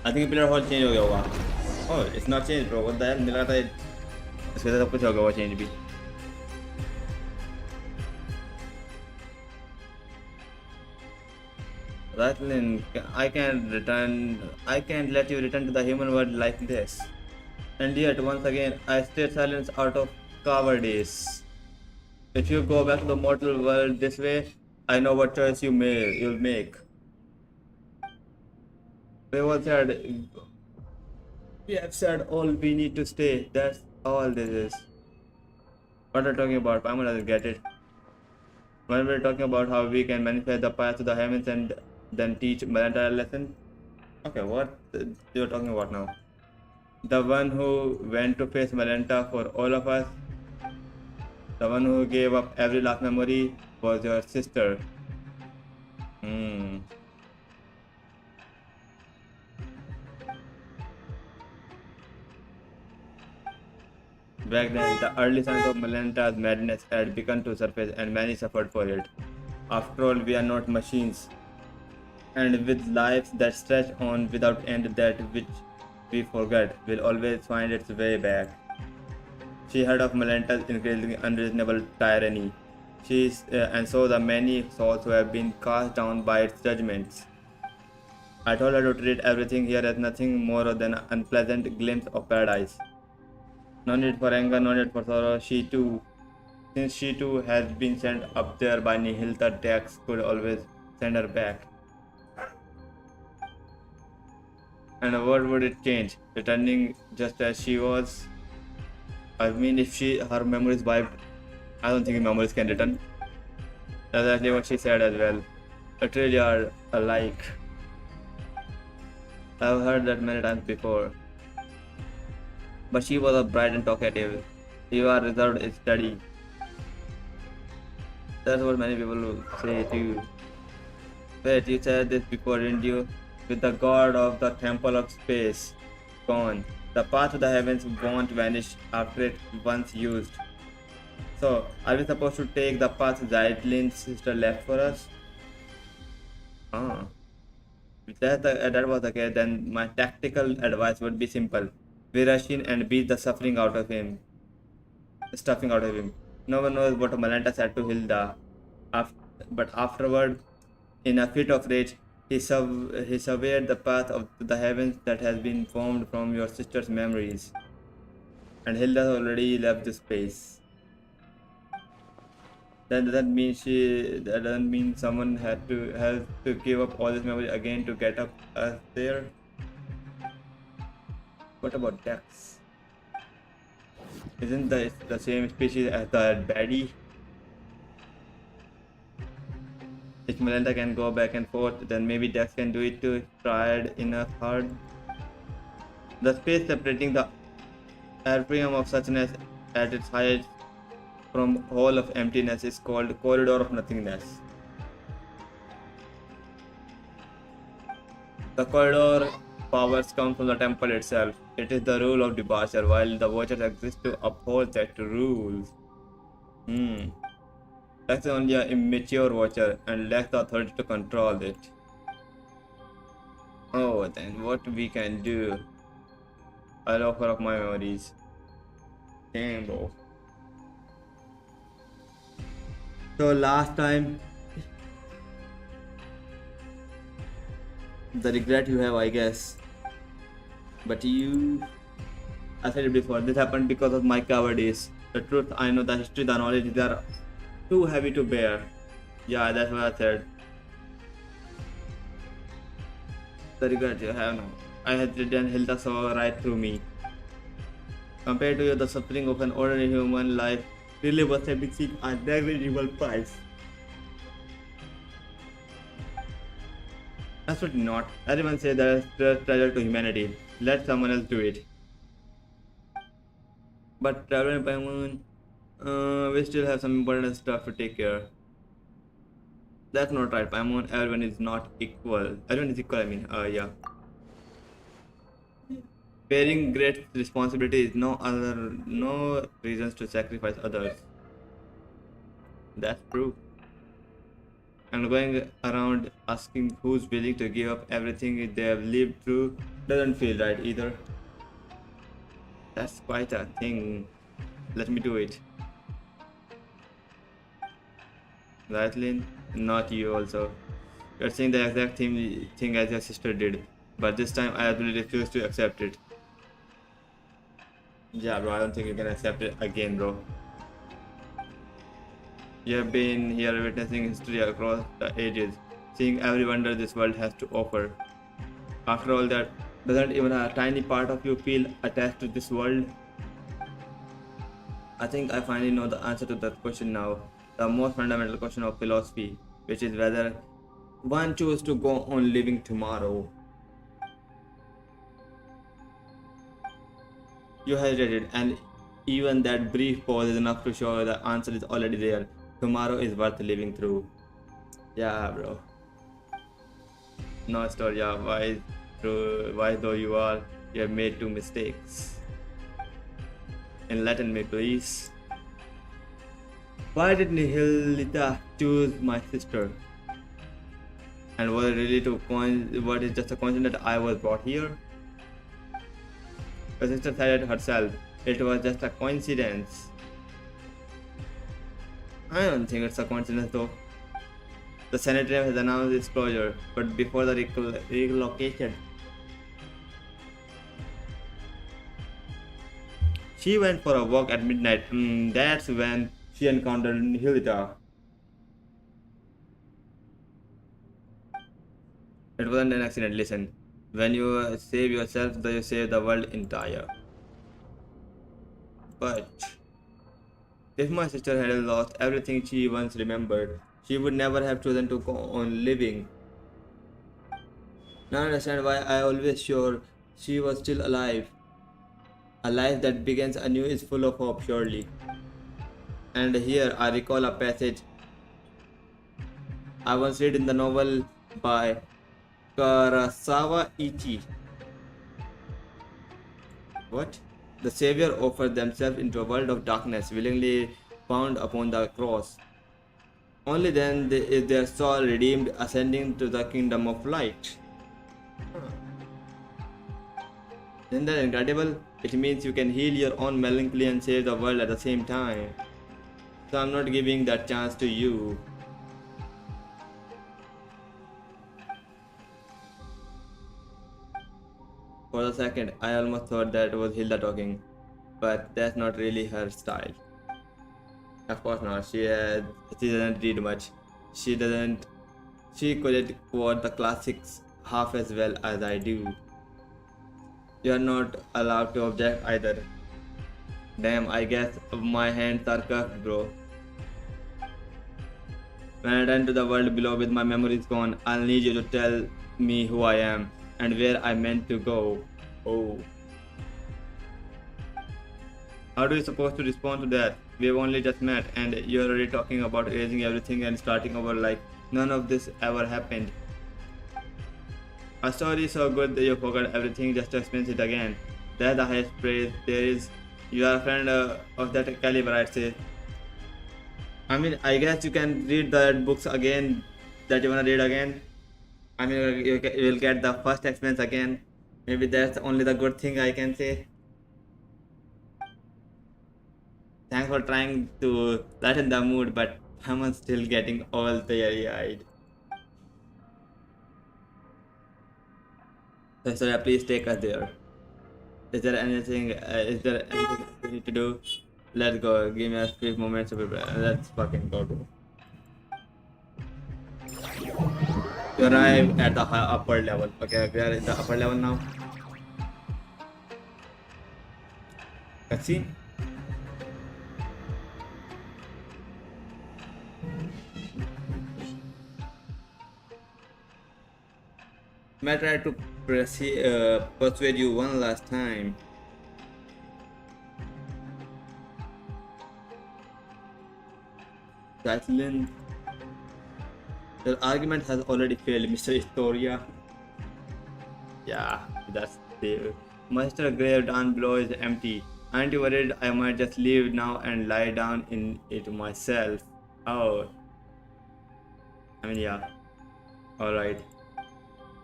Speaker 1: I think player hall change हो गया होगा oh it's not change bro what the hello मिला था इसके साथ सब कुछ हो गया वो चेंज भी Ratlin, I can't let you return to the human world like this. And yet, once again, I stayed silent out of cowardice. If you go back to the mortal world this way, I know what choice you'll make. We all said, we have said all we need to stay. That's all this is. What are you talking about? I'm gonna get it. When we're talking about how we can manifest the path to the heavens and then teach Malanta a lesson. Okay, what you're talking about now? The one who went to face Malanta for all of us. The one who gave up every last memory was your sister. Back then, the early signs of Malanta's madness had begun to surface and many suffered for it. After all, we are not machines. And with lives that stretch on without end, that which we forget will always find its way back. She heard of Malanta's increasingly unreasonable tyranny. And so the many souls who have been cast down by its judgments. I told her to treat everything here as nothing more than an unpleasant glimpse of paradise. No need for anger, no need for sorrow. Since she too has been sent up there by Nihilta, Dax could always send her back. And what would it change? Returning just as she was? I mean, if her memories wiped, I don't think memories can return. That's actually what she said as well. It really are alike. I've heard that many times before. But she was a bright and talkative. You are reserved and steady. That's what many people will say too. Wait, you said this before, didn't you? With the god of the temple of space gone, the path to the heavens won't vanish after it once used. So, are we supposed to take the path Zaidlin's sister left for us? If that was the case, then my tactical advice would be simple. We rush in and beat the stuffing out of him. No one knows what Malanta said to Hilda. But afterward, in a fit of rage, he surveyed the path of the heavens that has been formed from your sister's memories. And Hilda already left this space. That doesn't mean someone has to give up all this memory again to get up us there. What about Dex? Isn't the same species as the baddie? If Malanta can go back and forth, then maybe Dex can do it too. Tried in a third. The space separating the atrium of suchness at its height from hole of emptiness is called corridor of nothingness. The corridor powers come from the temple itself. It is the rule of departure, while the watchers exist to uphold that rule. Dex is only an immature watcher and lacks the authority to control it. Oh, then what we can do? I'll offer up my memories. Damn, bro. So last time, the regret you have, I guess. But I said it before, this happened because of my cowardice. The truth, I know, the history, the knowledge, they are too heavy to bear. Yeah, that's what I said. The regret you have now. I had written Hilda saw right through me. Compared to you, the suffering of an ordinary human life really was a negligible price. Absolutely not. Everyone says that is treasure to humanity. Let someone else do it. But traveling by moon, we still have some important stuff to take care. That's not right. By moon, everyone is not equal. Everyone is equal. I mean, yeah. Bearing great responsibility is no reasons to sacrifice others. That's true. And going around asking who's willing to give up everything they have lived through doesn't feel right either. That's quite a thing. Let me do it. Right, Lynn? Not you also. You're saying the exact thing as your sister did. But this time I absolutely refuse to accept it. Yeah, bro, I don't think you can accept it again, bro. You have been here witnessing history across the ages, seeing every wonder this world has to offer. After all that, doesn't even a tiny part of you feel attached to this world? I think I finally know the answer to that question now. The most fundamental question of philosophy, which is whether one chooses to go on living tomorrow. You hesitated, and even that brief pause is enough to show the answer is already there. Tomorrow is worth living through. Yeah, bro. No, Storia, wise though you are, you have made two mistakes. Enlighten me, please. Why did Nihilita choose my sister? And was it really what is just a coincidence that I was brought here? The sister said it herself. It was just a coincidence. I don't think it's a coincidence though. The sanitarium has announced its closure, but before the relocation, she went for a walk at midnight. That's when she encountered Hilda. It wasn't an accident, listen. When you save yourself, you save the world entire. But if my sister had lost everything she once remembered, she would never have chosen to go on living. Now I understand why I always sure she was still alive. A life that begins anew is full of hope, surely. And here I recall a passage I once read in the novel by Kurosawa Ichi. What? The Savior offered themselves into a world of darkness, willingly bound upon the cross. Only then is their soul redeemed, ascending to the kingdom of light. Isn't that incredible? It means you can heal your own melancholy and save the world at the same time. So I'm not giving that chance to you. For a second, I almost thought that was Hilda talking, but that's not really her style. Of course not. She doesn't read much. She couldn't quote the classics half as well as I do. You are not allowed to object either. Damn, I guess my hands are cuffed, bro. When I return to the world below with my memories gone, I'll need you to tell me who I am and where I meant to go. Oh. How do you supposed to respond to that? We've only just met and you're already talking about erasing everything and starting over like none of this ever happened. A story so good that you forgot everything just to experience it again. That's the highest praise there is. You are a friend of that caliber, I'd say. I mean, I guess you can read the books again that you wanna read again. I mean, you will get the first experience again. Maybe that's only the good thing I can say. Thanks for trying to lighten the mood, but I'm still getting all teary-eyed. So yeah, please take us there. Is there anything we need to do? Let's go. Give me a brief moment to prepare. Let's fucking go, bro. You arrive at the upper level. Okay, we are in the upper level now. Cutscene. May I try to persuade you one last time? Jacqueline, your argument has already failed, Mr. Historia. Yeah, that's the Master grave down below is empty. Aren't you worried I might just leave now and lie down in it myself? Oh, I mean, yeah. Alright.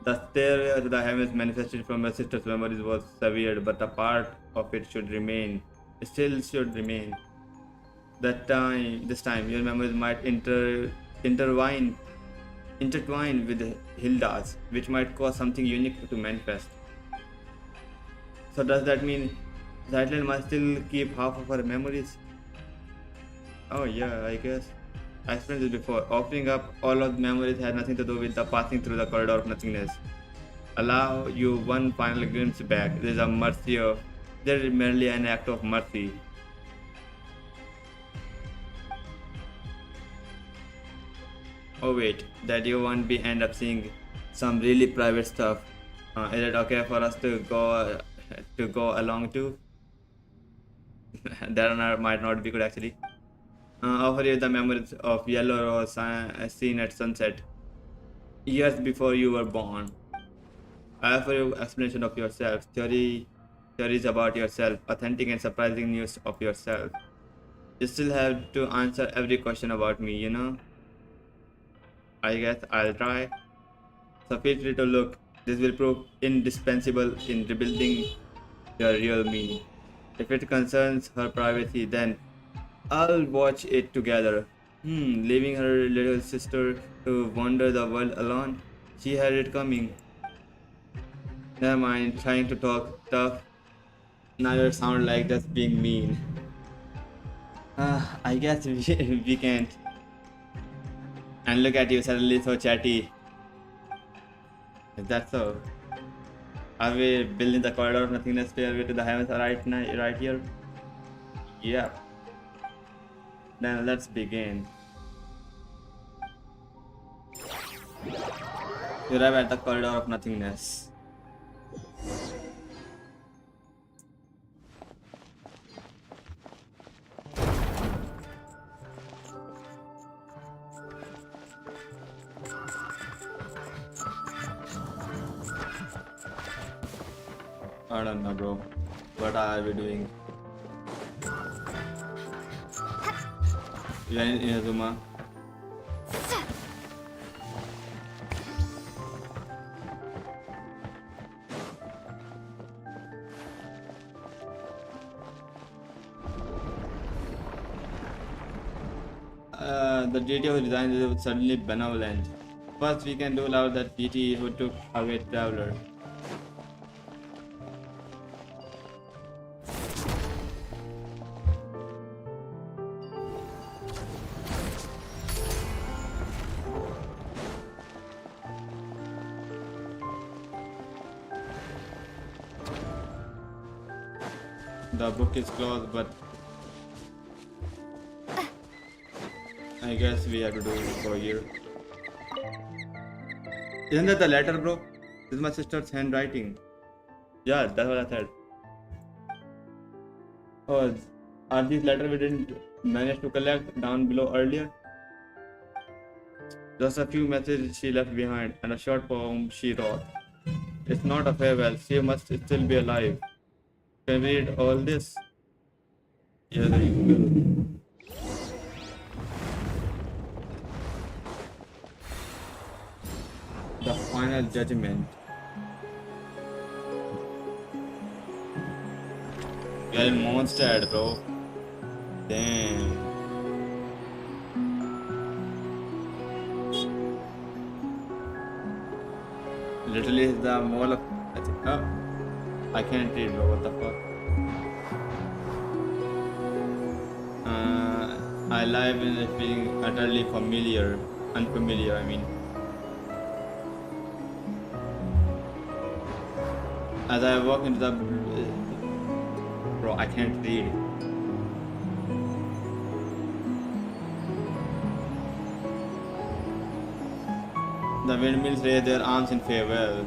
Speaker 1: The stairway to the heavens manifested from my sister's memories was severed, but a part of it should remain. It still should remain. This time, your memories might intertwine with Hilda's, which might cause something unique to manifest. So does that mean Zytlan must still keep half of her memories? Oh yeah, I guess. I explained this before. Opening up all of the memories had nothing to do with the passing through the corridor of nothingness. Allow you one final glimpse back. There is merely an act of mercy. Oh wait, that you won't be end up seeing some really private stuff. Is it okay for us to go along too? That might not be good actually. Offer you the memories of yellow rose seen at sunset years before you were born. I offer you explanation of yourself, theories about yourself, authentic and surprising news of yourself. You still have to answer every question about me, you know? I guess I'll try. So feel free to look. This will prove indispensable in rebuilding your real me. If it concerns her privacy, then I'll watch it together. Leaving her little sister to wander the world alone? She had it coming. Never mind, trying to talk tough. Now you sound like just being mean. I guess we can't. And look at you, suddenly so chatty. Is that so? Are we building the corridor of nothingness stairway to the heavens right here? Yeah. Then let's begin. You arrive at the corridor of nothingness. I don't know, bro. What are we doing? You are in Inazuma. The deity who designed this was suddenly benevolent. First, we can rule out that deity who took away Traveler. The book is closed, but I guess we have to do it for here. Isn't that the letter, bro? This is my sister's handwriting. Yeah, that's what I said. Oh, are these letters we didn't manage to collect down below earlier? Just a few messages she left behind and a short poem she wrote. It's not a farewell, she must still be alive. Can we read all this? Yeah, there you go. The final judgment. You're a monster, bro. Damn. Literally, the mole of. I can't read, bro. What the fuck? I live in a feeling utterly unfamiliar. I mean. As I walk into the... Bro, I can't read. The windmills raise their arms in farewell.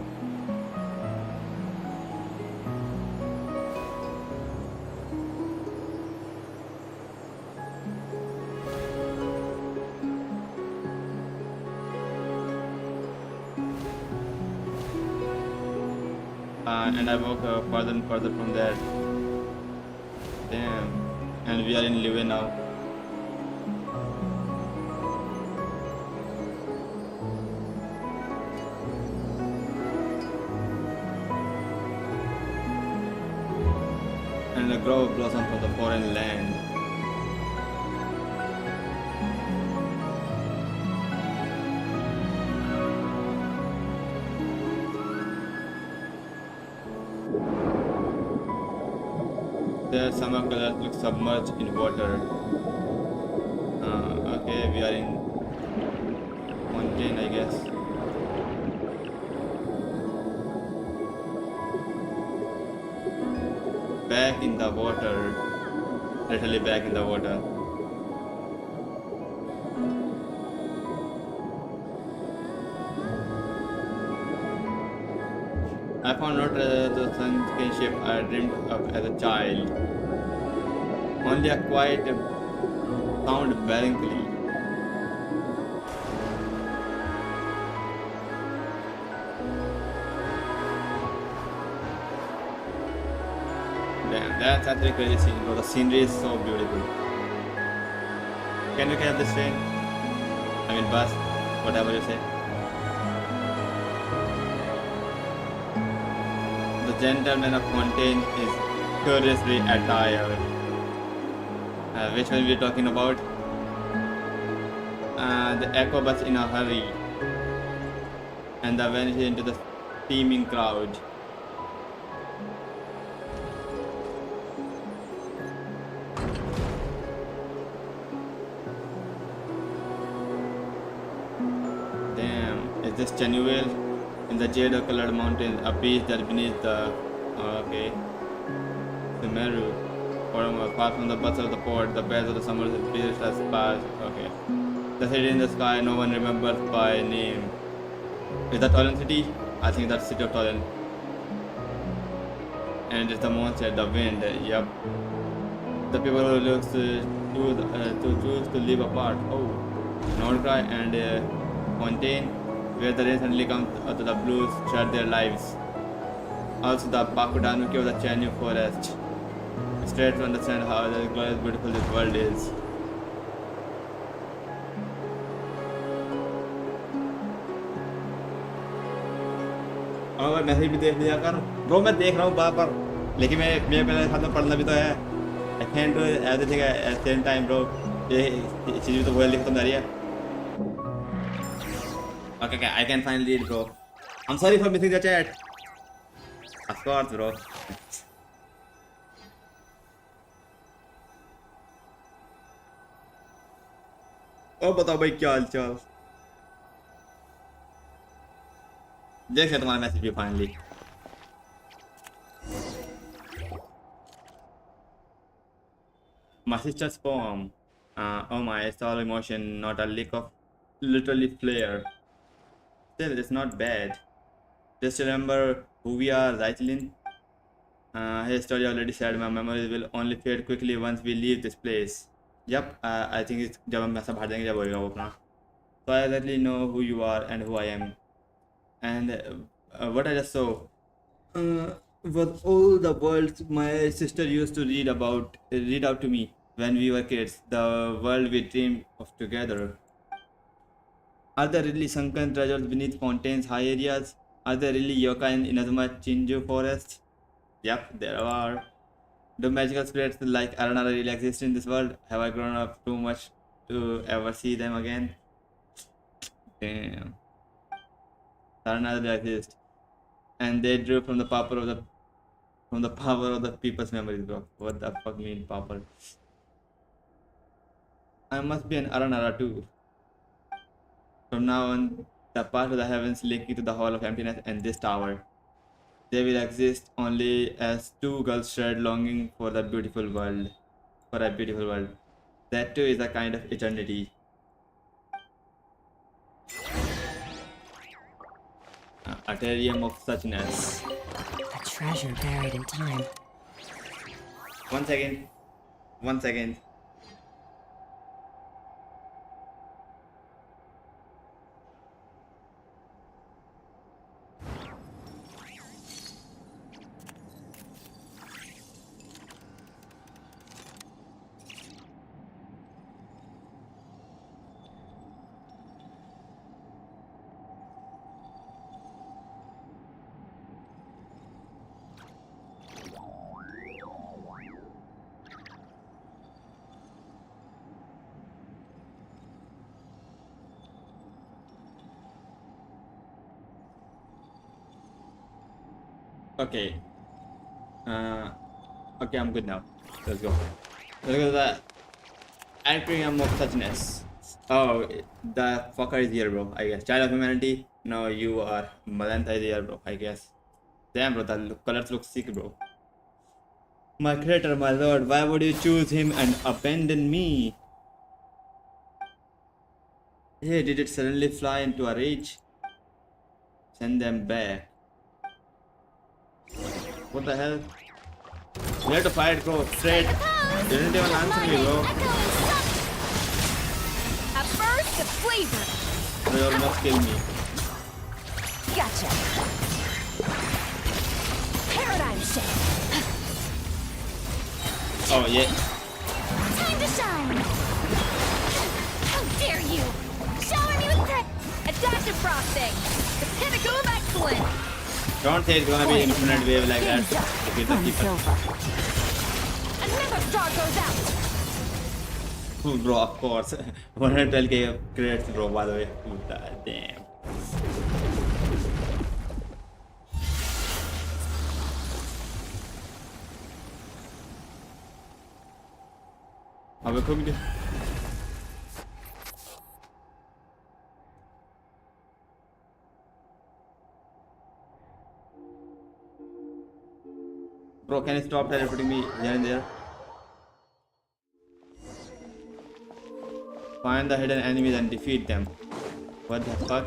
Speaker 1: And I walk further and further from there. Damn. And we are in Live now. And a grove blossom from the foreign land. Their summer colors look submerged in water. Okay, we are in mountain, I guess. Back in the water. Literally back in the water. I found out the sun kinship I dreamed of as a child. Only a quiet sound melancholy. Damn, that's actually crazy scene, bro. The scenery is so beautiful. Can you catch this train? I mean bus, whatever you say. The gentleman of Fontaine is curiously attired. Which one we are talking about? The echo bus in a hurry. And the vanishes into the steaming crowd. Damn, is this Chenuel? In the jade-colored mountains, a beach that beneath the Meru. Far from the buzz of the port, the bells of the summer breeze has passed. Okay. The city in the sky, no one remembers by name. Is that Tolan city? I think that's city of Tolan. And it's the monster, the wind. Yep. The people who looks to choose to live apart. Oh, Nordcry and Fontaine, where the rain suddenly comes to the blues, share their lives. Also the Pakudanuki of the Chanyu forest. Straight to understand how glorious beautiful this world is. और message भी देख लिया कर bro मैं देख रहा हूँ बार बार लेकिन मैं पहले साथ में पढ़ना भी तो है I can do everything at same time bro ये चीज़ भी तो बहुत लिखता जा रही है okay I can finally read bro I'm sorry for missing the chat of course bro और बताओ भाई क्या हाल चाल देख लिया तुम्हारा मैसेज भी finally my sister's poem oh my it's all emotion not a lick of literally flair still it's not bad just remember who we are right Lynn his story already said my memories will only fade quickly once we leave this place yep I think it's जब हम ऐसा बाहर जाएंगे जब होएगा वो अपना so I exactly know who you are and who I am and what I just saw was all the worlds my sister used to read out to me when we were kids the world we dreamed of together are there really sunken treasures beneath Fontaine's high areas are there really yokai in Inazuma Chinju forest yep there are do magical spirits like Aranara really exist in this world have I grown up too much to ever see them again damn Aranara exist and they drew from the power of the people's memories bro what the fuck mean power I must be an Aranara too from now on the part of the heavens linking to the hall of emptiness and this tower they will exist only as two girls shared longing for a beautiful world that too is a kind of eternity a terrarium of suchness
Speaker 3: A treasure buried in time.
Speaker 1: one second Okay. Okay, I'm good now. Let's go. Let's go to the Atrium of Suchness. Oh, the fucker is here, bro. I guess. Child of Humanity. No, you are. Malantha is here, bro. I guess. Damn, bro. The colors look sick, bro. My creator, my lord. Why would you choose him and abandon me? Hey, did it suddenly fly into a rage? Send them back. What the hell? We have to fight, bro. Straight. They didn't even answer me, bro.
Speaker 2: A burst of flavor.
Speaker 1: They almost killed me.
Speaker 2: Gotcha. Paradigm shift.
Speaker 1: Oh, yeah.
Speaker 2: Time to shine. How dare you? Shower me with a dash of frosting. The pinnacle of excellence.
Speaker 1: Don't say it's gonna be infinite wave like that. Okay, the keeper.
Speaker 2: Another star goes out.
Speaker 1: Bro, of course. 112k credits, bro, by the way. Damn. Are we cooked? Bro, can you stop teleporting me here and there? Find the hidden enemies and defeat them. What the fuck?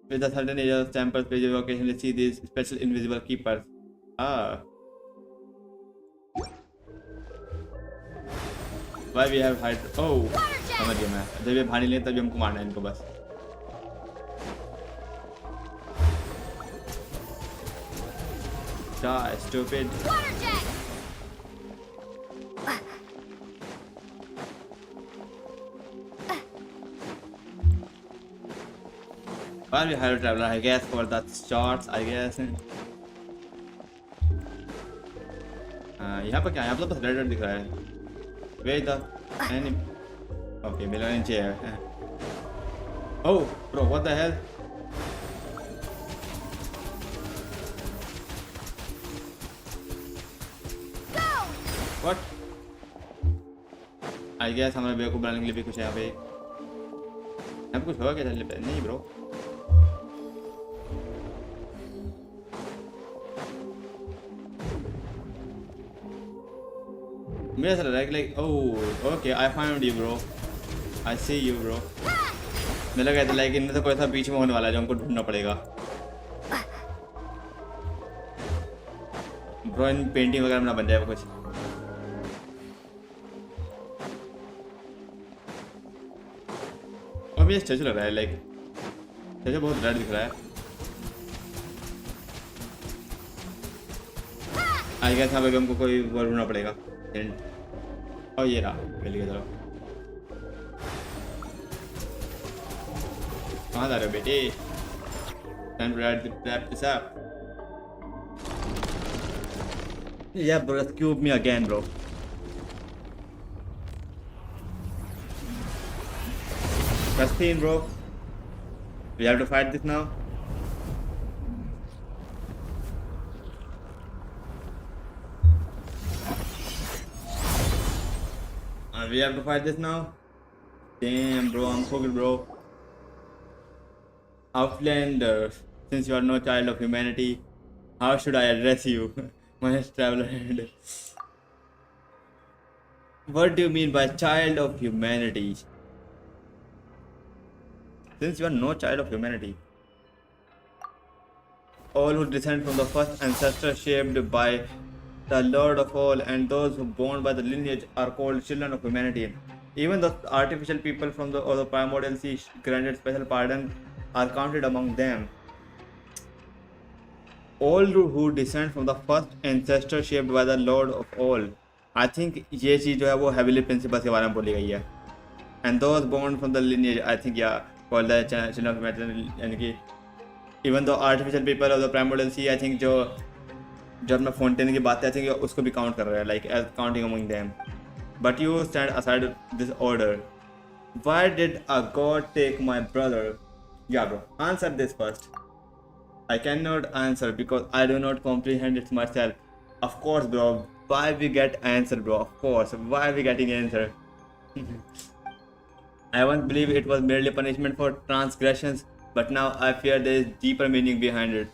Speaker 1: With a certain area of temples, where you occasionally see these special invisible keepers. Ah. Why we have hide? Oh, समझ गया मैं. जब ये भाड़ी लें तभी हमको मारना है इनको बस. Die, stupid.
Speaker 2: Water jet.
Speaker 1: Why we have traveler? I guess for the shots. I guess. यहाँ पर क्या? यहाँ पर तो बस रेड दिख रहा है. Where the enemy? Okay, मिला नीचे है. Oh, bro, what the hell? What? I guess हमारे बेवकूफ़ बनाने के लिए भी कुछ है यहाँ पे. यहाँ पे कुछ होगा क्या चलने पे? नहीं bro. मेरा ऐसा लग रहा है कि like oh okay I found you bro. I see you bro. मुझे लगा था like इनमें से कोई सा बीच में होने वाला है जो हमको ढूंढना पड़ेगा. Bro इन पेंटिंग वगैरह में ना बन जाए कुछ. अब ये स्टेचू लग रहा है लाइक स्टेचू बहुत रेड दिख रहा है. आई गेस यहाँ पे हमको कोई वो ढूंढना पड़ेगा. और ये रहा मिल गया. चलो कहाँ जा रहे हो बेटे? Time to wrap this up. Yeah bro, just cube me again bro. Cutscene bro. We have to fight this now. And we have to fight this now. Damn bro, I'm cooked bro. Outlander, since you are no child of humanity, how should I address you? My traveler. What do you mean by child of humanity? Since you are no child of humanity, all who descend from the first ancestor shaped by the Lord of all, and those who born by the lineage are called children of humanity. Even the artificial people from the primordial sea granted special pardon are counted among them. All who descend from the first ancestor shaped by the Lord of all. I think ये चीज़ जो है वो heavily principles के बारे में बोली गई है. And those born from the lineage, I think yeah, called the children of humanity. यानी कि even the artificial people of the primordial sea, I think जो अपना fountain की बात है, I think उसको भी count कर रहा है, like as counting among them. But you stand aside this order. Why did a god take my brother? Yeah bro, answer this first. I cannot answer because I do not comprehend it myself. Of course, bro. Why we get answer, bro? Of course. Why we getting answer? I once believed it was merely punishment for transgressions, but now I fear there is deeper meaning behind it.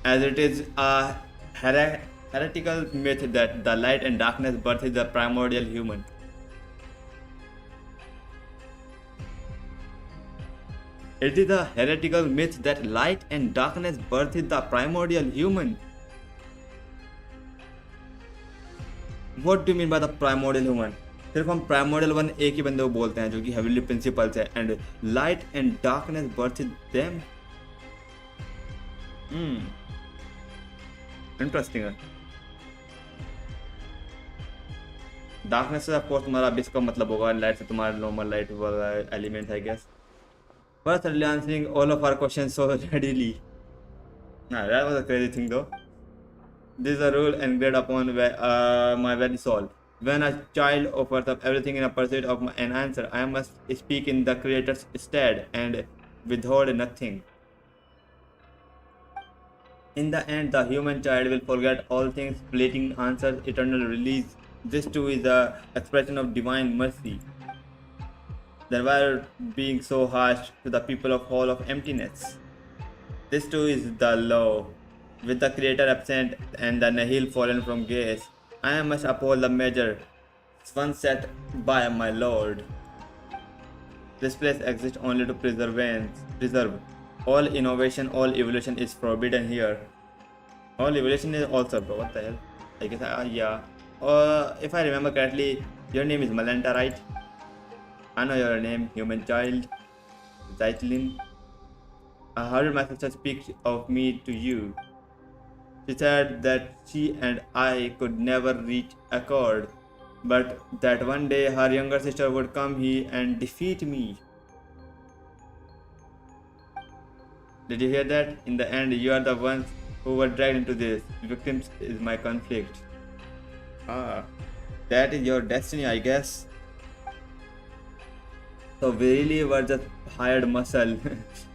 Speaker 1: As it is a heretical myth that the light and darkness birth is the primordial human. It is a heretical myth that light and darkness birth is the primordial human. What do you mean by the primordial human? सिर्फ हम primordial one एक ही बंदे को बोलते हैं जो कि heavenly principles है and light and darkness birth is them. Interesting है. Darkness से of course तुम्हारा abyss का मतलब होगा, light से तुम्हारा normal light वाला element है I guess. Personally answering all of our questions so readily. Nah, that was a crazy thing though. This is a rule engraved upon my very soul. When a child offers up everything in a pursuit of an answer, I must speak in the Creator's stead and withhold nothing. In the end, the human child will forget all things, fleeting answers, eternal release. This too is the expression of divine mercy. Then why being so harsh to the people of Hall of Emptiness? This too is the law. With the Creator absent and the nihil fallen from grace, I must uphold the measure once set by my Lord. This place exists only to preserve. All innovation, all evolution is forbidden here. All evolution is also, bro. What the hell? I guess, yeah. If I remember correctly, your name is Malenta, right? I know your name, human child. Zeitlin. I heard my sister speak of me to you. She said that she and I could never reach accord, but that one day her younger sister would come here and defeat me. Did you hear that? In the end, you are the ones who were dragged into this. Victims is my conflict. That is your destiny, I guess. So we really were just hired muscle,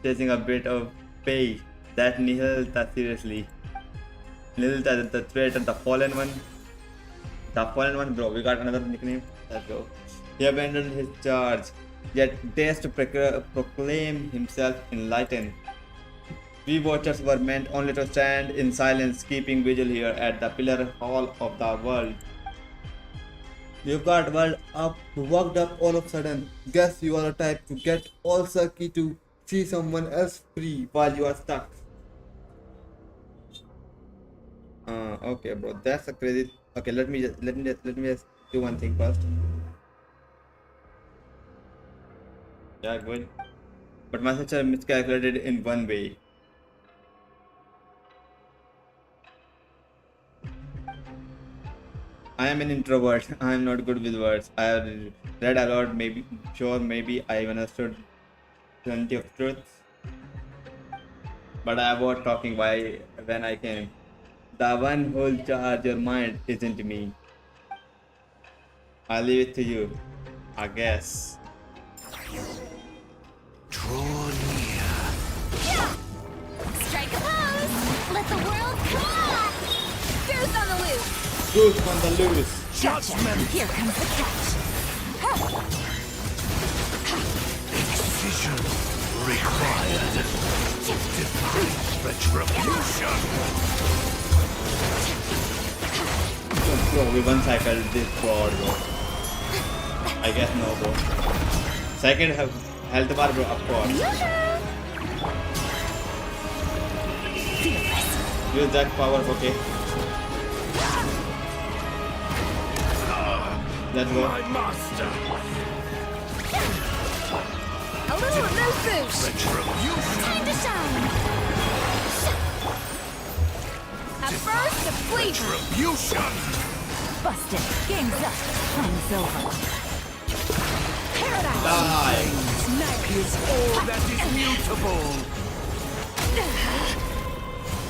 Speaker 1: chasing a bit of pay. That Nihilta, seriously. Nihilta, the traitor, the fallen one. The fallen one, bro. We got another nickname. Let's go. He abandoned his charge, yet dares to proclaim himself enlightened. We watchers were meant only to stand in silence, keeping vigil here at the pillar hall of the world. You got world up, worked up all of a sudden. Guess you are the type to get all sucky to see someone else free while you are stuck. Okay, bro, that's a crazy. Okay, let me just do one thing first. Yeah, good. But my sister miscalculated in one way. I am an introvert. I am not good with words. I have read a lot, maybe I even understood plenty of truths. But I avoid talking when I can. The one who'll charge your mind isn't me. I'll leave it to you, I guess.
Speaker 4: Draw near.
Speaker 2: Strike a pose! Let the world come on! Goose on the loose!
Speaker 1: Goose on the loose!
Speaker 4: Judgment.
Speaker 2: Here comes the catch!
Speaker 4: Precision required. Divine retribution.
Speaker 1: Bro, we one cycle this board, bro. I guess no, bro. Second health bar, bro, of course. Use that power, okay. Let's go.
Speaker 4: My master.
Speaker 2: A little move boost!
Speaker 4: Retribution.
Speaker 2: Time to shine! A burst of flavor!
Speaker 4: Retribution.
Speaker 2: Busted! Game's up! Time's over! Paradise!
Speaker 1: Die!
Speaker 4: Is all that is mutable.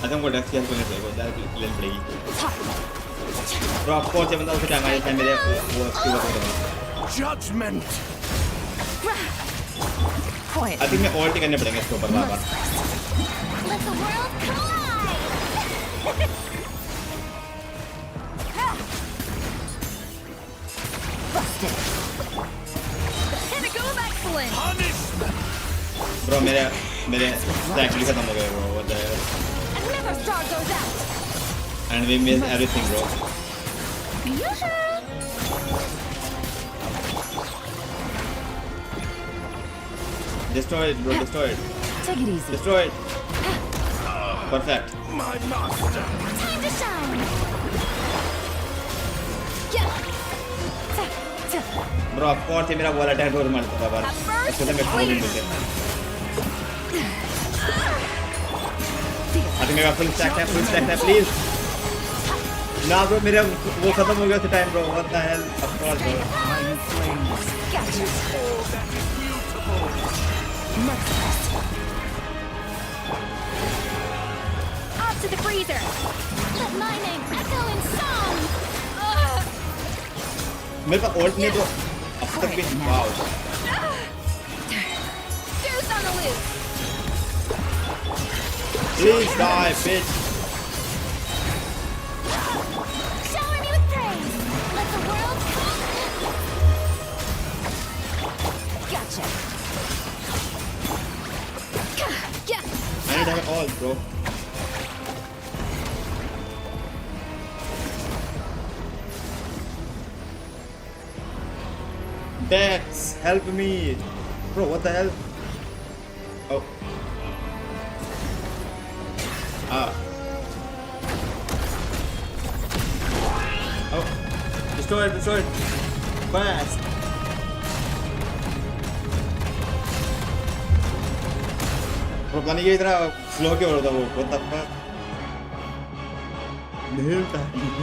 Speaker 1: I think what actually going to play, but that'll be little play. Bro, of course, even though the time I can be there,
Speaker 4: Judgment.
Speaker 2: quiet.
Speaker 1: I think मैं alt करने पड़ेंगे इसके ऊपर बार-बार.
Speaker 2: Let the world collide! Busted. Pinnacle of excellence!
Speaker 4: Punishment!
Speaker 1: Bro, मेरे stack भी खत्म हो गए bro. What the hell?
Speaker 2: Never star goes out!
Speaker 1: And we missed everything bro.
Speaker 2: Yoo-hoo!
Speaker 1: Destroy it bro, destroy it.
Speaker 3: Take it easy.
Speaker 1: Destroy it. Perfect.
Speaker 4: My master!
Speaker 2: Time to shine! Yeah!
Speaker 1: Bro, of course ये मेरा wall attack और मार देता बार. इसके लिए मैं खोल नहीं देते. I think मेरा full stack है please. ना bro मेरा वो खत्म हो गया था time bro. What the hell? Of course bro.
Speaker 4: Iron flames!
Speaker 2: Gotcha!
Speaker 4: All that is mutable!
Speaker 2: Merciless! Off to the freezer! Let my name echo in song!
Speaker 1: मेरे पास ult नहीं तो अब तक भी wow.
Speaker 2: Goose on the loose!
Speaker 1: Please die bitch.
Speaker 2: Shower me with praise! Let the world come! Gotcha! Yeah!
Speaker 1: I need to have it all bro. Dex, help me. Bro, what the hell? Oh. Ah. Oh. Destroy it. Fast. Bro, पता नहीं ये इतना slow क्यों हो रहा था वो? What the fuck?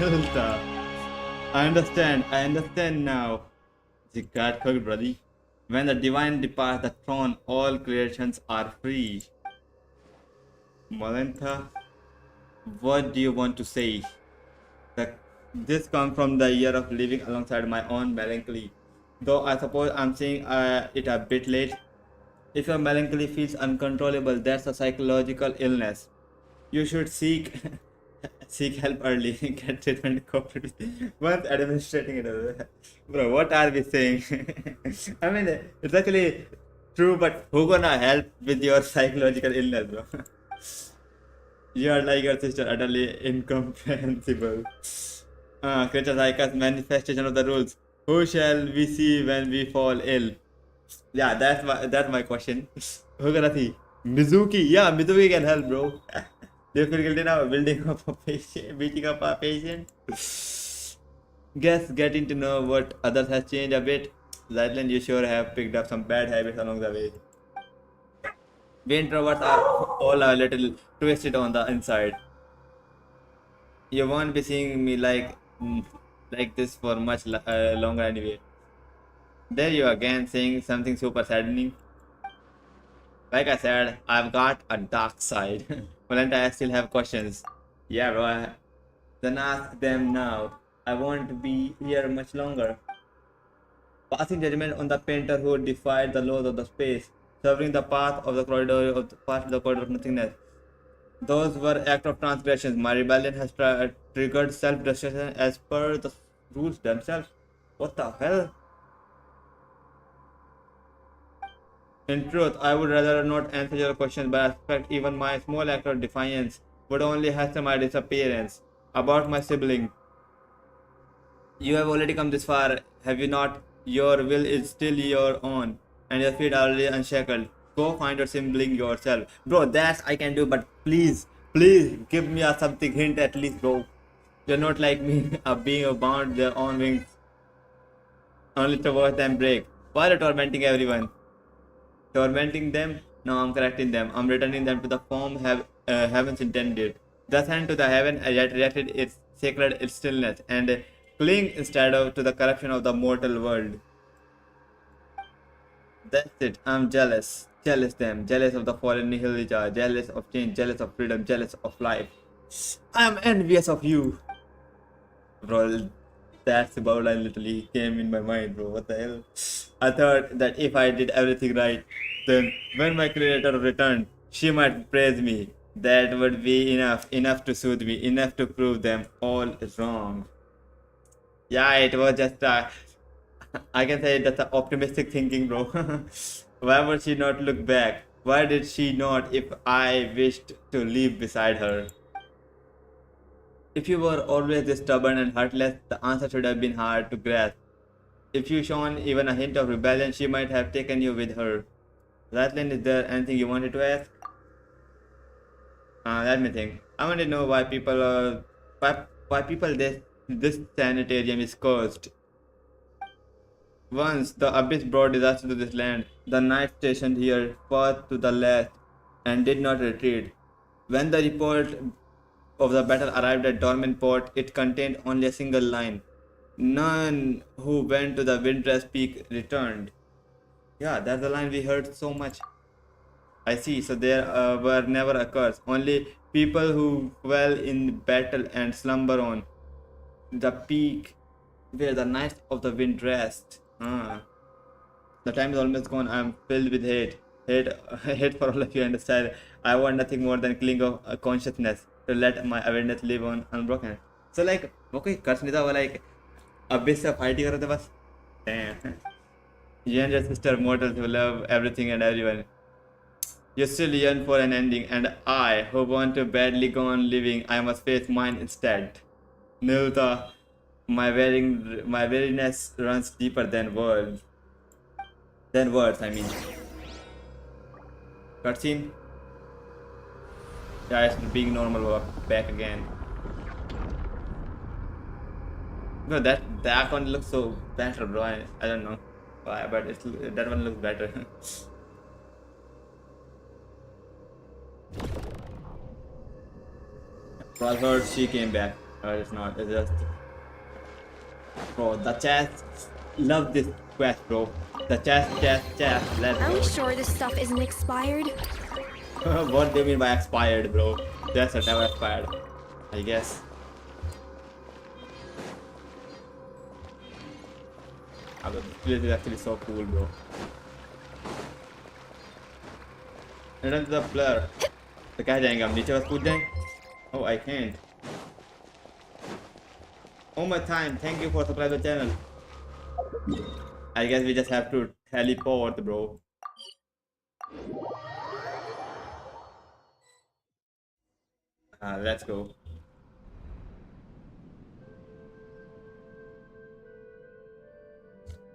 Speaker 1: मिलता. I understand now. The God cooked, brother. When the divine departs the throne, all creations are free. Malantha, what do you want to say? This comes from the year of living alongside my own melancholy. Though I suppose I'm saying it a bit late. If your melancholy feels uncontrollable, that's a psychological illness. You should seek help early. Get treatment cooperative. Once administrating it. Bro, what are we saying? I mean, it's actually true, but who gonna help with your psychological illness, bro? You are like your sister, utterly incomprehensible. Creatures like us, manifestation of the rules. Who shall we see when we fall ill? Yeah, that's my question. Who gonna see? Mizuki. Yeah, Mizuki can help, bro. Do you feel guilty now? Beating up a patient? Guess getting to know what others has changed a bit. Zytland, you sure have picked up some bad habits along the way. We introverts are all a little twisted on the inside. You won't be seeing me like this for much longer anyway. There you again saying something super saddening. Like I said, I've got a dark side. Valenta, I still have questions. Yeah, bro. Then ask them now. I won't be here much longer. Passing judgment on the painter who defied the laws of the space, severing the path of the corridor of nothingness. Those were acts of transgressions. My rebellion has triggered self-destruction as per the rules themselves. What the hell? In truth, I would rather not answer your question, but I suspect even my small act of defiance would only hasten my disappearance. About my sibling. You have already come this far, have you not? Your will is still your own, and your feet are already unshackled. Go find your sibling yourself. Bro, that I can do, but please give me something hint at least, bro. You're not like me, being bound their own wings, only to watch them break. Why are you tormenting everyone? Tormenting them? No, I'm correcting them. I'm returning them to the form heavens intended. Thus hand to the heaven, yet rejected its sacred stillness, and cling instead to the corruption of the mortal world. That's it. I'm jealous. Jealous them. Jealous of the fallen nihilita. Jealous of change. Jealous of freedom. Jealous of life. I'm envious of you. Bro, That's about line literally came in my mind, bro. What the hell? I thought that if I did everything right, then when my creator returned, she might praise me. That would be enough to soothe me, enough to prove them all wrong. Yeah, it was just I can say that's a optimistic thinking, bro. Why would she not look back? Why did she not if I wished to live beside her? If you were always this stubborn and heartless, the answer should have been hard to grasp. If you shown even a hint of rebellion, she might have taken you with her. Ratlin, is there anything you wanted to ask? Let me think. I want to know why people this sanitarium is cursed. Once the abyss brought disaster to this land, the knights stationed here fought to the last and did not retreat. When the report of the battle arrived at Dormant Port, it contained only a single line. None who went to the Windrest Peak returned. Yeah, that's the line we heard so much. I see, so there were never a curse. Only people who fell in battle and slumber on the peak where the Knights of the Wind rest. The time is almost gone. I am filled with hate. Hate for all of you, and sad. I want nothing more than cling of consciousness to let my awareness live on unbroken. So like, वो कोई कर्ज नहीं था, वो like abyss से fight ही कर रहे थे बस. Damn. You and your sister mortals who love everything and everyone. You still yearn for an ending, and I, who want to badly go on living, I must face mine instead. Nilta, my weariness runs deeper than words. I mean. Cutscene. Yeah, it's being normal back again. No, that one looks so better, bro. I don't know why, but that one looks better. I heard she came back. It's not. It's just. Bro, the chat love this quest, bro. The chat. Let's
Speaker 2: Are
Speaker 1: go.
Speaker 2: we sure this stuff isn't expired?
Speaker 1: What do you mean by expired, bro? That's never expired, I guess. This is actually so cool, bro. Return to the blur. तो क्या जाएंगे हम नीचे बस कूद जाएं? Oh, I can't. Oh my time. Thank you for subscribing the channel. I guess we just have to teleport, bro. Let's go.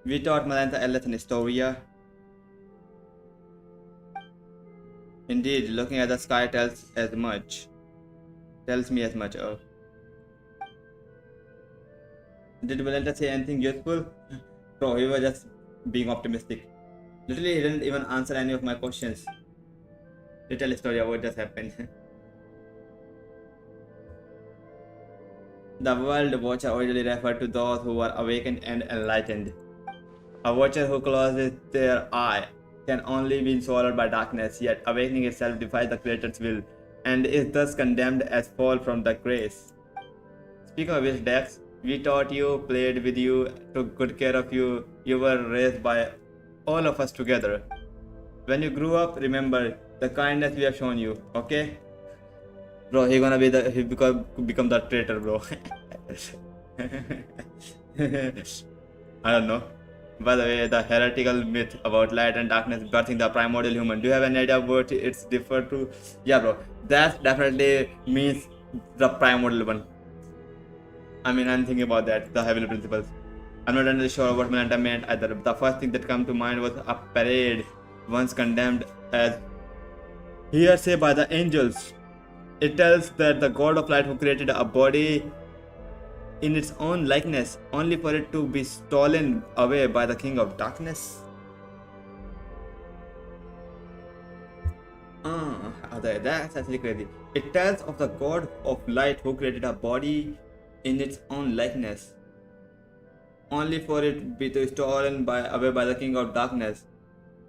Speaker 1: We taught Malantha a lesson in Historia. Indeed, looking at the sky tells me as much. Did Valenta say anything useful? Bro, he was just being optimistic. Literally, he didn't even answer any of my questions. Little story of what just happened. The world watcher originally referred to those who were awakened and enlightened. A watcher who closes their eye can only be swallowed by darkness, yet awakening itself defies the Creator's will, and is thus condemned as fall from the grace. Speaking of which, Dex, we taught you, played with you, took good care of you. You were raised by all of us together. When you grew up, remember the kindness we have shown you, okay? Bro, he become the traitor, bro. I don't know. By the way, the heretical myth about light and darkness birthing the primordial human. Do you have any idea what it's different to? Yeah, bro. That definitely means the primordial one. I mean, I'm thinking about that, the heavenly principles. I'm not entirely sure what Melinda meant either. The first thing that came to mind was a parade once condemned as hearsay by the angels. It tells that the god of light who created a body in its own likeness, only for it to be stolen away by the king of darkness. That's actually crazy. It tells of the god of light who created a body in its own likeness, only for it to be stolen away by the king of darkness.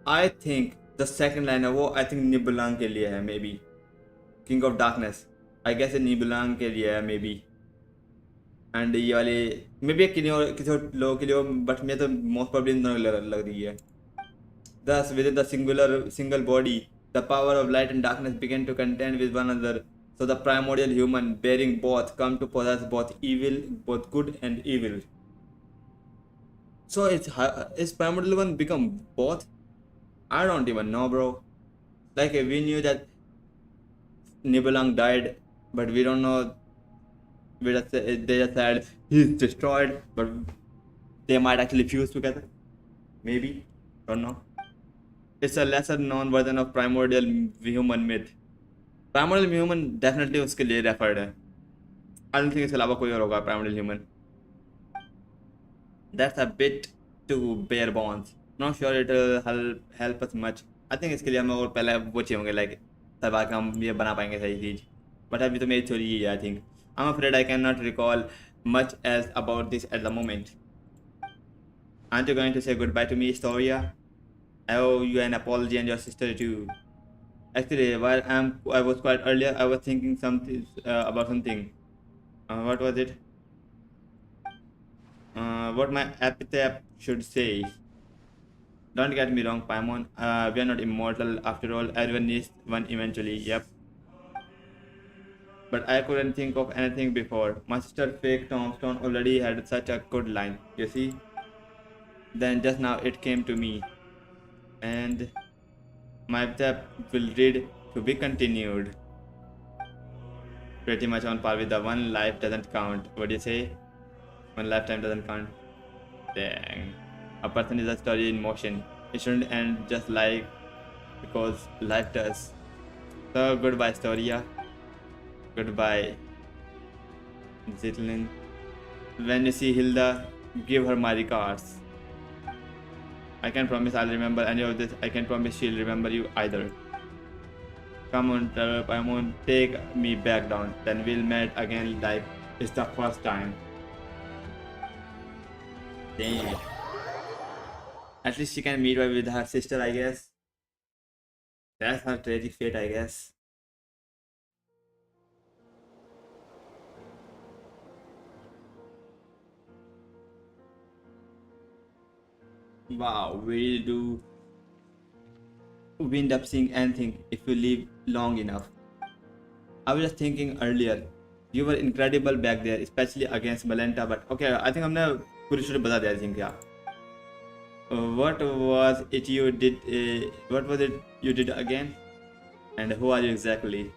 Speaker 1: I think the second line of I think Nibulang ke liye hai, maybe. King of darkness. I guess Nibulang ke liye hai, maybe. And ये वाली may be किसी और लोगों के लिए, but मैं तो most probably लग रही है. Thus, within the single body, the power of light and darkness began to contend with one another. So the primordial human, bearing both, come to possess both good and evil. So is primordial one become both? I don't even know, bro. Like we knew that Nibelang died, but we don't know. They just said he's destroyed, but they might actually fuse together. Maybe, don't know. It's a lesser known version of primordial human myth. Primordial human definitely उसके लिए referred है. I don't think इसके अलावा कोई और होगा primordial human. That's a bit too bare bones. Not sure it will help us much. I think इसके लिए हमें और पहले वो चाहिए होंगे like तब आके हम ये बना पाएंगे सही चीज. But अभी तो मेरी थ्योरी ही है I think. I'm afraid I cannot recall much else about this at the moment. Aren't you going to say goodbye to me, Storia? I owe you an apology and your sister too. Actually, while I was quiet earlier, I was thinking something about something. What was it? What my epitaph should say. Don't get me wrong, Paimon. We are not immortal after all. Everyone needs one eventually. Yep. But I couldn't think of anything before. My sister Fake Tombstone already had such a good line. You see? Then just now it came to me. And my epitaph will read to be continued. Pretty much on par with the one life doesn't count. What do you say? One lifetime doesn't count. Dang. A person is a story in motion. It shouldn't end just like because life does. So goodbye, Storia. Goodbye, Zitlin. When you see Hilda, give her my regards. I can't promise I'll remember any of this. I can't promise she'll remember you either. Come on, Paimon, take me back down. Then we'll meet again like it's the first time. Damn. At least she can meet with her sister, I guess. That's her tragic fate, I guess. Wow, we end up seeing anything if you live long enough. I was just thinking earlier, you were incredible back there, especially against Malenta, but okay, I think हमने पूरी story बता दिया, I think, yeah. What was it you did? What was it you did again? And who are you exactly?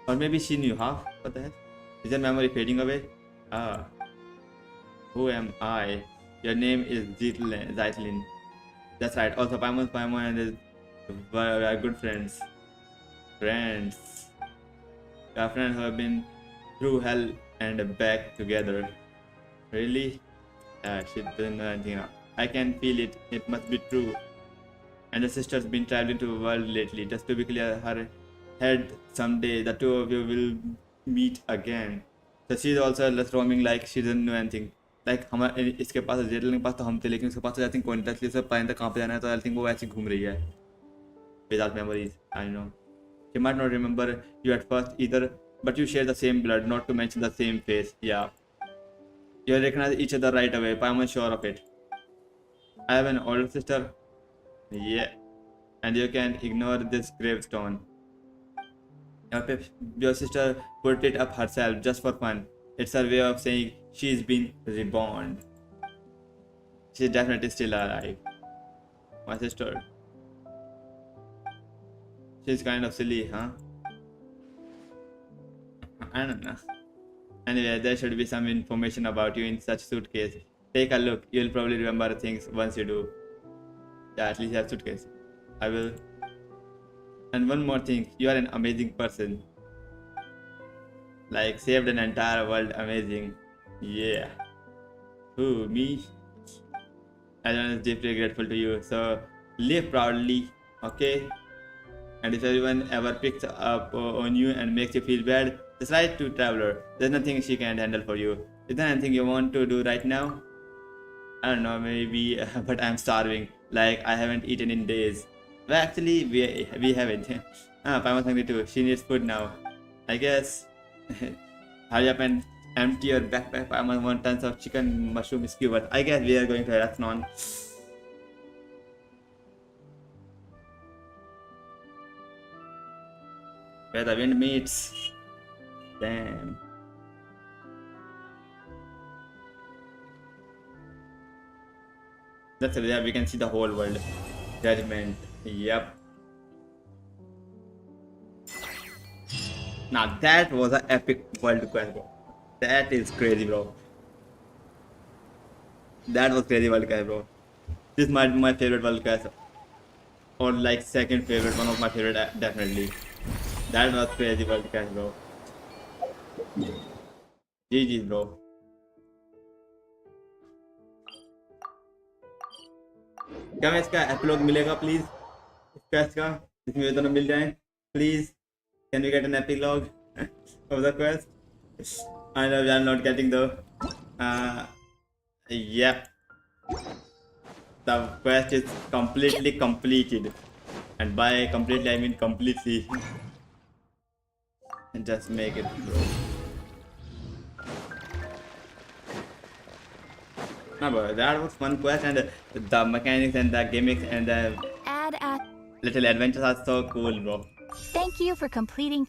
Speaker 1: Or maybe she knew half. What the heck? Is your memory fading away? Ah. Who am I? Your name is Zeitlin. That's right. Also, Paimon and his are good friends. Friends. Our friends who have been through hell and back together. Really? She doesn't know anything. I can feel it. It must be true. And the sister's been traveling to the world lately. Just to be clear, her head someday the two of you will meet again. So she's also less roaming like she doesn't know anything. Like हमारे इसके पास जेटल के पास तो हम थे, लेकिन उसके पास I think कोई नहीं था, इसलिए सब पाइन तक कहाँ पे जाना है, तो आई थिंक वो ऐसे घूम रही है without memories. I know she might not remember you at first either, but you share the same blood, not to mention the same face. Yeah, you recognize each other right away. I'm sure of it. I have an older sister. Yeah, and you can ignore this gravestone. Your sister put it up herself just for fun. It's her way of saying she's been reborn. She's definitely still alive. My sister. She's kind of silly, huh? I don't know. Anyway, there should be some information about you in such suitcase. Take a look. You'll probably remember things once you do. Yeah, at least you have suitcase. I will. And one more thing. You are an amazing person. Like, saved an entire world. Amazing. Yeah. Who, me? I'm deeply grateful to you. So, live proudly, okay? And if everyone ever picks up on you and makes you feel bad, just write to Traveler. There's nothing she can't handle for you. Is there anything you want to do right now? I don't know, maybe, but I'm starving. Like, I haven't eaten in days. Well, actually, we haven't. Paima Sangri too. She needs food now. I guess. hurry up and empty your backpack. I want tons of chicken mushroom skewers. I guess we are going to a restaurant. Where the wind meets. Damn. That's where we can see the whole world. Judgment. Yep. Now that was an epic world quest, bro. That is crazy, bro. That was crazy world quest, bro. This might be my favorite world quest. Or like second favorite, one of my favorite definitely. That was crazy world quest, bro. GG's, bro. क्या मैं इसका epilogue मिलेगा please इस quest का जिसमें ये दोनों मिल जाएं please can we get an epilogue of the quest I know we are not getting the yeah the quest is completely completed and by completely I mean completely and just make it, bro. No, bro, that was fun quest and the mechanics and the gimmicks and the little adventures are so cool, bro.
Speaker 2: Thank you for completing.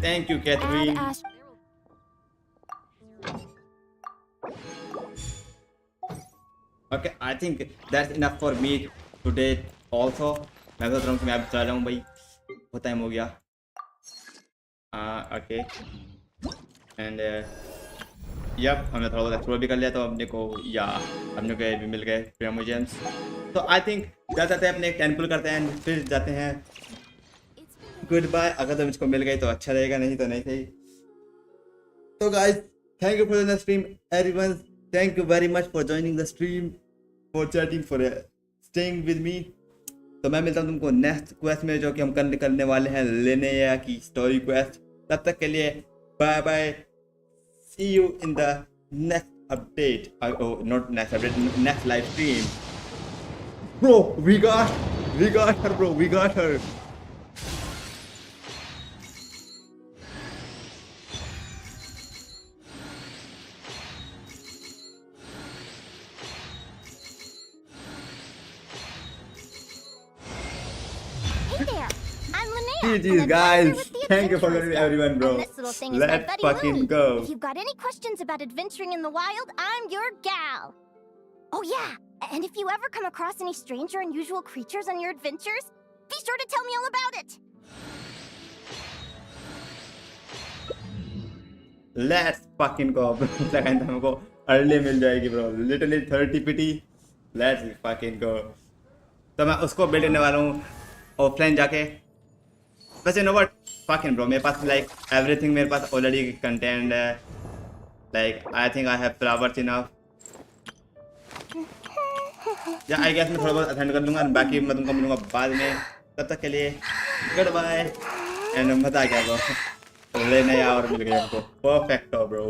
Speaker 1: Thank you, Catherine. Okay, I think that's enough for me today also. मैं सोच रहा हूँ कि मैं अब चला जाऊँ भाई बहुत टाइम हो गया. Okay. And यप हमने थोड़ा बहुत एक्सप्लोर भी कर लिया तो अपने को या अपने को भी मिल गए प्रीमोजेम्स. तो आई थिंक जाते हैं अपने एक टेम्पल करते हैं फिर जाते हैं. Goodbye. अगर तो मुझको मिल गई तो अच्छा रहेगा नहीं तो नहीं सही. तो guys thank you for the stream everyone. Thank you very much for joining the stream for chatting for staying with me. तो मैं मिलता हूँ तुमको नेक्स्ट क्वेस्ट में जो कि हम करने वाले हैं लिनेया की स्टोरी क्वेस्ट. तब तक के लिए bye bye. See you in the next update. Oh, not next update, next live stream. Bro, we got her, bro. We got her.
Speaker 2: Hey there, I'm Linnea.
Speaker 1: GG's, guys. Thank you for joining everyone, bro.
Speaker 2: And this little thing is my
Speaker 1: Let's
Speaker 2: buddy
Speaker 1: fucking
Speaker 2: Lily.
Speaker 1: go.
Speaker 2: If you've got any questions about adventuring in the wild, I'm your gal. Oh yeah, and if you ever come across any strange or unusual creatures on your adventures, be sure to tell me all about it.
Speaker 1: Let's fucking go, bro. Second तो हमको early मिल जाएगी, bro. Literally 30 pity. Let's fucking go. तो मैं उसको बेचने वाला हूँ offline जाके. वैसे नो बट fucking bro, मेरे पास like everything मेरे पास already contained है. Like I think I have flowers enough. या I guess मैं थोड़ा बहुत अटेंड कर लूँगा. बाकी मैं तुमको मिलूँगा बाद में. तब तक के लिए गुड बाय. एंड मजा आ गया bro. लेने और मिल गया हमको. परफेक्ट हो bro.